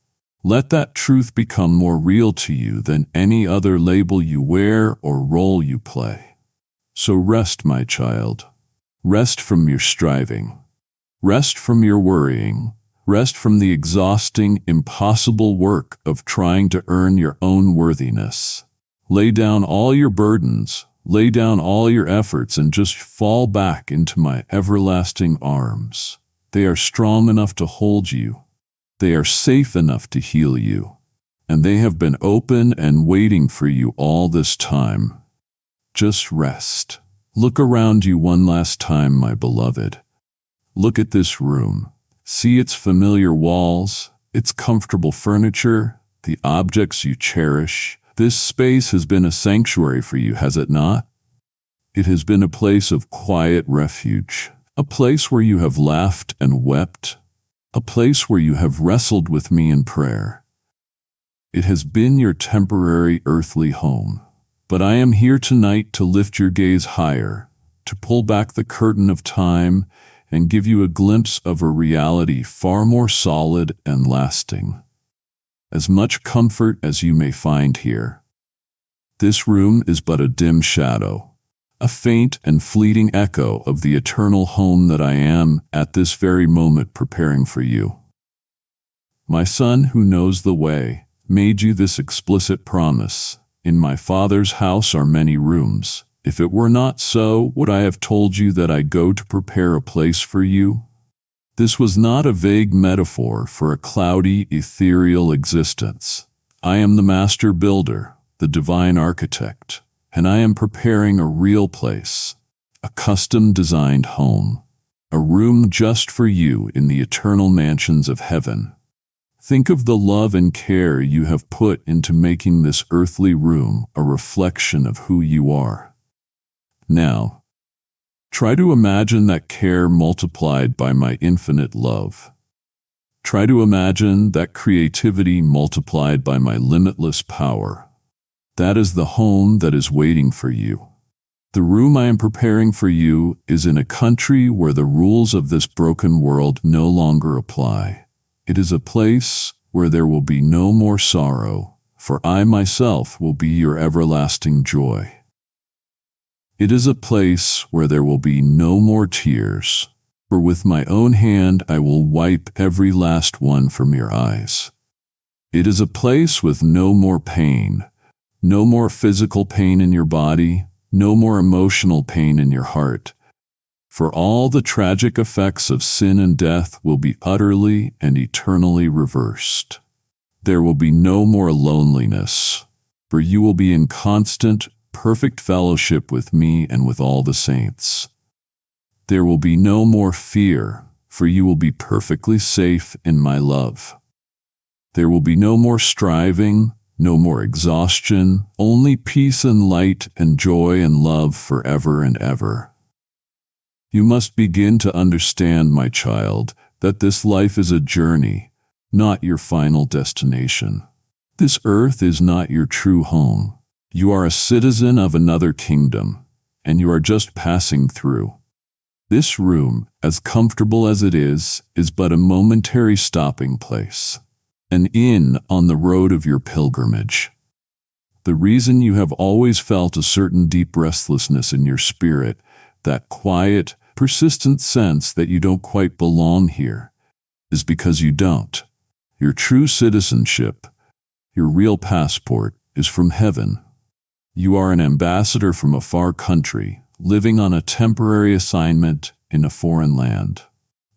Let that truth become more real to you than any other label you wear or role you play. So rest, my child. Rest from your striving. Rest from your worrying. Rest from the exhausting, impossible work of trying to earn your own worthiness. Lay down all your burdens, lay down all your efforts, and just fall back into my everlasting arms. They are strong enough to hold you. They are safe enough to heal you, and they have been open and waiting for you all this time. Just rest. Look around you one last time, my beloved. Look at this room. See its familiar walls, its comfortable furniture, the objects you cherish. This space has been a sanctuary for you, has it not? It has been a place of quiet refuge, a place where you have laughed and wept, a place where you have wrestled with me in prayer. It has been your temporary earthly home, but I am here tonight to lift your gaze higher, to pull back the curtain of time and give you a glimpse of a reality far more solid and lasting. As much comfort as you may find here. This room is but a dim shadow, a faint and fleeting echo of the eternal home that I am at this very moment preparing for you. My son who knows the way made you this explicit promise. In my Father's house are many rooms. If it were not so, would I have told you that I go to prepare a place for you? This was not a vague metaphor for a cloudy, ethereal existence. I am the master builder, the divine architect, and I am preparing a real place, a custom-designed home, a room just for you in the eternal mansions of heaven. Think of the love and care you have put into making this earthly room a reflection of who you are. Now, try to imagine that care multiplied by my infinite love. Try to imagine that creativity multiplied by my limitless power. That is the home that is waiting for you. The room I am preparing for you is in a country where the rules of this broken world no longer apply. It is a place where there will be no more sorrow, for I myself will be your everlasting joy. It is a place where there will be no more tears, for with my own hand I will wipe every last one from your eyes. It is a place with no more pain, no more physical pain in your body, no more emotional pain in your heart, for all the tragic effects of sin and death will be utterly and eternally reversed. There will be no more loneliness, for you will be in constant, perfect fellowship with me and with all the saints. There will be no more fear, for you will be perfectly safe in my love. There will be no more striving, no more exhaustion, only peace and light and joy and love forever and ever. You must begin to understand, my child, that this life is a journey, not your final destination. This earth is not your true home. You are a citizen of another kingdom, and you are just passing through. This room, as comfortable as it is but a momentary stopping place, an inn on the road of your pilgrimage. The reason you have always felt a certain deep restlessness in your spirit, that quiet, persistent sense that you don't quite belong here, is because you don't. Your true citizenship, your real passport, is from heaven. You are an ambassador from a far country, living on a temporary assignment in a foreign land.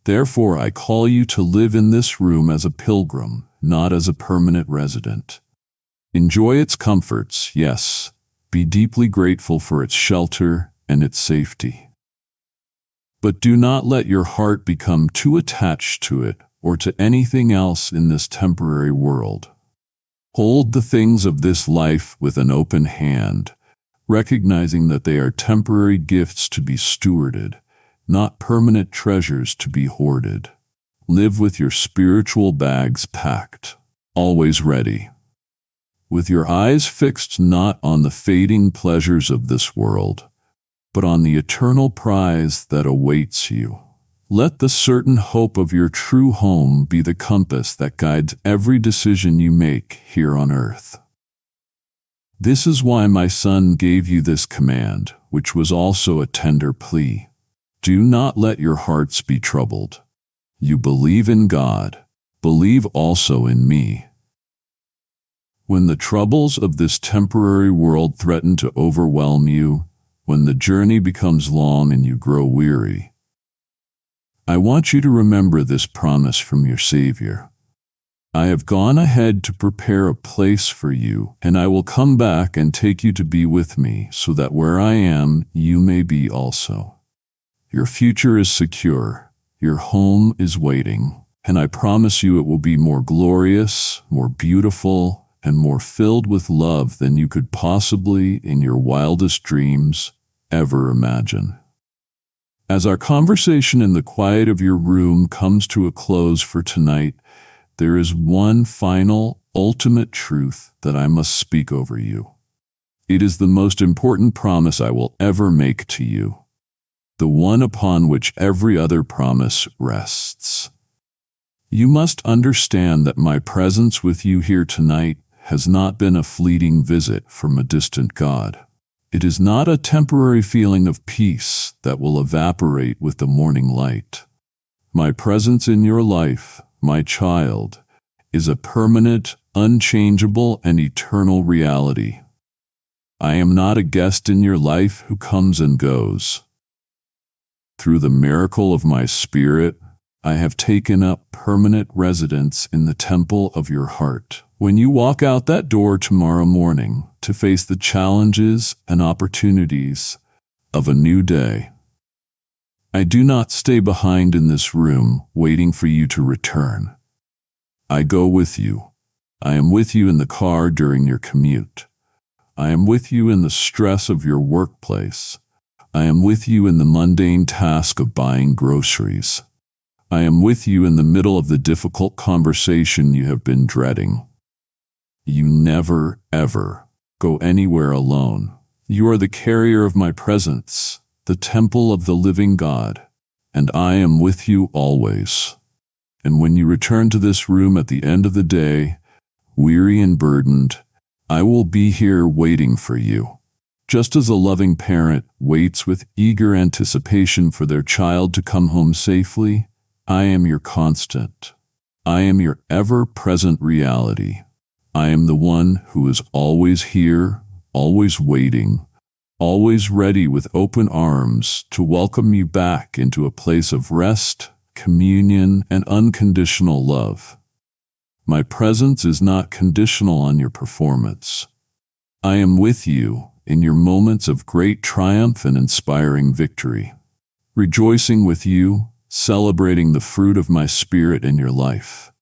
Therefore, I call you to live in this room as a pilgrim, not as a permanent resident. Enjoy its comforts, yes. Be deeply grateful for its shelter and its safety. But do not let your heart become too attached to it or to anything else in this temporary world. Hold the things of this life with an open hand, recognizing that they are temporary gifts to be stewarded, not permanent treasures to be hoarded. Live with your spiritual bags packed, always ready, with your eyes fixed not on the fading pleasures of this world, but on the eternal prize that awaits you. Let the certain hope of your true home be the compass that guides every decision you make here on earth. This is why my Son gave you this command, which was also a tender plea. Do not let your hearts be troubled. You believe in God, believe also in me. When the troubles of this temporary world threaten to overwhelm you, when the journey becomes long and you grow weary, I want you to remember this promise from your Savior. I have gone ahead to prepare a place for you, and I will come back and take you to be with me, so that where I am, you may be also. Your future is secure, your home is waiting, and I promise you it will be more glorious, more beautiful, and more filled with love than you could possibly, in your wildest dreams, ever imagine. As our conversation in the quiet of your room comes to a close for tonight, there is one final, ultimate truth that I must speak over you. It is the most important promise I will ever make to you, the one upon which every other promise rests. You must understand that my presence with you here tonight has not been a fleeting visit from a distant God. It is not a temporary feeling of peace that will evaporate with the morning light. My presence in your life, my child, is a permanent, unchangeable, and eternal reality. I am not a guest in your life who comes and goes. Through the miracle of my Spirit, I have taken up permanent residence in the temple of your heart. When you walk out that door tomorrow morning to face the challenges and opportunities of a new day, I do not stay behind in this room waiting for you to return. I go with you. I am with you in the car during your commute. I am with you in the stress of your workplace. I am with you in the mundane task of buying groceries. I am with you in the middle of the difficult conversation you have been dreading. You never, ever go anywhere alone. You are the carrier of my presence, the temple of the living God, and I am with you always. And when you return to this room at the end of the day, weary and burdened, I will be here waiting for you. Just as a loving parent waits with eager anticipation for their child to come home safely, I am your constant. I am your ever-present reality. I am the one who is always here, always waiting, always ready with open arms to welcome you back into a place of rest, communion, and unconditional love. My presence is not conditional on your performance. I am with you in your moments of great triumph and inspiring victory, rejoicing with you, celebrating the fruit of my Spirit in your life.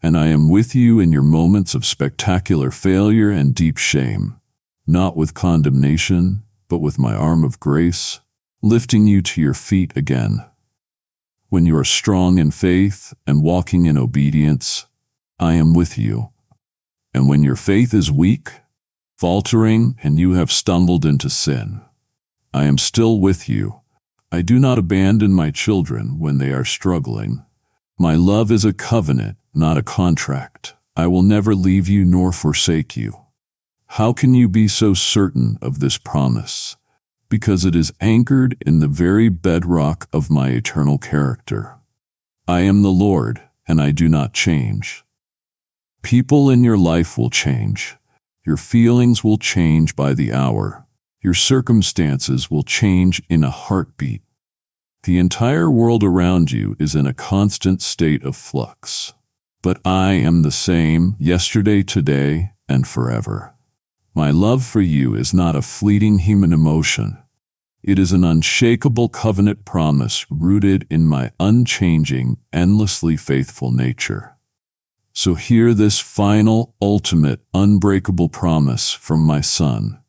And I am with you in your moments of spectacular failure and deep shame, not with condemnation, but with my arm of grace, lifting you to your feet again. When you are strong in faith and walking in obedience, I am with you. And when your faith is weak, faltering, and you have stumbled into sin, I am still with you. I do not abandon my children when they are struggling. My love is a covenant, not a contract. I will never leave you nor forsake you. How can you be so certain of this promise? Because it is anchored in the very bedrock of my eternal character. I am the Lord, and I do not change. People in your life will change. Your feelings will change by the hour. Your circumstances will change in a heartbeat. The entire world around you is in a constant state of flux. but I am the same yesterday, today, and forever. My love for you is not a fleeting human emotion. It is an unshakable covenant promise rooted in my unchanging, endlessly faithful nature. So hear this final, ultimate, unbreakable promise from my Son.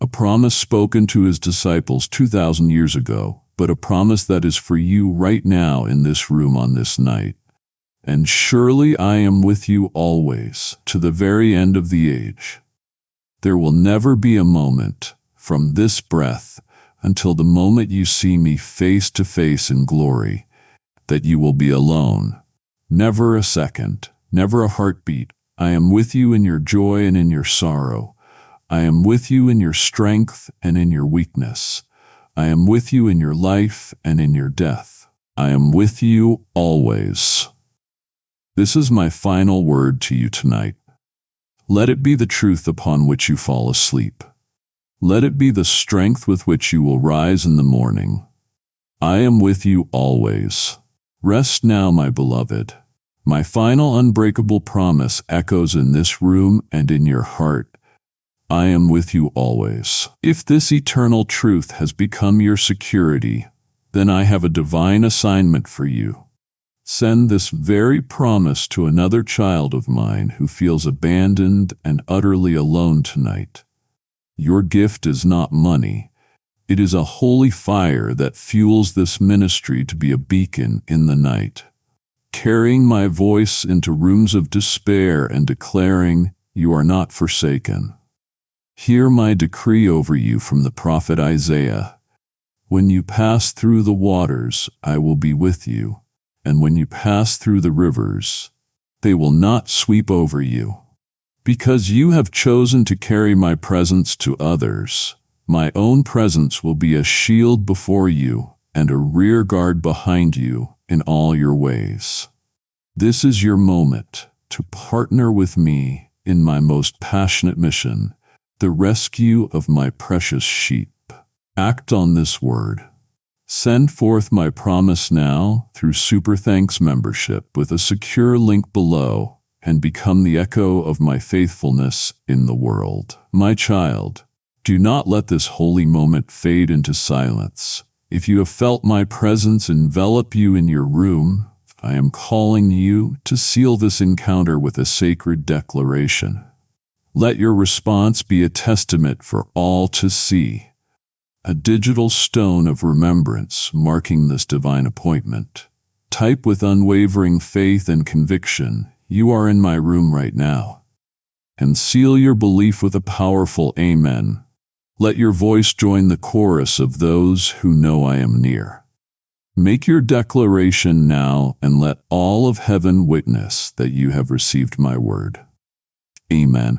A promise spoken to his disciples 2,000 years ago, but a promise that is for you right now in this room on this night. And surely I am with you always, to the very end of the age. There will never be a moment, from this breath until the moment you see me face to face in glory, that you will be alone. Never a second, never a heartbeat. I am with you in your joy and in your sorrow. I am with you in your strength and in your weakness. I am with you in your life and in your death. I am with you always. This is my final word to you tonight. Let it be the truth upon which you fall asleep. Let it be the strength with which you will rise in the morning. I am with you always. Rest now, my beloved. My final unbreakable promise echoes in this room and in your heart. I am with you always. If this eternal truth has become your security, then I have a divine assignment for you. Send this very promise to another child of mine who feels abandoned and utterly alone tonight. Your gift is not money. It is a holy fire that fuels this ministry to be a beacon in the night, carrying my voice into rooms of despair and declaring, "You are not forsaken." Hear my decree over you from the prophet Isaiah. When you pass through the waters, I will be with you, and when you pass through the rivers, they will not sweep over you. Because you have chosen to carry my presence to others, my own presence will be a shield before you and a rear guard behind you in all your ways. This is your moment to partner with me in my most passionate mission, the rescue of my precious sheep. Act on this word. Send forth my promise now through Super Thanks membership with a secure link below and become the echo of my faithfulness in the world. My child, do not let this holy moment fade into silence. If you have felt my presence envelop you in your room, I am calling you to seal this encounter with a sacred declaration. Let your response be a testament for all to see, a digital stone of remembrance marking this divine appointment. Type with unwavering faith and conviction, "You are in my room right now," and seal your belief with a powerful amen. Let your voice join the chorus of those who know I am near. Make your declaration now and let all of heaven witness that you have received my word. Amen.